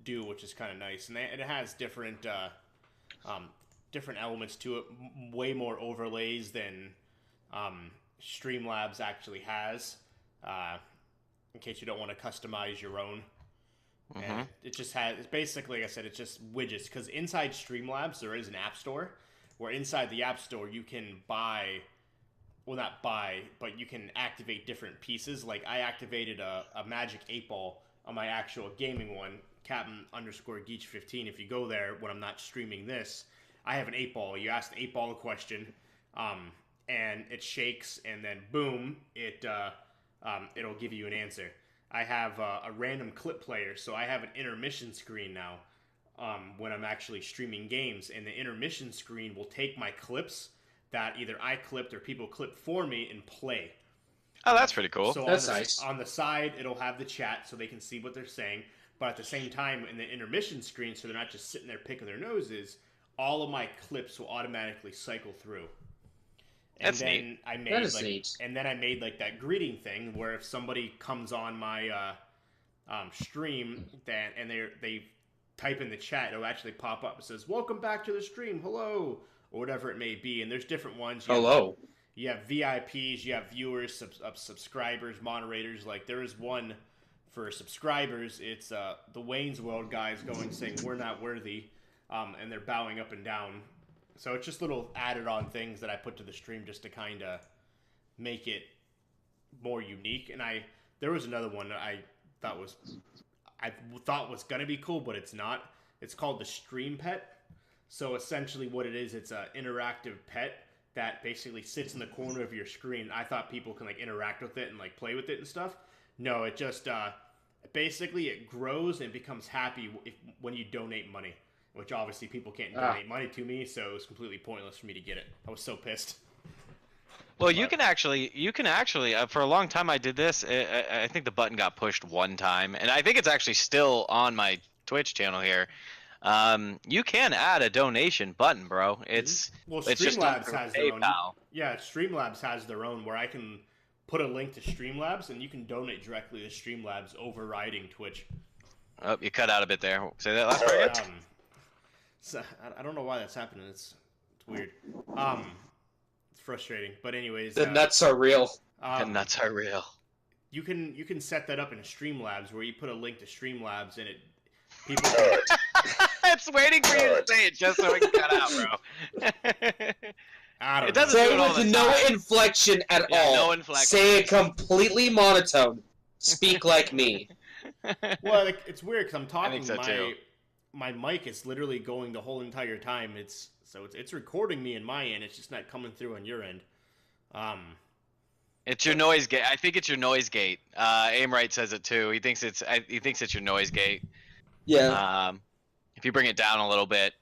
A: do, which is kind of nice. And it has different elements to it, way more overlays than Streamlabs actually has. In case you don't want to customize your own. And it just it's basically, like I said, it's just widgets. Because inside Streamlabs there is an app store, where inside the app store you can not buy, but you can activate different pieces. Like I activated a Magic 8-Ball on my actual gaming one, Captain_Geach15. If you go there when I'm not streaming this, I have an 8-ball. You ask the 8-ball a question, and it shakes, and then boom, it'll give you an answer. I have a random clip player, so I have an intermission screen now when I'm actually streaming games, and the intermission screen will take my clips that either I clipped or people clipped for me and play.
B: Oh, that's pretty cool.
A: So
C: That's
A: on the,
C: nice.
A: On the side, it'll have the chat so they can see what they're saying. But at the same time, in the intermission screen, so they're not just sitting there picking their noses, all of my clips will automatically cycle through. And
B: That's
A: then
B: neat.
A: I made
C: That is
A: like,
C: neat.
A: and then I made like that greeting thing where if somebody comes on my stream and they type in the chat, it'll actually pop up. It says, "Welcome back to the stream, hello," or whatever it may be. And there's different ones.
C: Hello.
A: You have VIPs, you have viewers, subscribers, moderators. Like there is one for subscribers. It's the Wayne's World guys going saying we're not worthy, and they're bowing up and down. So it's just little added on things that I put to the stream just to kind of make it more unique. And there was another one that I thought was gonna be cool, but it's not. It's called the Stream Pet. So essentially, what it is, it's an interactive pet that basically sits in the corner of your screen. I thought people can like interact with it and like play with it and stuff. No, it just basically it grows and becomes happy when you donate money, which obviously people can't donate money to me, so it was completely pointless for me to get it. I was so pissed.
B: Well, you can actually, for a long time I did this. I think the button got pushed one time, and I think it's actually still on my Twitch channel here. You can add a donation button, bro. It's just done
A: Streamlabs
B: through
A: has their own.
B: PayPal.
A: Yeah, Streamlabs has their own where I can put a link to Streamlabs and you can donate directly to Streamlabs, overriding Twitch.
B: Oh, you cut out a bit there. Say that last part again.
A: So I don't know why that's happening. It's weird. It's frustrating. But anyways,
C: The nuts are real.
B: The nuts are real.
A: You can set that up in Streamlabs where you put a link to Streamlabs and people.
B: It's waiting for you to say it just so it can cut out, bro.
A: I don't
B: It
A: know.
B: doesn't
C: Say
B: do
C: it
B: it all the
C: with no
B: time.
C: inflection at
B: Yeah,
C: all.
B: no inflection.
C: Say it completely monotone. Speak like me.
A: Well, like, it's weird because I'm talking.
B: so, too.
A: My mic is literally going the whole entire time. It's recording me in my end. It's just not coming through on your end.
B: It's your noise gate. I think it's your noise gate. Aimright says it too. He thinks it's your noise gate.
C: Yeah.
B: If you bring it down a little bit,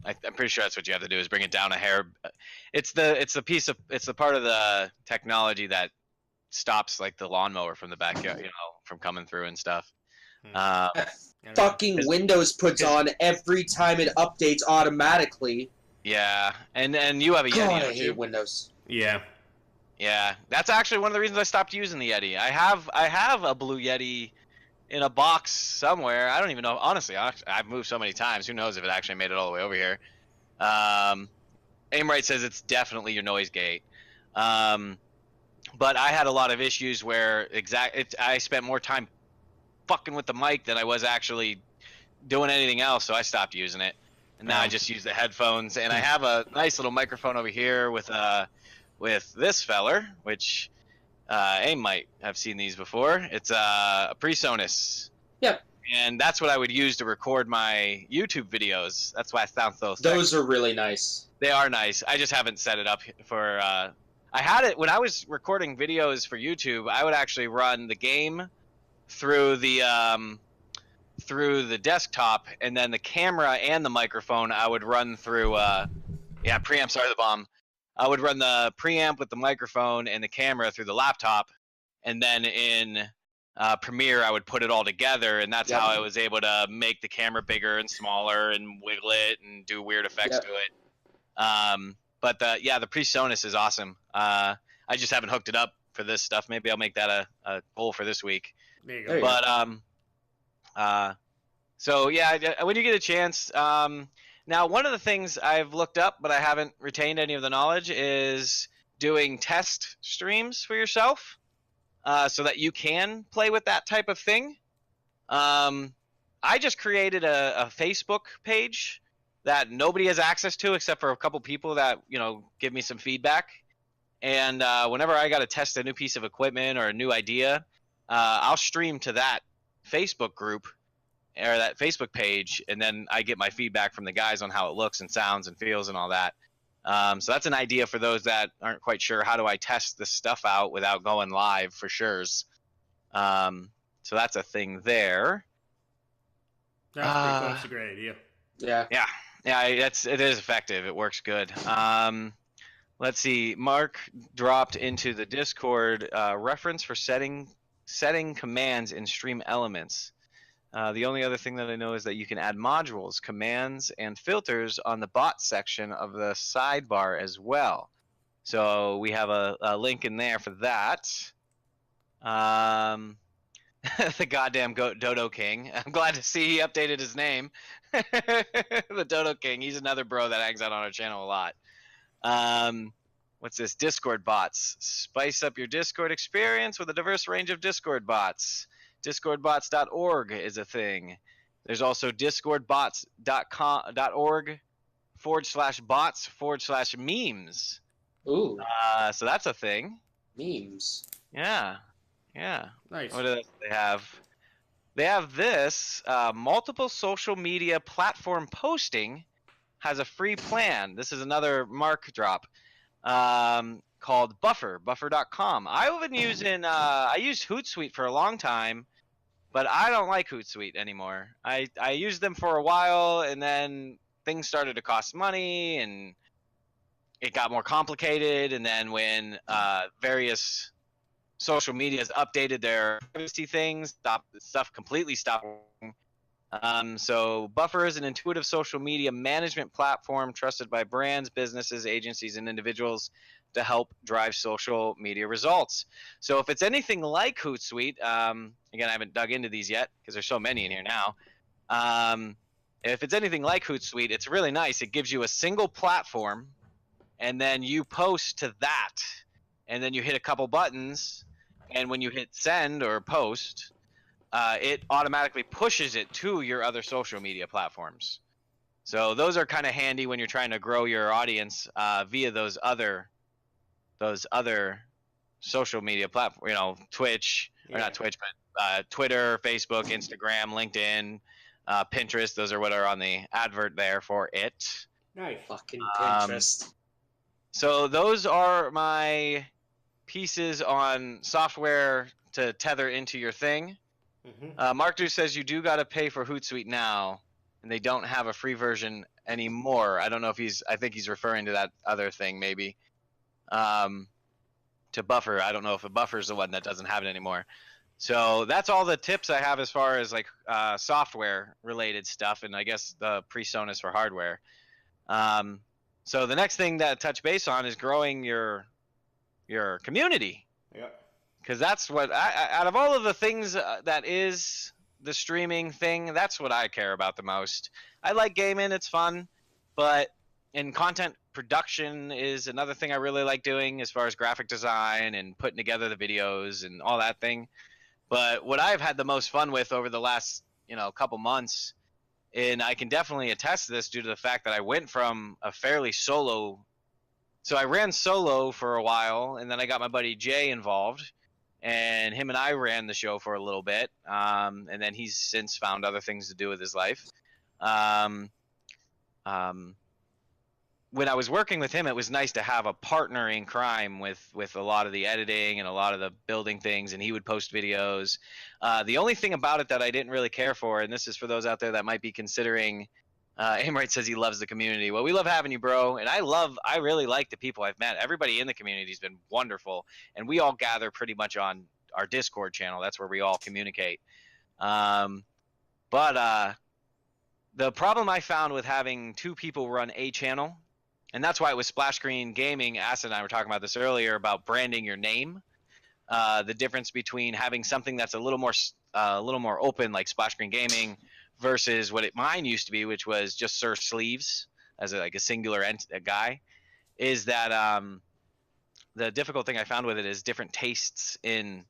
B: I'm pretty sure that's what you have to do is bring it down a hair. It's the part of the technology that stops like the lawnmower from the backyard, from coming through and stuff.
A: I don't know.
C: Fucking Windows puts on every time it updates automatically.
B: Yeah, and you have a Yeti,
C: God, I
B: don't
C: hate
B: you?
C: Windows.
A: Yeah.
B: Yeah, that's actually one of the reasons I stopped using the Yeti. I have a Blue Yeti in a box somewhere. I don't even know. Honestly, I've moved so many times. Who knows if it actually made it all the way over here? Aimright says it's definitely your noise gate. But I had a lot of issues where I spent more time fucking with the mic than I was actually doing anything else, so I stopped using it. And now I just use the headphones, and I have a nice little microphone over here with this feller, which Aim might have seen these before. It's a PreSonus.
C: Yep.
B: And that's what I would use to record my YouTube videos. That's why it sounds so sexy.
C: Those are really nice.
B: They are nice. I just haven't set it up for. I had it when I was recording videos for YouTube. I would actually run the game through the desktop, and then the camera and the microphone I would run through. Preamps are the bomb. I would run the preamp with the microphone and the camera through the laptop, and then in Premiere I would put it all together, and that's how I was able to make the camera bigger and smaller and wiggle it and do weird effects to it. But the PreSonus is awesome. I just haven't hooked it up for this stuff. Maybe I'll make that a goal for this week.
A: There you go.
B: But so yeah, when you get a chance. Now, one of the things I've looked up, but I haven't retained any of the knowledge, is doing test streams for yourself, so that you can play with that type of thing. I just created a Facebook page that nobody has access to except for a couple people that give me some feedback. And whenever I got to test a new piece of equipment or a new idea, I'll stream to that Facebook group. or that Facebook page, and then I get my feedback from the guys on how it looks and sounds and feels and all that. So that's an idea for those that aren't quite sure, how do I test this stuff out without going live for sure's. So that's a thing there.
A: That's pretty cool. That's a great idea.
C: Yeah.
B: Yeah, it is effective. It works good. Let's see. Mark dropped into the Discord reference for setting commands in Stream Elements. The only other thing that I know is that you can add modules, commands, and filters on the bot section of the sidebar as well. So we have a link in there for that. The goddamn Dodo King. I'm glad to see he updated his name. The Dodo King. He's another bro that hangs out on our channel a lot. What's this? Discord bots. Spice up your Discord experience with a diverse range of Discord bots. Discordbots.org is a thing. There's also discordbots.org/bots/memes.
C: Ooh.
B: So that's a thing.
C: Memes.
B: Yeah.
A: Nice.
B: What do they have? They have this. Multiple social media platform posting has a free plan. This is another Mark drop. Called Buffer, buffer.com. I've been using, I used Hootsuite for a long time, but I don't like Hootsuite anymore. I used them for a while, and then things started to cost money, and it got more complicated, and then when various social medias updated their privacy things, stuff completely stopped working. So Buffer is an intuitive social media management platform trusted by brands, businesses, agencies, and individuals to help drive social media results. So if it's anything like Hootsuite, again, I haven't dug into these yet because there's so many in here now. If it's anything like Hootsuite, it's really nice. It gives you a single platform, and then you post to that, and then you hit a couple buttons, and when you hit send or post, it automatically pushes it to your other social media platforms. So those are kind of handy when you're trying to grow your audience via those other social media platforms. Twitch, or not Twitch, but Twitter, Facebook, Instagram, LinkedIn, Pinterest. Those are what are on the advert there for it.
A: Nice.
C: Fucking Pinterest.
B: So those are my pieces on software to tether into your thing. Mark Du says you do got to pay for Hootsuite now, and they don't have a free version anymore. I don't know if I think he's referring to that other thing maybe. To Buffer. I don't know if a Buffer is the one that doesn't have it anymore. So that's all the tips I have as far as like software related stuff, and I guess the PreSonus for hardware. So the next thing that touch base on is growing your community.
A: Yep.
B: Because that's what out of all of the things that is the streaming thing, that's what I care about the most. I like gaming, it's fun, but in content production is another thing I really like doing as far as graphic design and putting together the videos and all that thing. But what I've had the most fun with over the last couple months, and I can definitely attest to this due to the fact that I went from a fairly solo. So I ran solo for a while, and then I got my buddy Jay involved, and him and I ran the show for a little bit, and then he's since found other things to do with his life. When I was working with him, it was nice to have a partner in crime with a lot of the editing and a lot of the building things, and he would post videos. The only thing about it that I didn't really care for, and this is for those out there that might be considering, Amrite says he loves the community. Well, we love having you, bro, and I really like the people I've met. Everybody in the community has been wonderful, and we all gather pretty much on our Discord channel. That's where we all communicate. But the problem I found with having two people run a channel, and that's why it was Splash Screen Gaming. Acid and I were talking about this earlier about branding your name. The difference between having something that's a little more open, like Splash Screen Gaming, versus what mine used to be, which was just Sir Sleeves as a singular guy, is that the difficult thing I found with it is different tastes in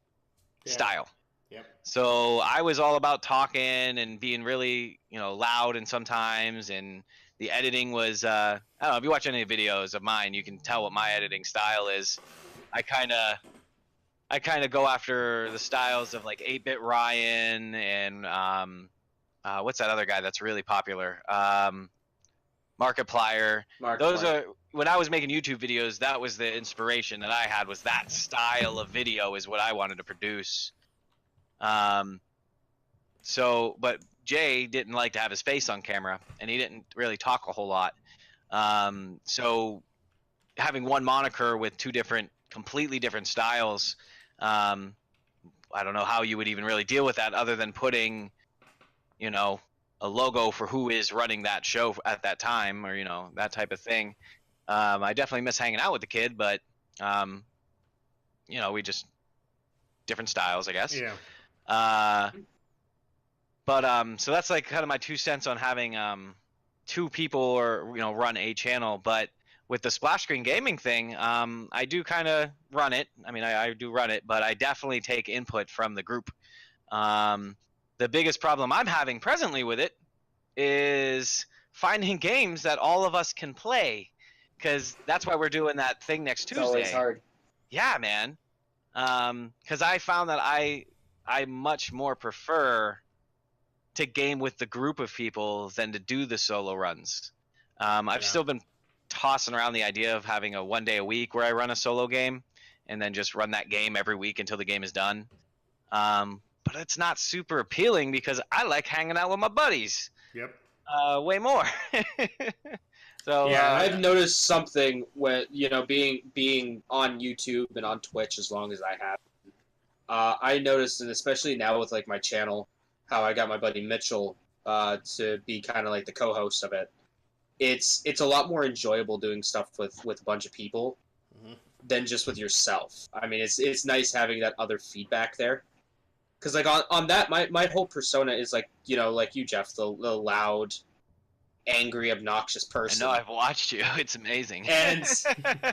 B: style.
A: Yep.
B: So I was all about talking and being really loud, and sometimes, and the editing was I don't know if you watch any videos of mine, you can tell what my editing style is. I kind of go after the styles of like 8-Bit Ryan and what's that other guy that's really popular? Markiplier.
C: Mark,
B: Those are when I was making YouTube videos. That was the inspiration that I had. Was that style of video is what I wanted to produce. So, but Jay didn't like to have his face on camera, and he didn't really talk a whole lot. So, having one moniker with two completely different styles, I don't know how you would even really deal with that, other than putting, you know, a logo for who is running that show at that time, or, you know, that type of thing. I definitely miss hanging out with the kid, but, you know, we just different styles, I guess.
A: Yeah.
B: So that's like kind of my 2 cents on having two people or, you know, run a channel. But with the splash screen gaming thing, I do kind of run it. I mean, I do run it, but I definitely take input from the group. The biggest problem I'm having presently with it is finding games that all of us can play, because that's why we're doing that thing next Tuesday.
C: It's always hard.
B: Yeah, man. Because I found that I much more prefer to game with the group of people than to do the solo runs. I've still been tossing around the idea of having a 1 day a week where I run a solo game and then just run that game every week until the game is done. But it's not super appealing because I like hanging out with my buddies.
A: Yep.
B: Way more. So
C: yeah, I've noticed something when, you know, being on YouTube and on Twitch as long as I have. I noticed, and especially now with like my channel, how I got my buddy Mitchell to be kind of like the co-host of it. It's a lot more enjoyable doing stuff with a bunch of people than just with yourself. I mean, it's nice having that other feedback there. Because like on that, my whole persona is like, you know, like you, Jeff, the loud, angry, obnoxious person.
B: I know, I've watched you. It's amazing.
C: And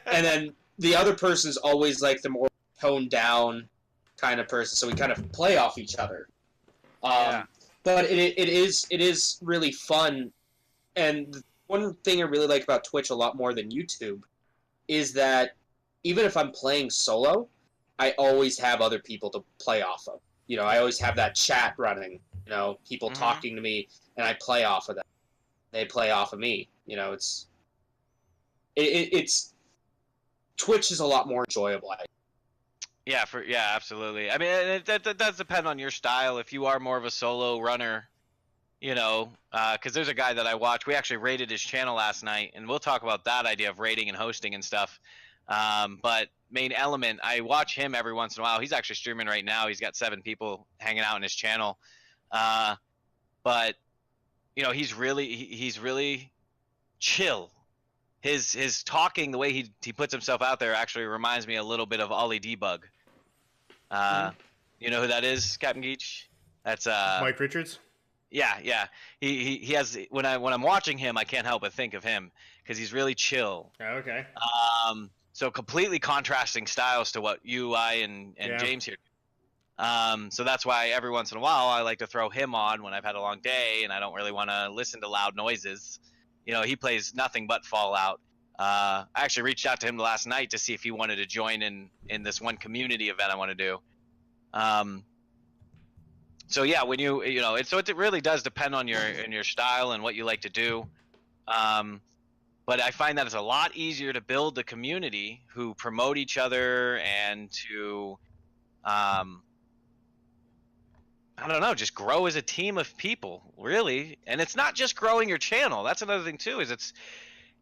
C: then the other person's always like the more toned down kind of person. So we kind of play off each other.
B: Yeah.
C: But it is really fun. And one thing I really like about Twitch a lot more than YouTube is that even if I'm playing solo, I always have other people to play off of. You know, I always have that chat running, you know, people talking to me, and I play off of them. They play off of me. You know, it's Twitch is a lot more enjoyable.
B: Yeah, absolutely. I mean, that does depend on your style. If you are more of a solo runner, you know, because there's a guy that I watch. We actually rated his channel last night, and we'll talk about that idea of rating and hosting and stuff. But Main Element, I watch him every once in a while. He's actually streaming right now. He's got 7 people hanging out in his channel. But you know, he's really chill. His talking, the way he puts himself out there, actually reminds me a little bit of Ollie Debug. You know who that is, Captain Geach? That's
A: Mike Richards.
B: Yeah. He has, when I'm watching him, I can't help but think of him because he's really chill.
A: Oh, okay.
B: So completely contrasting styles to what you, I, and James here. So that's why every once in a while I like to throw him on when I've had a long day and I don't really want to listen to loud noises. You know, he plays nothing but Fallout. I actually reached out to him last night to see if he wanted to join in this one community event I want to do. So yeah, when you know, it really does depend on your style and what you like to do. But I find that it's a lot easier to build a community who promote each other and to, I don't know, just grow as a team of people, really. And it's not just growing your channel. That's another thing too, is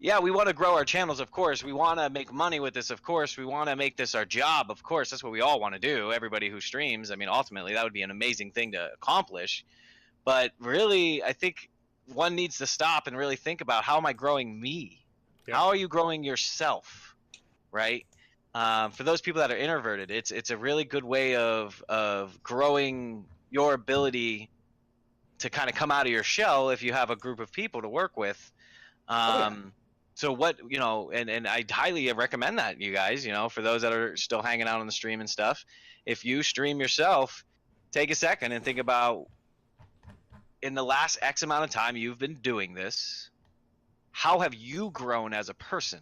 B: we want to grow our channels, of course. We want to make money with this, of course. We want to make this our job, of course. That's what we all want to do, everybody who streams. I mean, ultimately, that would be an amazing thing to accomplish. But really, I think one needs to stop and really think about, how am I growing me? Yeah. How are you growing yourself, right? For those people that are introverted, it's a really good way of growing your ability to kind of come out of your shell if you have a group of people to work with. So what, you know, and I highly recommend that, you guys, you know, for those that are still hanging out on the stream and stuff, if you stream yourself, take a second and think about, in the last X amount of time you've been doing this, how have you grown as a person?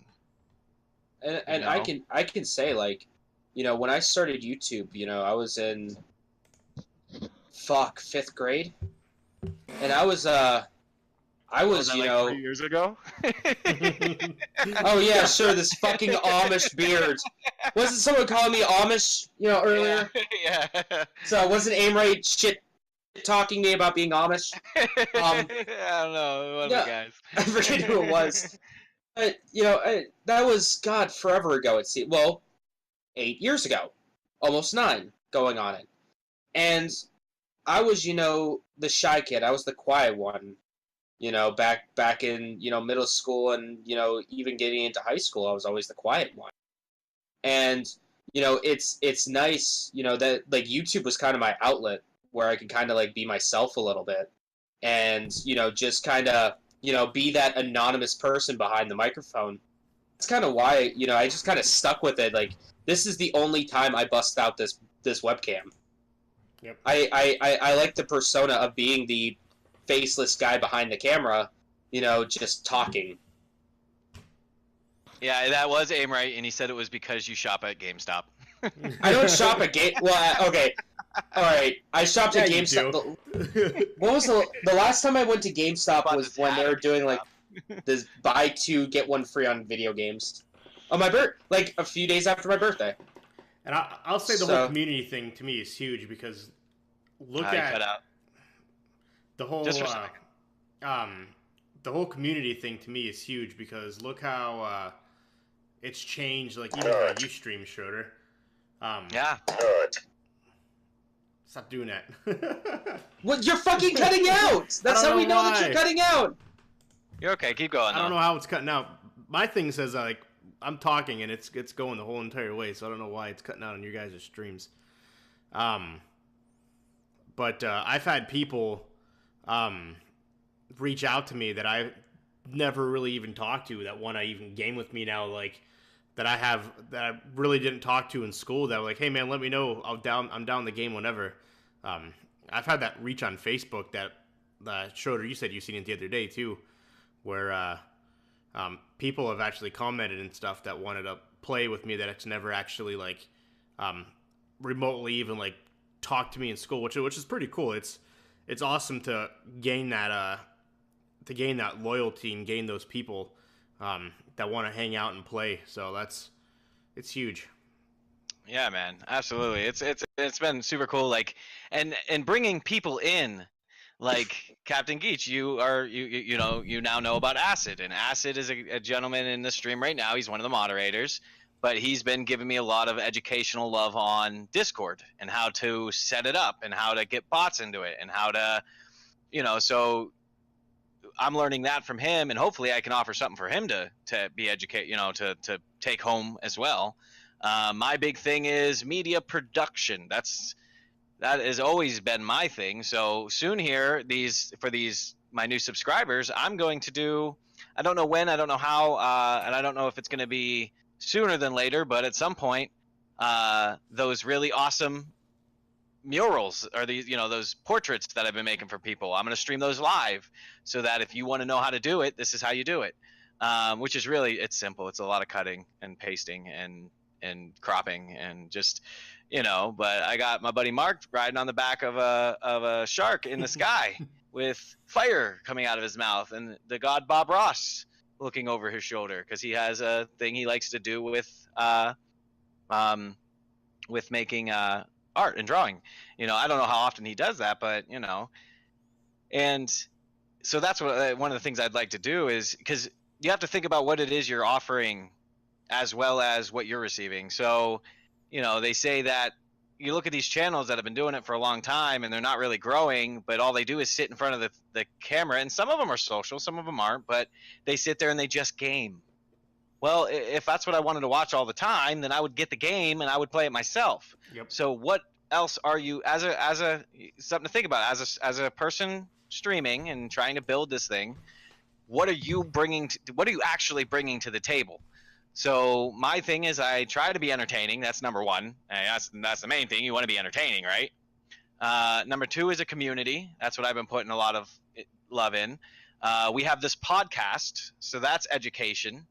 C: And you know? I can say, like, you know, when I started YouTube, you know, I was in 5th grade, And I was,
B: Was that
C: you
B: like
C: know,
B: 3 years ago?
C: oh yeah, sure, this fucking Amish beard. Wasn't someone calling me Amish, earlier?
B: Yeah.
C: So wasn't Aimrite shit talking me about being Amish?
B: I don't know. It wasn't,
C: yeah,
B: guys.
C: I forget who it was. But, that was, God, forever ago, it seemed. Well, 8 years ago. Almost 9 going on it. And I was, the shy kid. I was the quiet one. Back in, middle school and, even getting into high school, I was always the quiet one. And, it's nice, that, like, YouTube was kind of my outlet where I could kind of, like, be myself a little bit. And, just kind of, be that anonymous person behind the microphone. That's kind of why, I just kind of stuck with it. Like, this is the only time I bust out this webcam.
A: Yep.
C: I like the persona of being the faceless guy behind the camera, just talking.
B: Yeah, that was Aimrite, and he said it was because you shop at GameStop.
C: I don't shop at Well, okay. All right. I shopped at GameStop. What was the last time I went to GameStop was when they were doing, like, this buy 2, get 1 free on video games. On my like, a few days after my birthday.
A: And I'll say the whole community thing to me is huge because look at
B: cut out.
A: the whole
B: Just for a second.
A: The whole community thing to me is huge because look how it's changed. Like even how you stream, Schroeder.
B: Yeah.
A: Stop doing that.
C: Well, you're fucking cutting out. That's how we know that you're cutting out.
B: You're okay. Keep going.
A: I don't know how it's cutting out. My thing says like I'm talking and it's going the whole entire way, so I don't know why it's cutting out on your guys' streams. But I've had people reach out to me that I never really even talked to that want to even game with me now, like that I really didn't talk to in school. That were like, hey man, let me know. I'm down the game whenever. I've had that reach on Facebook that Schroeder, you said you seen it the other day too, where people have actually commented and stuff that wanted to play with me that it's never actually like remotely even like talk to me in school, which is pretty cool. It's awesome to gain that loyalty and gain those people that want to hang out and play. So it's huge.
B: Yeah, man, absolutely. It's been super cool. Like, and bringing people in, like Captain Geach, you now know about Acid, and Acid is a gentleman in the stream right now. He's one of the moderators, but he's been giving me a lot of educational love on Discord and how to set it up and how to get bots into it and how to, so I'm learning that from him, and hopefully I can offer something for him to be to take home as well. My big thing is media production. That has always been my thing. So soon here, my new subscribers, I'm going to do, I don't know when, I don't know how, and I don't know if it's going to be sooner than later, but at some point, those really awesome murals or those portraits that I've been making for people, I'm going to stream those live so that if you want to know how to do it, this is how you do it. Which is really, it's simple. It's a lot of cutting and pasting and cropping and just, but I got my buddy Mark riding on the back of a shark in the sky with fire coming out of his mouth, and the god Bob Ross looking over his shoulder because he has a thing he likes to do with making art and drawing. I don't know how often he does that, but and so that's what one of the things I'd like to do is, because you have to think about what it is you're offering as well as what you're receiving. So they say that you look at these channels that have been doing it for a long time and they're not really growing, but all they do is sit in front of the camera, and some of them are social, some of them aren't, but they sit there and they just game. Well, if that's what I wanted to watch all the time, then I would get the game and I would play it myself.
A: Yep.
B: So what else are you, as a something to think about, as a person streaming and trying to build this thing, what are you actually bringing to the table? So my thing is I try to be entertaining. That's number one. That's the main thing. You want to be entertaining, right? Number two is a community. That's what I've been putting a lot of love in. We have this podcast, so that's education,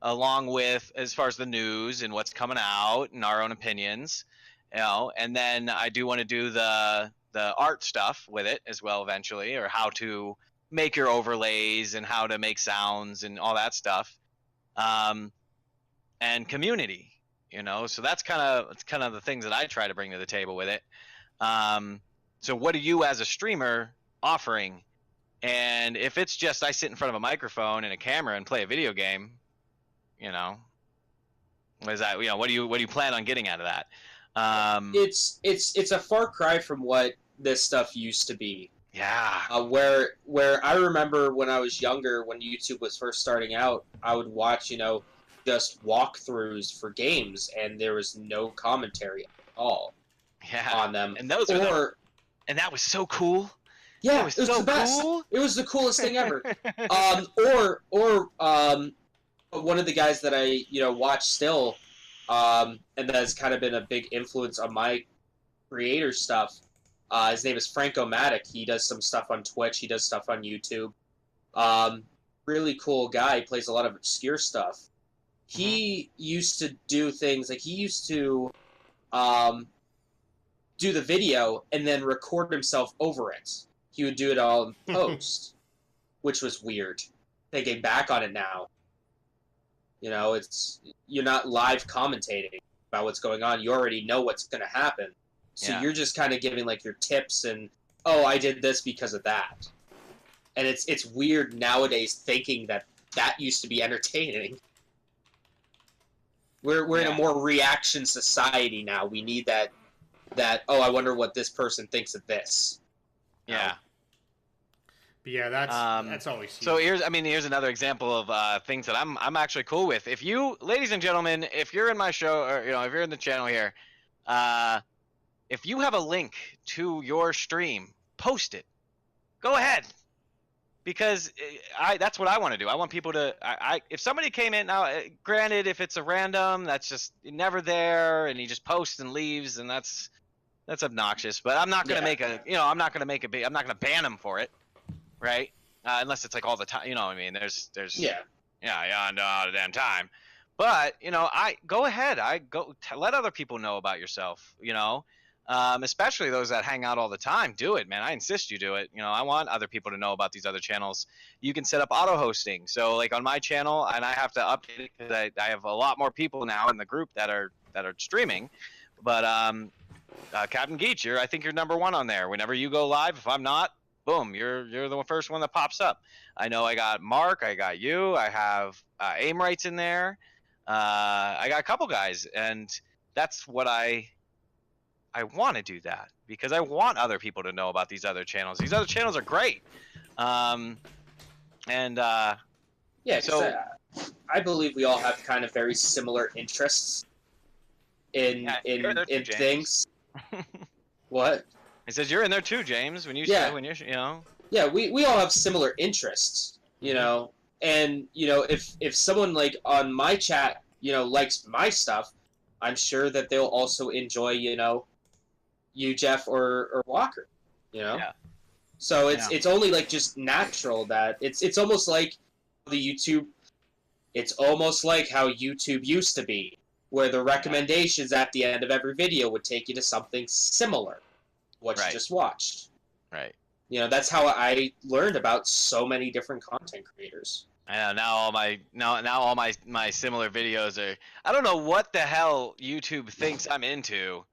B: along with as far as the news and what's coming out and our own opinions, and then I do want to do the the art stuff with it as well eventually, or how to make your overlays and how to make sounds and all that stuff, and community. So that's kind of the things that I try to bring to the table with it. So what are you as a streamer offering? And if it's just I sit in front of a microphone and a camera and play a video game, what is that? What do you plan on getting out of that?
C: It's a far cry from what this stuff used to be.
B: Yeah.
C: Where I remember when I was younger, when YouTube was first starting out, I would watch, just walkthroughs for games, and there was no commentary at all on them.
B: And those and that was so cool.
C: Yeah,
B: it was
C: so
B: the best.
C: Cool. It was the coolest thing ever. One of the guys that I watch still, and that has kind of been a big influence on my creator stuff. His name is Franco-Matic. He does some stuff on Twitch. He does stuff on YouTube. Really cool guy. He plays a lot of obscure stuff. He used to do things like he used to do the video and then record himself over it. He would do it all in post, which was weird. Thinking back on it now, you're not live commentating about what's going on. You already know what's going to happen. So you're just kind of giving like your tips and, oh, I did this because of that. And it's weird nowadays thinking that used to be entertaining. We're in a more reaction society now. We need that oh, I wonder what this person thinks of this.
B: Yeah.
A: But yeah, that's always huge.
B: So here's another example of things that I'm actually cool with. If you, ladies and gentlemen, if you're in my show, or if you're in the channel here, if you have a link to your stream, post it. Go ahead, because that's what I want to do. I want people to. If somebody came in now, granted, if it's a random, that's just never there, and he just posts and leaves, and that's obnoxious. But I'm not gonna make I'm not gonna ban him for it. Right? Unless it's like all the time, you know what I mean? There's all the damn time. But, I go ahead. Let other people know about yourself, especially those that hang out all the time. Do it, man. I insist you do it. I want other people to know about these other channels. You can set up auto hosting. So like on my channel, and I have to update it because I have a lot more people now in the group that are streaming. But Captain Geach, I think you're number one on there. Whenever you go live, if I'm not, boom, you're the first one that pops up. I know I got Mark, I got you, I have Aim Rights in there. I got a couple guys, and that's what I want to do that because I want other people to know about these other channels. These other channels are great. So
C: I believe we all have kind of very similar interests in things. What?
B: He says you're in there too, James. When you're.
C: Yeah, we all have similar interests, and if someone like on my chat, likes my stuff, I'm sure that they'll also enjoy, you, Jeff, or Walker,
B: Yeah.
C: So it's only like just natural that it's almost like the YouTube. It's almost like how YouTube used to be, where the recommendations at the end of every video would take you to something similar. What you just watched.
B: Right.
C: That's how I learned about so many different content creators.
B: I know, now all my similar videos are. I don't know what the hell YouTube thinks I'm into,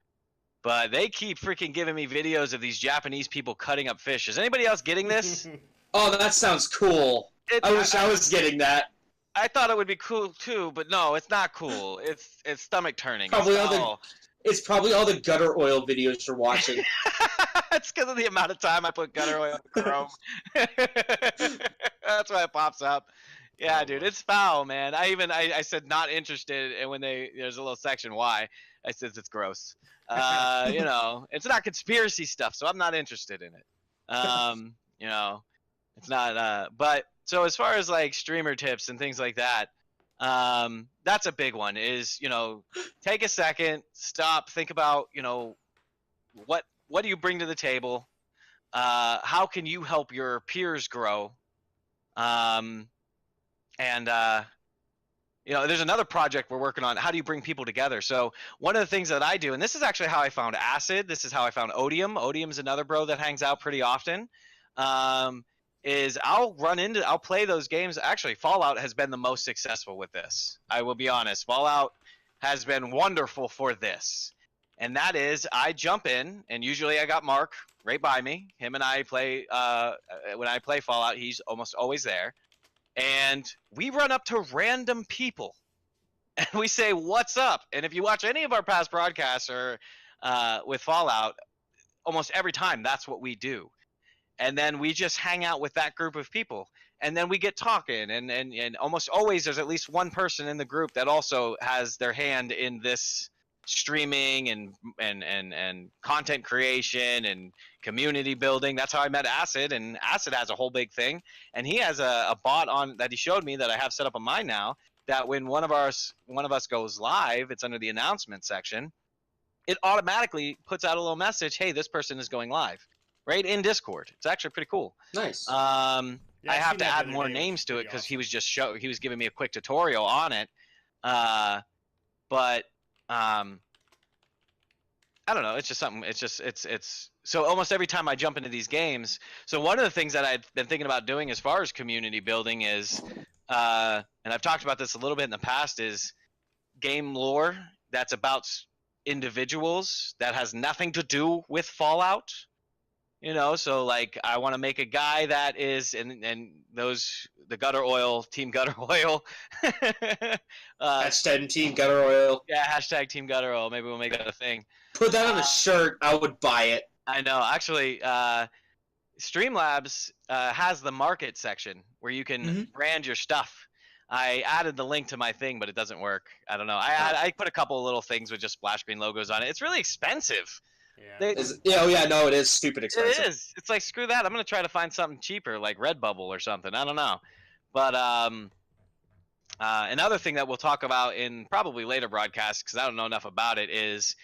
B: but they keep freaking giving me videos of these Japanese people cutting up fish. Is anybody else getting this?
C: Oh, that sounds cool. I wish I was getting that.
B: I thought it would be cool too, but no, it's not cool. It's stomach turning.
C: It's probably all the gutter oil videos you're watching.
B: It's because of the amount of time I put gutter oil in Chrome. That's why it pops up. Yeah, dude, it's foul, man. I said not interested, and when there's a little section why, I said it's gross. It's not conspiracy stuff, so I'm not interested in it. It's not. But so as far as like streamer tips and things like that. That's a big one is, take a second, stop, think about, what do you bring to the table? How can you help your peers grow? you know, there's another project we're working on. How do you bring people together? So one of the things that I do, and this is actually how I found Acid. This is how I found Odium. Odium's another bro that hangs out pretty often. Is I'll play those games. Actually, Fallout has been the most successful with this. I will be honest. Fallout has been wonderful for this. And that is, I jump in, and usually I got Mark right by me. Him and I play, when I play Fallout, he's almost always there. And we run up to random people and we say, "What's up?" And if you watch any of our past broadcasts or with Fallout, almost every time that's what we do. And then we just hang out with that group of people. And then we get talking. And almost always there's at least one person in the group that also has their hand in this streaming and content creation and community building. That's how I met Acid, and Acid has a whole big thing, and he has a bot on that he showed me that I have set up on mine now, that when one of us goes live, it's under the announcement section, it automatically puts out a little message, "Hey, this person is going live," right in Discord. It's actually pretty cool.
C: Nice.
A: Yeah,
B: I
A: I've
B: have
A: seen
B: to
A: that
B: add
A: the other
B: more
A: day.
B: names to it
A: Pretty
B: because
A: awesome.
B: he was giving me a quick tutorial on it. But I don't know. It's just something. It's so almost every time I jump into these games. So one of the things that I've been thinking about doing as far as community building is, and I've talked about this a little bit in the past, is game lore that's about individuals that has nothing to do with Fallout. You know, so like I want to make a guy that is, and those, the Gutter Oil, Team Gutter Oil.
C: Hashtag Team Gutter Oil.
B: Yeah, hashtag Team Gutter Oil. Maybe we'll make that a thing.
C: Put that on a shirt. I would buy it.
B: I know. Actually, Streamlabs has the market section where you can brand your stuff. I added the link to my thing, but it doesn't work. I don't know. I put a couple of little things with just splash screen logos on it. It's really expensive.
A: Yeah.
C: Oh yeah, no, it is stupid expensive.
B: It is. It's like, screw that. I'm gonna try to find something cheaper, like Redbubble or something. I don't know. But another thing that we'll talk about in probably later broadcasts, because I don't know enough about it, is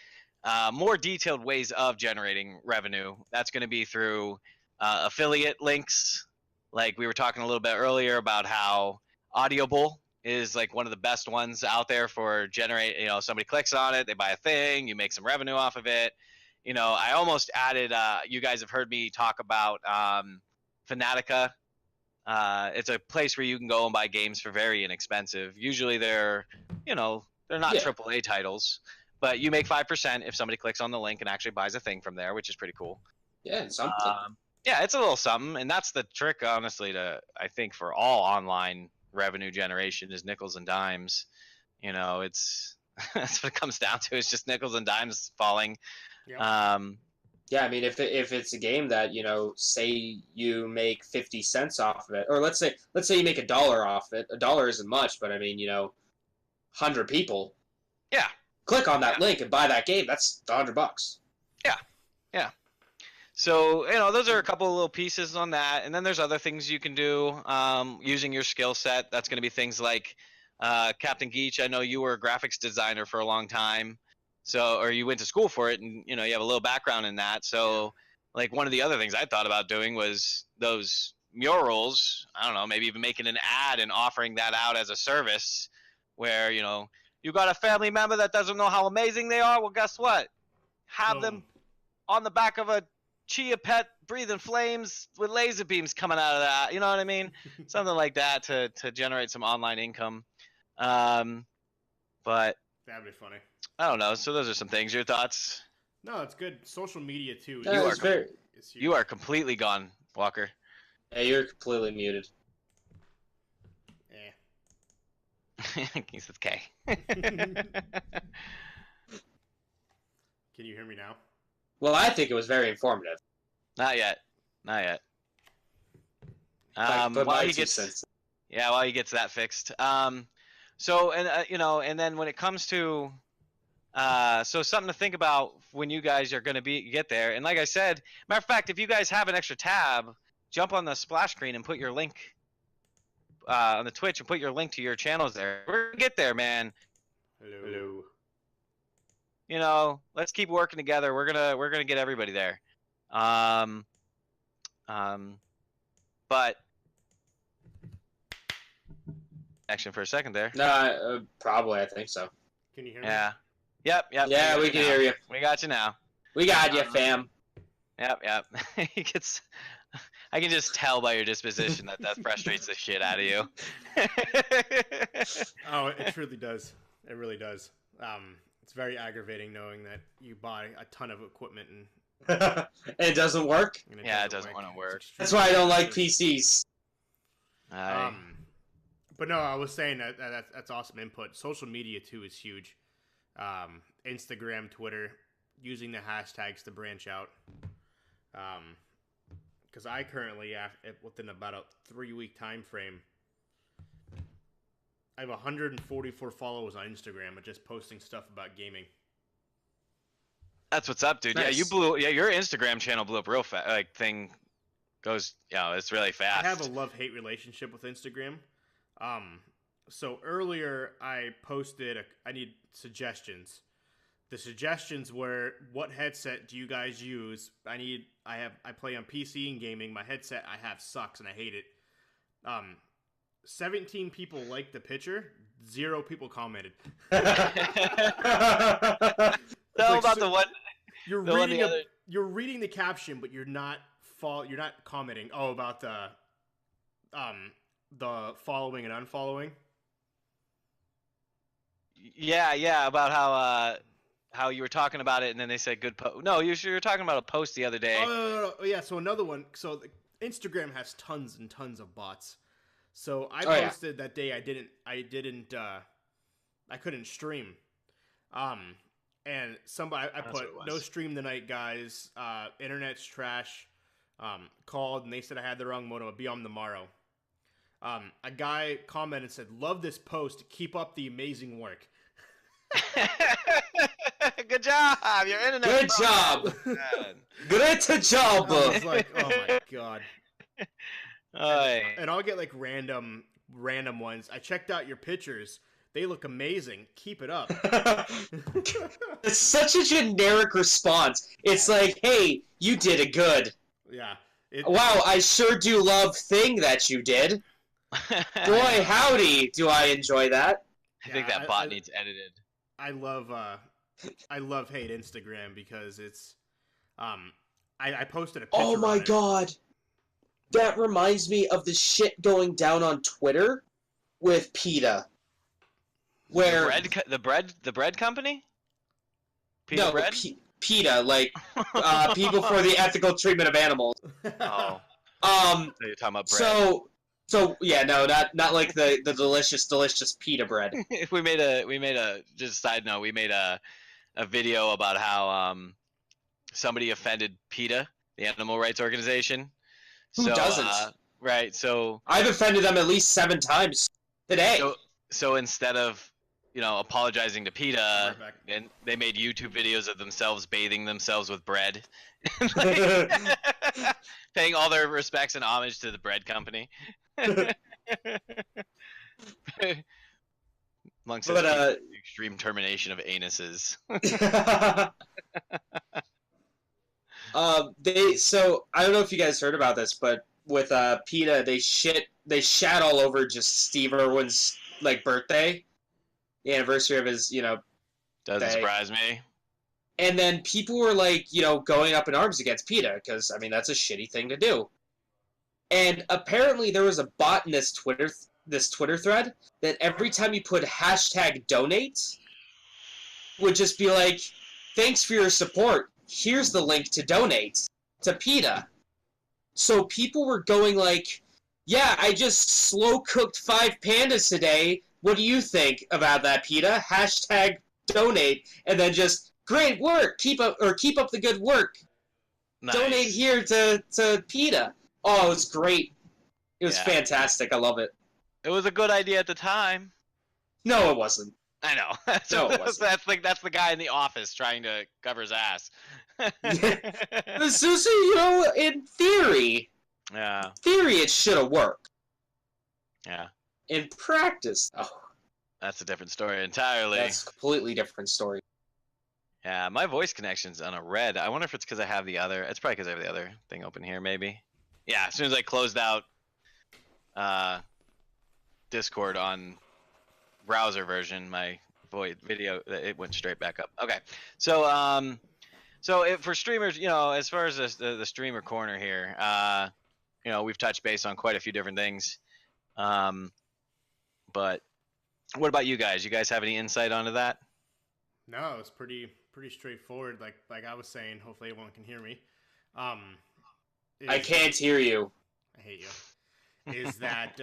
B: more detailed ways of generating revenue. That's going to be through affiliate links. Like we were talking a little bit earlier about how Audible is like one of the best ones out there for generate. You know, somebody clicks on it, they buy a thing, you make some revenue off of it. You know, I almost added, you guys have heard me talk about Fanatica. It's a place where you can go and buy games for very inexpensive. Usually they're, you know, they're not AAA titles, but you make 5% if somebody clicks on the link and actually buys a thing from there, which is pretty cool.
C: Yeah, it's something.
B: Yeah, it's a little something, and that's the trick, honestly, I think for all online revenue generation is nickels and dimes. You know, it's that's what it comes down to. It's just nickels and dimes falling.
A: Yeah.
C: Yeah, I mean, if it's a game that, you know, say you make 50 cents off of it, or let's say you make $1 off it. $1 isn't much, but I mean, you know, 100 people.
B: Yeah.
C: Click on that link and buy that game. That's $100.
B: Yeah. So, you know, those are a couple of little pieces on that, and then there's other things you can do using your skill set. That's going to be things like Captain Geach. I know you were a graphics designer for a long time. So, or you went to school for it, and you know you have a little background in that. So, like one of the other things I thought about doing was those murals. I don't know, maybe even making an ad and offering that out as a service, where you know you got a family member that doesn't know how amazing they are. Well, guess what? Have them on the back of a Chia Pet breathing flames with laser beams coming out of that. You know what I mean? Something like that to generate some online income. But
A: That'd be funny.
B: I don't know. So those are some things. Your thoughts?
A: No, it's good. Social media too.
B: You are completely gone, Walker.
C: Yeah, you're completely muted.
B: He says K.
A: Can you hear me now?
C: Well, I think it was very informative.
B: Not yet.
C: While he gets
B: that fixed. So, and you know, and then when it comes to so something to think about when you guys are going to get there. And like I said, matter of fact, if you guys have an extra tab, jump on the splash screen and put your link on the Twitch and put your link to your channels there. We're gonna get there, man.
A: Hello.
B: You know, let's keep working together. We're gonna get everybody there. But connection for a second there.
C: Probably, I think so.
A: Can you hear me?
B: Yeah. Yep.
C: Yeah, we can hear you.
B: We got you now.
C: We got you, fam.
B: Yep. He gets. I can just tell by your disposition that frustrates the shit out of you.
A: Oh, it truly does. It really does. It's very aggravating knowing that you buy a ton of equipment and
C: It doesn't work.
B: Yeah, it doesn't wanna work.
A: It's
C: That's why I don't like
A: extremely
C: PCs.
A: But no, I was saying that's awesome input. Social media too is huge. Instagram, Twitter, using the hashtags to branch out. Because I currently, within about a 3-week time frame, I have 144 followers on Instagram, just posting stuff about gaming.
B: That's what's up, dude.
C: Nice.
B: Yeah, your Instagram channel blew up real fast. Like thing goes, it's really fast.
A: I have a love-hate relationship with Instagram. So earlier I posted I need suggestions. The suggestions were, what headset do you guys use? I play on PC and gaming. My headset I have sucks and I hate it. 17 people liked the picture. 0 people commented.
B: Tell
A: like,
B: about
A: so
B: the one.
A: You're
B: the one
A: reading
B: the other.
A: you're reading the caption, but you're not commenting. Oh, about the following and unfollowing.
B: Yeah, about how you were talking about it, and then they said good post. No, you were talking about a post the other day.
A: Oh, no. Yeah, so another one. So Instagram has tons and tons of bots. So I posted that day I couldn't stream. And somebody I put no stream tonight, guys. Internet's trash. Called and they said I had the wrong modem. I'll be on tomorrow. A guy commented and said, "Love this post. Keep up the amazing work."
B: Good job. Your internet.
C: Good job. Great job.
A: I was like, oh my god.
B: Oy.
A: And I'll get like random ones. I checked out your pictures. They look amazing. Keep it up.
C: It's such a generic response. It's like, hey, you did it good.
A: Yeah.
C: Wow, I sure do love thing that you did. Boy, howdy, do I enjoy that.
B: I think that bot needs edited.
A: I love hate Instagram because it's I posted a picture.
C: Oh my god. That reminds me of the shit going down on Twitter with PETA. Where
B: the bread company?
C: no,
B: Bread?
C: PETA, like people for the ethical treatment of animals.
B: Oh.
C: So
B: you're talking about bread.
C: So yeah, no, not like the delicious PETA bread.
B: we made a just a side note, we made a video about how somebody offended PETA, the animal rights organization.
C: Who doesn't?
B: Right, so
C: I've offended them at least 7 times today.
B: So instead of apologizing to PETA, and they made YouTube videos of themselves bathing themselves with bread, paying all their respects and homage to the bread company. Amongst extreme termination of anuses.
C: So I don't know if you guys heard about this, but with PETA, they shat all over just Steve Irwin's birthday, the anniversary of his
B: Doesn't
C: day.
B: surprise me.
C: And then people were going up in arms against PETA because I mean that's a shitty thing to do. And apparently there was a bot in this Twitter thread that every time you put #donate would just be like, thanks for your support. Here's the link to donate to PETA. So people were going like, yeah, I just slow cooked 5 pandas today. What do you think about that, PETA? #donate. And then just, great work. Keep up the good work.
B: Nice.
C: Donate here to PETA. Oh, it was great. It was fantastic. I love it.
B: It was a good idea at the time.
C: No, it wasn't.
B: I know.
C: No, it wasn't.
B: That's the guy in the office trying to cover his ass.
C: So, in theory, it should have worked.
B: Yeah.
C: In practice,
B: that's a different story entirely.
C: That's a completely different story.
B: Yeah, my voice connection's on a red. I wonder if it's because I have the other. It's probably because I have the other thing open here, maybe. Yeah, as soon as I closed out Discord on browser version, my video, it went straight back up. Okay, so for streamers, as far as the streamer corner here, we've touched base on quite a few different things. But what about you guys? You guys have any insight onto that?
A: No, it's pretty straightforward. Like I was saying, hopefully everyone can hear me.
C: I can't hear you.
A: I hate you. Is that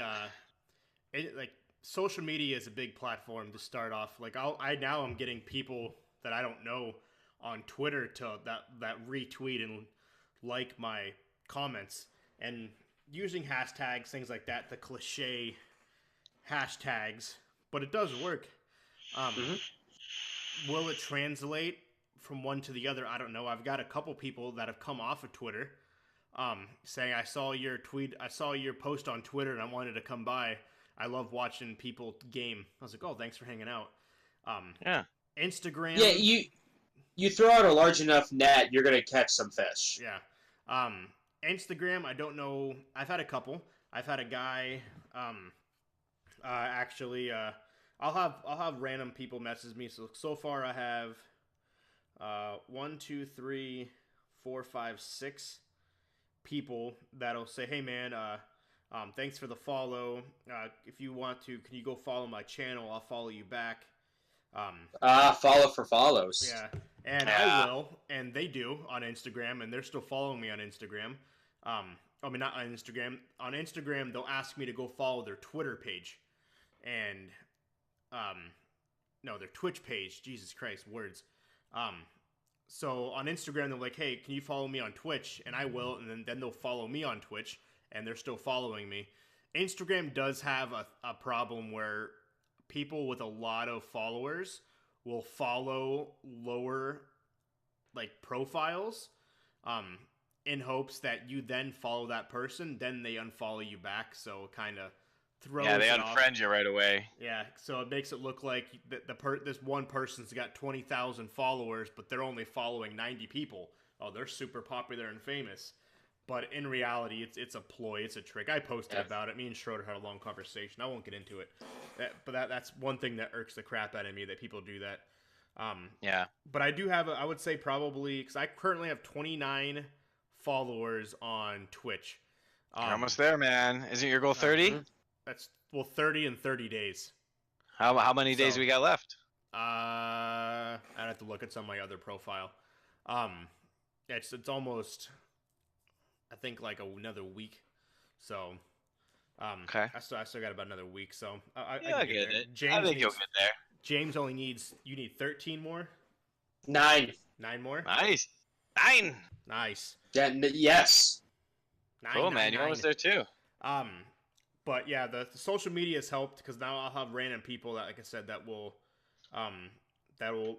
A: like social media is a big platform to start off. Like I'm getting people that I don't know on Twitter to that retweet and like my comments, and using hashtags, things like that, the cliche hashtags, but it does work. Will it translate from one to the other? I don't know. I've got a couple people that have come off of Twitter saying, I saw your tweet, I saw your post on Twitter and I wanted to come by. I love watching people game. I was like, oh, thanks for hanging out.
B: Yeah.
A: Instagram.
C: Yeah, you throw out a large enough net, you're going to catch some fish.
A: Yeah. Instagram, I don't know. I've had a couple. I've had a guy, actually, I'll have random people message me. So far I have 1, 2, 3, 4, 5, 6 people that'll say, hey man, thanks for the follow. If you want to, can you go follow my channel? I'll follow you back.
C: Follow for follows.
A: Yeah, and I will, and they do on Instagram, and they're still following me on Instagram. I mean, not on Instagram. On Instagram, they'll ask me to go follow their Twitter page, and no, their Twitch page. Jesus Christ, words. So on Instagram, they're like, hey, can you follow me on Twitch? And I will, and then they'll follow me on Twitch, and they're still following me. Instagram does have a problem where people with a lot of followers will follow lower profiles in hopes that you then follow that person, then they unfollow you back, so kind of throws
B: they
A: it off.
B: unfriend you right away.
A: Yeah, so it makes it look like this one person's got 20,000 followers, but they're only following 90 people. Oh, they're super popular and famous. But in reality, it's a ploy, it's a trick. I posted about it. Me and Schroeder had a long conversation. I won't get into it. But that's one thing that irks the crap out of me, that people do that.
B: Yeah.
A: But I do have, I would say probably, because I currently have 29 followers on Twitch.
B: You're almost there, man. Isn't your goal 30?
A: That's 30 in 30 days.
B: How many days we got left?
A: I'd have to look at some of my other profile. It's almost, I think, like another week. So,
B: okay.
A: I still got about another week. So I
B: get it. I think you'll get there.
A: James only needs, you need 13 more.
C: 9.
A: 9 more.
B: Nice. 9.
A: Nice.
C: Yes.
A: 9,
B: cool,
A: 9,
B: man. You're almost there too.
A: But yeah, the social media has helped, because now I'll have random people that, like I said, that will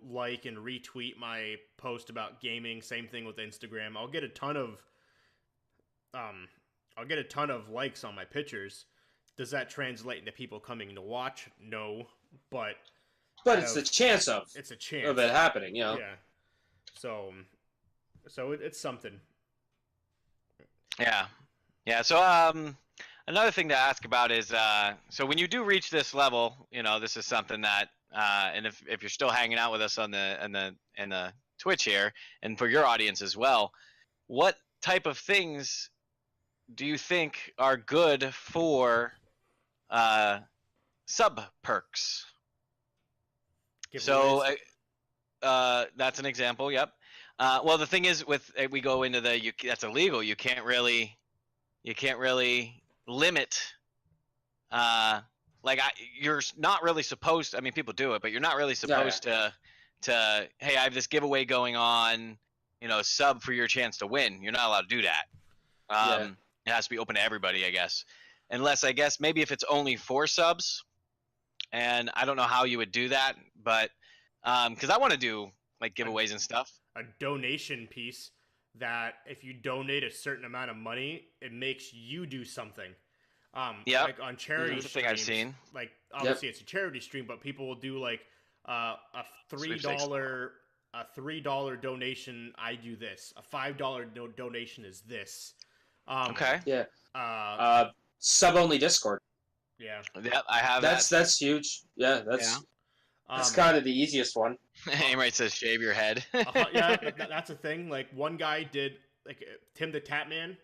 A: like and retweet my post about gaming. Same thing with Instagram. I'll get a ton of likes on my pictures. Does that translate into people coming to watch? No, but
C: it's the chance of it happening.
A: Yeah. So it's something.
B: Yeah. So another thing to ask about is, so when you do reach this level, this is something that, and if you're still hanging out with us on the Twitch here, and for your audience as well, what type of things do you think are good for sub perks? So that's an example. Yep. Well, the thing is, we go into that's illegal. You can't really limit. You're not really supposed to, I mean, people do it, but you're not really supposed to, hey, I have this giveaway going on, sub for your chance to win. You're not allowed to do that. It has to be open to everybody, I guess. Unless, I guess, maybe if it's only 4 subs, and I don't know how you would do that, but, because I want to do, giveaways and stuff.
A: A donation piece that if you donate a certain amount of money, it makes you do something. Like on charity
B: That's the thing I've seen.
A: Like, obviously it's a charity stream, but people will do a $3 donation. I do this. A $5 donation is this.
B: Okay.
C: Yeah. Sub only Discord.
A: Yeah.
B: Yep, I have
C: That's huge. Yeah, that's
A: Um,
C: kind of the easiest one.
B: that. Aim right says shave your head.
A: yeah, that's a thing. Like one guy did, like Tim the Tap Man,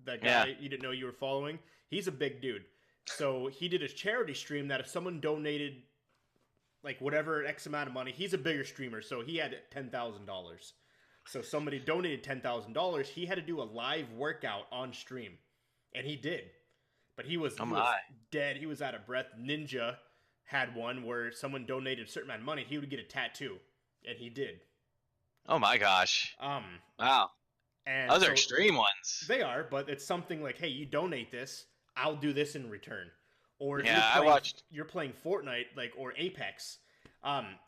A: that guy
B: Yeah.
A: you didn't know you were following. He's a big dude, so he did a charity stream that if someone donated, like whatever X amount of money, he's a bigger streamer, so he had $10,000. So somebody donated $10,000. He had to do a live workout on stream, and he did. But he was dead. He was out of breath. Ninja had one where someone donated a certain amount of money. He would get a tattoo, and he did.
B: Oh my gosh. Wow.
A: And
B: Those
A: so
B: are extreme ones.
A: They are, but it's something like, hey, you donate this, I'll do this in return. Or if
B: Yeah,
A: you're playing Fortnite, like, or Apex.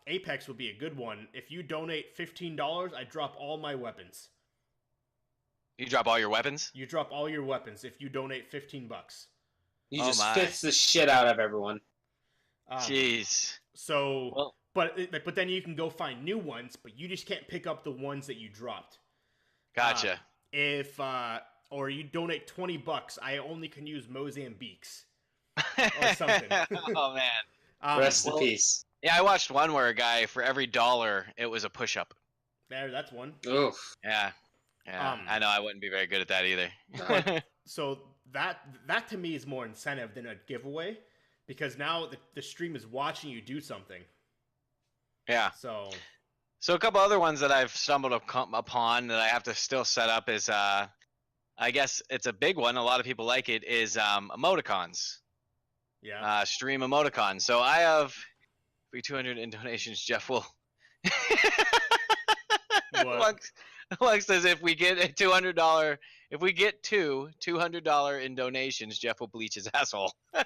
A: Apex would be a good one. If you donate $15, I drop all my weapons.
B: You drop all your weapons?
A: You drop all your weapons if you donate $15.
C: You
B: Oh
C: just
B: my.
C: fits the shit out of everyone.
B: Jeez.
A: So,
B: Well-
A: but then you can go find new ones, but you just can't pick up the ones that you dropped.
B: Gotcha.
A: If or you donate $20, I only can use Mozambiques or something.
B: Oh man.
C: Rest in peace.
B: Yeah, I watched one where a guy for every $1 it was a push-up.
A: That's one.
C: Oof.
B: Yeah. Yeah. I know I wouldn't be very good at that either.
A: So that to me is more incentive than a giveaway, because now the stream is watching you do something.
B: Yeah. So a couple other ones that I've stumbled upon that I have to still set up is I guess it's a big one. A lot of people like it is emoticons.
A: Yeah.
B: Stream emoticons. So I have 200 in donations. Jeff will.
A: What?
B: Lux says if we get a $200, if we get $200 in donations, Jeff will bleach his asshole. Live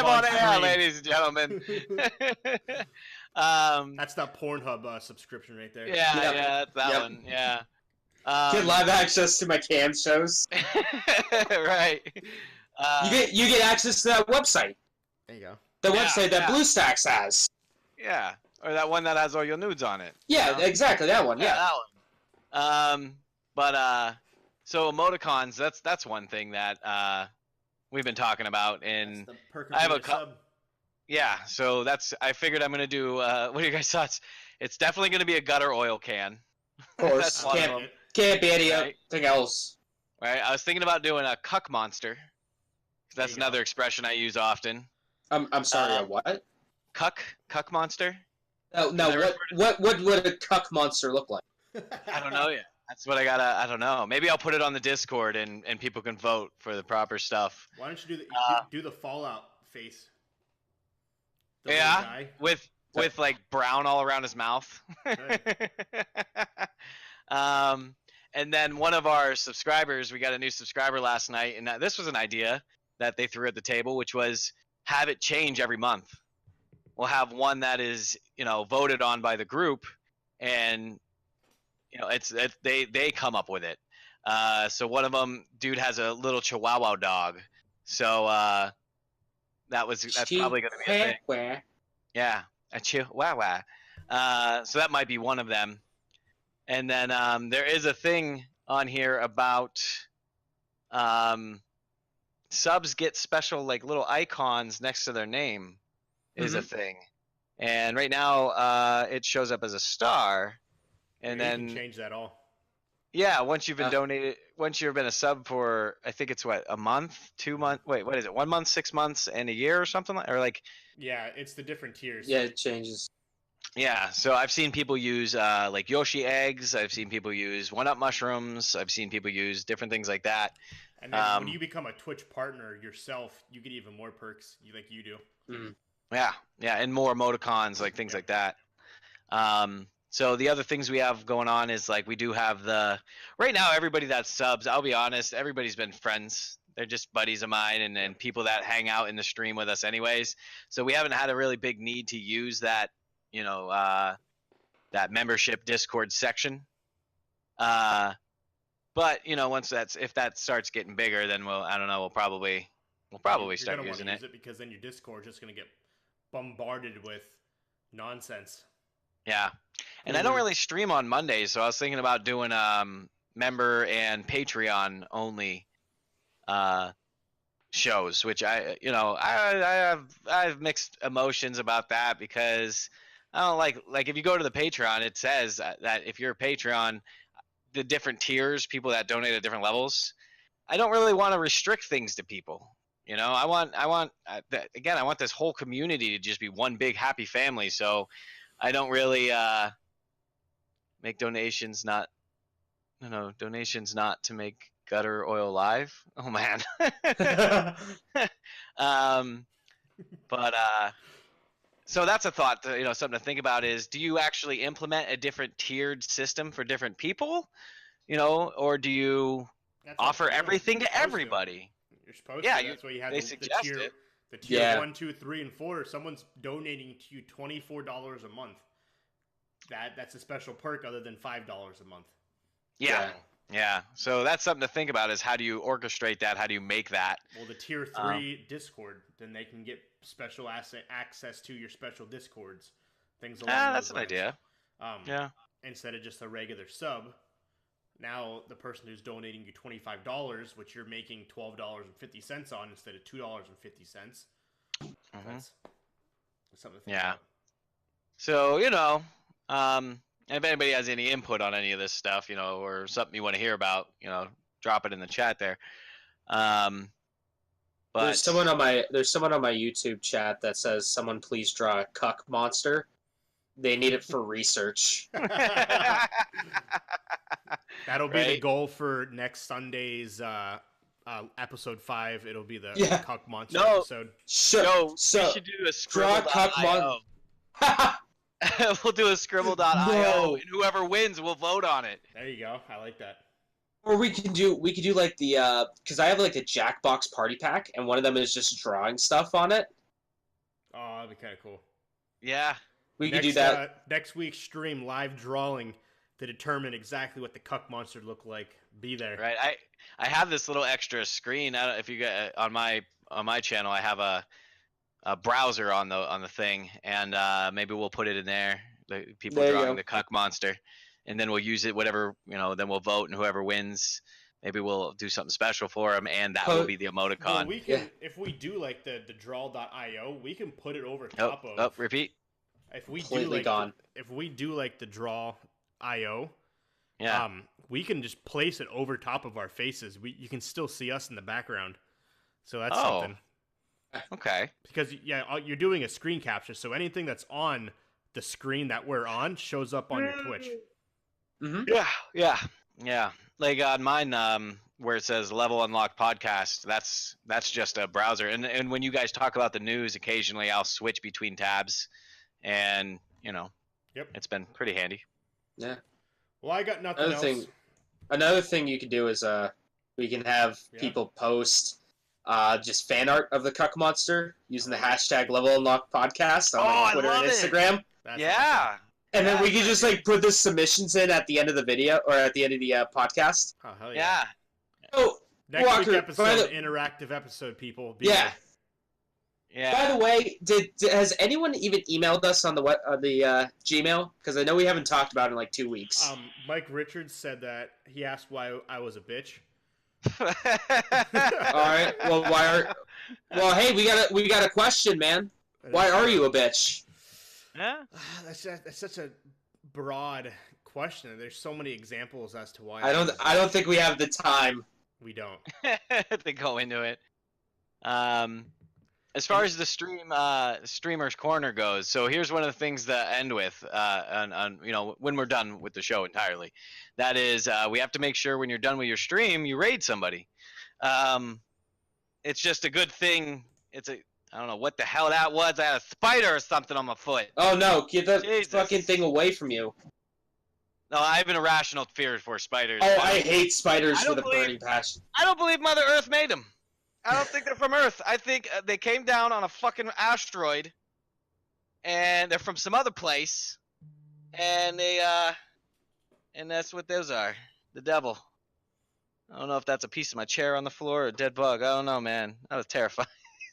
B: on air,
A: stream.
B: ladies and gentlemen.
A: That's that Pornhub subscription right there.
B: Yeah,
C: Yep.
B: yeah, that's that
C: Yep.
B: one. Yeah.
C: Get live access to my cam shows.
B: Right.
C: You get access to that website.
A: There you go.
C: The
B: Yeah,
C: website that
B: yeah.
C: BlueStacks has.
B: Yeah, or that one that has all your nudes on it.
C: Yeah, exactly that one. Yeah.
B: that one. So emoticons, that's one thing that we've been talking about, and
A: That's the perk of
B: I have
A: being
B: a
A: sub.
B: yeah, so I figured I'm gonna do. What are your guys' thoughts? It's definitely gonna be a gutter oil can.
C: Of course.
B: That's one of them.
C: Can't be anything
B: Right.
C: else.
B: Right. I was thinking about doing a cuck monster. That's
A: There you go.
B: another expression I use often.
C: I'm sorry. A what?
B: Cuck monster.
C: Oh, no.
B: I
C: What would a cuck monster look like?
B: I don't know yet. That's what I gotta. I don't know. Maybe I'll put it on the Discord and people can vote for the proper stuff.
A: Why don't you do the Fallout face? The little
B: Yeah,
A: guy.
B: with like brown all around his mouth. And then one of our subscribers, we got a new subscriber last night, and this was an idea that they threw at the table, which was have it change every month. We'll have one that is, voted on by the group, and they come up with it. So one of them, dude, has a little Chihuahua dog. So that's probably going to be a thing.
C: Where?
B: Yeah, a Chihuahua. So that might be one of them. And then there is a thing on here about subs get special like little icons next to their name is a thing. And right now it shows up as a star. And
A: You
B: then
A: can change that all.
B: yeah, once you've been donated, once you've been a sub for, I think it's a month, 2 months. Wait, what is it? 1 month, 6 months, and a year or something or like.
A: Yeah, it's the different tiers.
C: Yeah, it changes.
B: Yeah, so I've seen people use like Yoshi eggs. I've seen people use 1-Up mushrooms. I've seen people use different things like that.
A: And then when you become a Twitch partner yourself, you get even more perks, like you do.
C: Mm.
B: Yeah, and more emoticons, like things like that. So the other things we have going on is like we do have right now everybody that subs, I'll be honest, everybody's been friends. They're just buddies of mine and people that hang out in the stream with us anyways. So we haven't had a really big need to use that, that membership Discord section. But once if that starts getting bigger, then we'll probably
A: You're
B: start
A: gonna
B: using
A: wanna
B: it.
A: use it because then your Discord's just gonna get bombarded with nonsense.
B: Yeah. And I don't really stream on Mondays, so I was thinking about doing member and Patreon only shows, which I have mixed emotions about that, because I don't like if you go to the Patreon, it says that if you're a Patreon, the different tiers, people that donate at different levels, I don't really want to restrict things to people. I want again, I want this whole community to just be one big happy family. So I don't really make donations not to make gutter oil live. Oh man. But so that's a thought, something to think about is, do you actually implement a different tiered system for different people, or do you offer everything to everybody?
A: You're supposed
B: Yeah,
A: to. That's why you have
B: they
A: the
B: suggest
A: tier,
B: it.
A: the tier
C: Yeah.
A: 1, 2, 3, and 4. Someone's donating to you $24 a month. That's a special perk other than $5 a month.
B: Yeah. So that's something to think about, is how do you orchestrate that? How do you make that?
A: Well, the tier 3 Discord, then they can get special access to your special Discords. Things along
B: That's
A: those
B: an
A: lines.
B: idea.
A: Yeah. Instead of just a regular sub, now the person who's donating you $25, which you're making $12.50 on instead of $2.50. That's something to think about.
B: So, if anybody has any input on any of this stuff, or something you want to hear about, drop it in the chat there. But
C: There's someone on my YouTube chat that says, "Someone please draw a cuck monster. They need it for research."
A: That'll be the
B: Right?
A: goal for next Sunday's episode 5. It'll be the
C: Yeah.
A: Cuck Monster
B: No.
A: episode.
B: Yo, we
C: So
B: should do a
C: draw a cuck
B: Scribble.io. We'll do a Scribble.io,
C: No.
B: and whoever wins, we'll vote on it.
A: There you go. I like that.
C: Or we could do like the because I have like a Jackbox party pack, and one of them is just drawing stuff on it.
A: Oh, that'd be kind of cool.
B: Yeah.
C: We could do that.
A: Next week's stream, live drawing to determine exactly what the Cuck Monster look like. Be there.
B: Right. I have this little extra screen. I don't, if you get on my channel, I have a browser on the thing, and maybe we'll put it in there. The people
C: There you
B: drawing
C: go.
B: the Cuck Monster, and then we'll use it. Whatever, then we'll vote, and whoever wins, maybe we'll do something special for them, and that will be the emoticon.
A: Well, we can, if we do like the draw.io, we can put it over top of.
B: Repeat.
A: If we do
C: Completely
A: like
C: gone.
A: if we do like the draw.io,
B: Yeah.
A: we can just place it over top of our faces. You can still see us in the background, so that's
B: Oh.
A: something.
B: Okay.
A: Because you're doing a screen capture, so anything that's on the screen that we're on shows up on your Twitch.
C: Mm-hmm.
B: Yeah. Like on mine, where it says Level Unlocked Podcast, that's just a browser. And when you guys talk about the news, occasionally I'll switch between tabs, and
A: Yep.
B: it's been pretty handy.
C: Yeah.
A: Well, I got nothing else.
C: Another thing you could do is we can have people post just fan art of the Cuck Monster using the hashtag Level Unlocked Podcast on
B: I
C: Twitter
B: love
C: and
B: it.
C: Instagram.
A: That's
B: Yeah.
C: And then
B: Yeah,
C: we could just like put the submissions in at the end of the video or at the end of the podcast.
A: awesome. Oh, hell yeah.
B: Yeah.
C: Oh,
A: Next
C: Walker,
A: week episode,
C: by the-
A: interactive episode, people. Be
C: yeah.
A: there.
C: By the way, has anyone even emailed us on the Gmail? Because I know we haven't talked about it in like 2 weeks.
A: Mike Richards said that he asked why I was a bitch.
C: All right. Well, hey, we got a question, man. Why are you a bitch?
B: Yeah.
A: That's such a broad question. There's so many examples as to why.
C: I don't think we have the time.
A: We don't.
B: To go into it. As far as the streamer's corner goes, so here's one of the things to end with, on when we're done with the show entirely. That is, we have to make sure when you're done with your stream, you raid somebody. It's just a good thing. I don't know what the hell that was. I had a spider or something on my foot.
C: Oh no, get that
B: Jesus.
C: fucking thing away from you.
B: No, I have an irrational fear for spiders.
C: Oh, I hate spiders
B: I don't
C: with a
B: believe-
C: burning passion.
B: I don't believe Mother Earth made them. I don't think they're from Earth. I think they came down on a fucking asteroid, and they're from some other place, and and that's what those are. The devil. I don't know if that's a piece of my chair on the floor or a dead bug. I don't know, man. That was terrifying.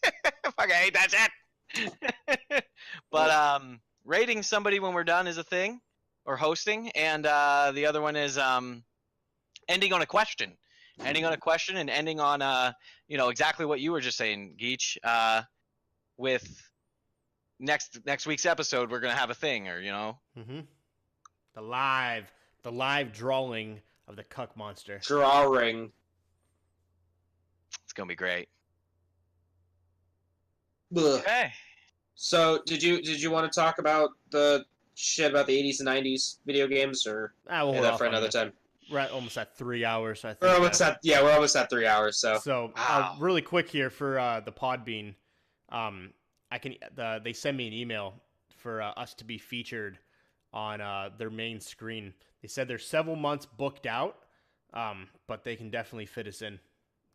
B: I fucking hate that shit. But rating somebody when we're done is a thing, or hosting, and the other one is ending on a question. ending on a question and ending on exactly what you were just saying, Geach. With next week's episode, we're gonna have a thing, or
A: Mm-hmm. The live drawing of the Cuck Monster.
C: Drawing.
B: it's gonna be great.
C: Ugh.
B: Okay.
C: So, did you want to talk about the shit about the 80s and 90s video games, or
A: We'll
C: save
A: hold
C: that
A: off
C: for
A: on
C: another
A: that.
C: time?
A: We're at almost at 3 hours, so I think.
C: We're almost at 3 hours. So,
B: Wow.
A: really quick here for the Podbean, they send me an email for us to be featured on their main screen. They said they're several months booked out, but they can definitely fit us in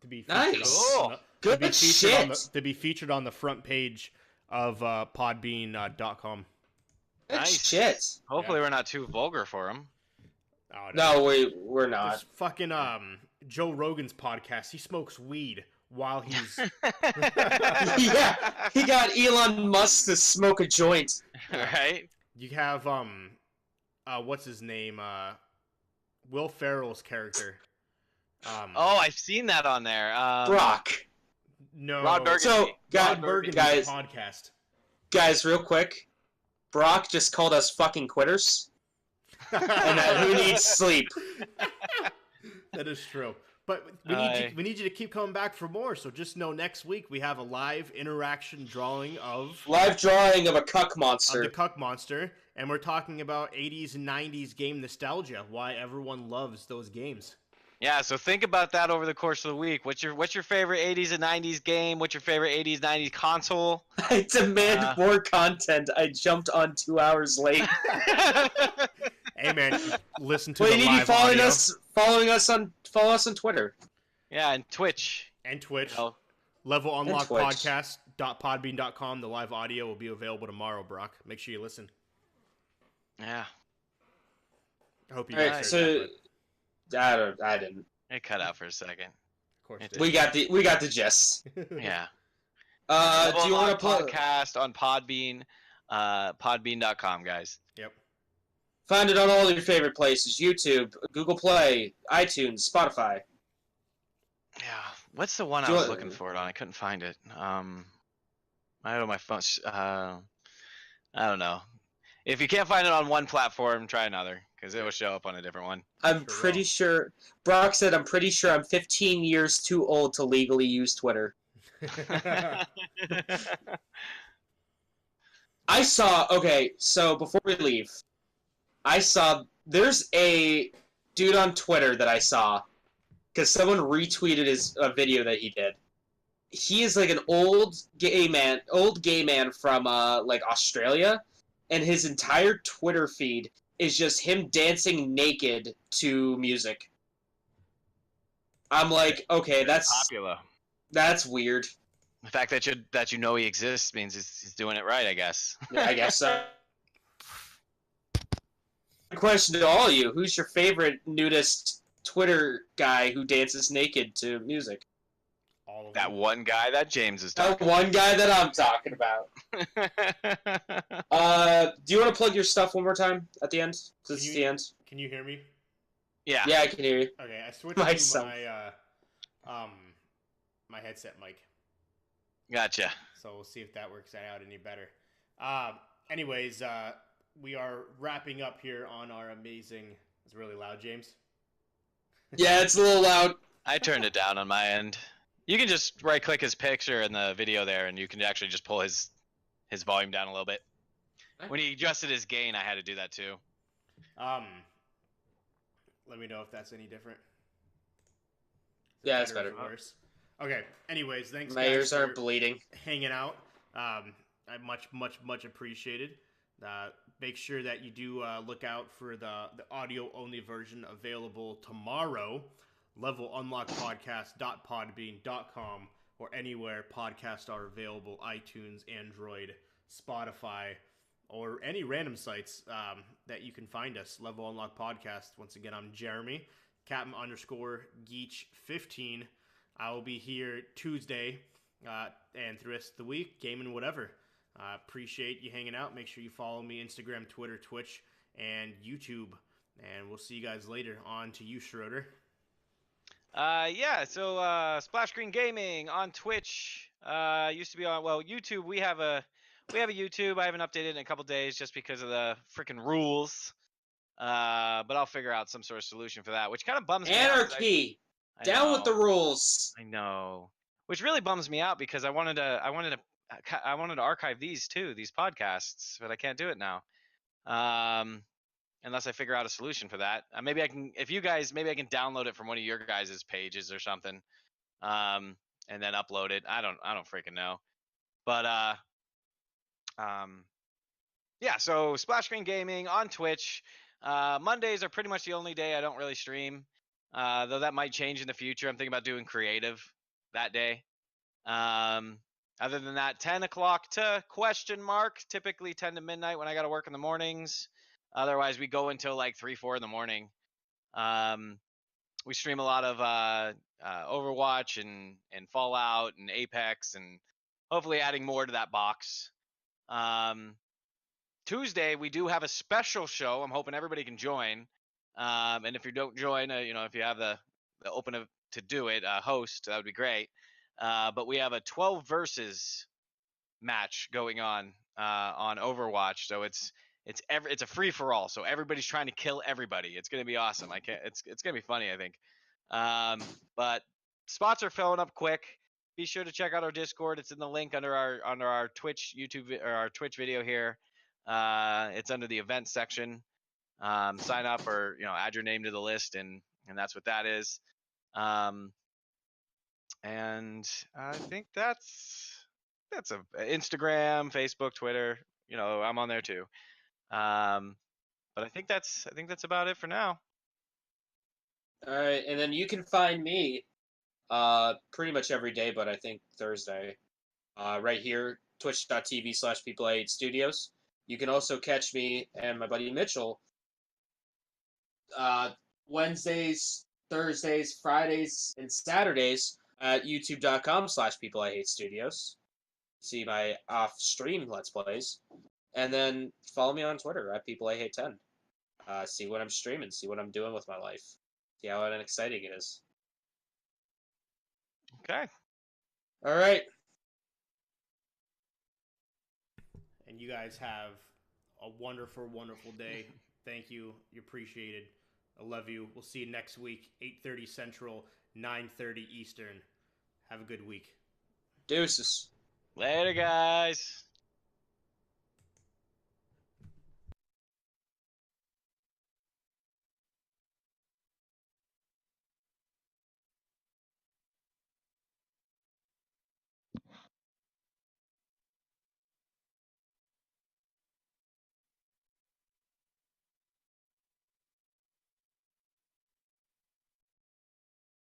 A: to be featured
C: Nice.
A: on the,
C: Good
A: to be featured
C: shit.
A: on the, to be featured on the front page of podbean.com.
C: Good
B: Nice.
C: shit.
B: Hopefully, we're not too vulgar for him.
A: Oh,
C: No, we're not.
A: There's fucking Joe Rogan's podcast. He smokes weed while he's
C: Yeah, he got Elon Musk to smoke a joint.
B: Right?
A: You have what's his name? Will Ferrell's character.
B: Oh, I've seen that on there.
C: Brock.
A: No.
B: Rod Burgundy.
C: So,
A: Rod Burgundy's
C: guys,
A: podcast.
C: real quick, Brock just called us fucking quitters, and that who needs sleep?
A: That is true. But we need you to keep coming back for more. So just know next week we have a live interaction drawing of
C: Live drawing of a cuck
A: the
C: monster.
A: Cuck Monster, and we're talking about 80s and 90s game nostalgia. Why everyone loves those games.
B: Yeah, so think about that over the course of the week. What's your favorite 80s and 90s game? What's your favorite 80s 90s console?
C: I demand more content. I jumped on 2 hours late.
A: Hey man, listen to
C: Well,
A: the
C: you need to
A: live
C: be
A: audio
C: follow us on Twitter.
B: Yeah, and Twitch.
A: and Twitch.
B: Oh,
A: Level Unlock
C: Twitch.
A: Podcast.podbean.com. The live audio will be available tomorrow, Brock. Make sure you listen.
B: yeah,
A: I hope you
C: All
A: guys
C: right,
A: heard
C: so
A: that,
C: I didn't.
B: it cut out for a second.
A: of course.
B: it
A: it
C: We got the gist.
A: did.
B: Yeah.
C: Do you want to play?
B: podcast on Podbean? Podbean.com, guys.
A: Yep.
C: Find it on all your favorite places: YouTube, Google Play, iTunes, Spotify.
B: Yeah. What's the one I
C: Do
B: was
C: you-
B: looking for it on? I couldn't find it. I don't know my phone. I don't know. If you can't find it on one platform, try another, because it will show up on a different one.
C: I'm
A: Sure
C: pretty
A: will.
C: sure. Brock said, "I'm pretty sure I'm 15 years too old to legally use Twitter." I saw. Okay, so before we leave, I saw there's a dude on Twitter that I saw because someone retweeted a video that he did. He is like an old gay man from like Australia, and his entire Twitter feed is just him dancing naked to music. I'm like, okay,
B: Popular.
C: that's weird.
B: The fact that you know he exists means he's doing it right, I guess.
C: Yeah, I guess so. Question to all of you: who's your favorite nudist Twitter guy who dances naked to music?
A: All of
B: That
A: them.
B: one guy that James is
C: That
B: talking.
C: one guy that I'm talking about. Do you want to plug your stuff one more time at the end? Since it's the end.
A: Can you hear me?
B: Yeah.
C: Yeah, I can hear you.
A: Okay, I switched
C: Myself.
A: to my headset mic.
B: Gotcha.
A: So we'll see if that works out any better. Anyways, we are wrapping up here on our amazing. It's really loud, James.
C: Yeah, it's a little loud.
B: I turned it down on my end. You can just right-click his picture in the video there, and you can actually just pull his volume down a little bit. When he adjusted his gain, I had to do that too.
A: Let me know if that's any different. Is it
C: Yeah, it's
A: or
C: better.
A: Worse. Okay. Anyways, thanks
C: My
A: guys
C: ears are
A: for
C: bleeding.
A: hanging out. I much appreciated. Make sure that you do look out for the audio only version available tomorrow. levelunlockpodcast.podbean.com or anywhere podcasts are available: iTunes, Android, Spotify, or any random sites that you can find us. Level Unlock Podcast. Once again, I'm Jeremy, Captain_Geach15. I will be here Tuesday and through the rest of the week, gaming whatever. Appreciate you hanging out. Make sure you follow me Instagram, Twitter, Twitch, and YouTube. And we'll see you guys later. On to you, Schroeder.
B: Yeah, so Splash Screen Gaming on Twitch. Used to be on YouTube. We have a YouTube. I haven't updated in a couple days just because of the freaking rules. But I'll figure out some sort of solution for that, which kind of bums me out.
C: Anarchy!
B: I
C: Down with the
B: know.
C: rules!
B: I know. Which really bums me out because I wanted to archive these too, these podcasts, but I can't do it now. Unless I figure out a solution for that. Maybe I can, if you guys, maybe I can download it from one of your guys' pages or something, and then upload it. I don't freaking know. But yeah. So Splash Screen Gaming on Twitch. Mondays are pretty much the only day I don't really stream. Though that might change in the future. I'm thinking about doing creative that day. Other than that, 10 o'clock to ? Typically 10 to midnight when I got to work in the mornings. Otherwise, we go until like 3, 4 in the morning. We stream a lot of Overwatch and Fallout and Apex, and hopefully adding more to that box. Tuesday we do have a special show. I'm hoping everybody can join. And if you don't join, if you have the open to do it, host, that would be great. But we have a 12 versus match going on Overwatch, so it's a free for all. So everybody's trying to kill everybody. It's gonna be awesome. It's gonna be funny, I think. But spots are filling up quick. Be sure to check out our Discord. It's in the link under our Twitch YouTube or our Twitch video here. It's under the events section. Sign up or add your name to the list, and that's what that is. And I think that's a Instagram, Facebook, Twitter. I'm on there too. But I think that's about it for now.
C: All right, and then you can find me pretty much every day, but I think Thursday, right here, twitch.tv/people8studios. You can also catch me and my buddy Mitchell Wednesdays, Thursdays, Fridays, and Saturdays at youtube.com/peopleihatestudios. See my off-stream Let's Plays. And then follow me on Twitter at peopleihate10. See what I'm streaming, see what I'm doing with my life. See how exciting it is.
B: Okay.
C: All right.
A: And you guys have a wonderful, wonderful day. Thank you. You appreciate it. I love you. We'll see you next week, 8:30 Central, 9:30 Eastern. Have a good week.
C: Deuces.
B: Later, guys.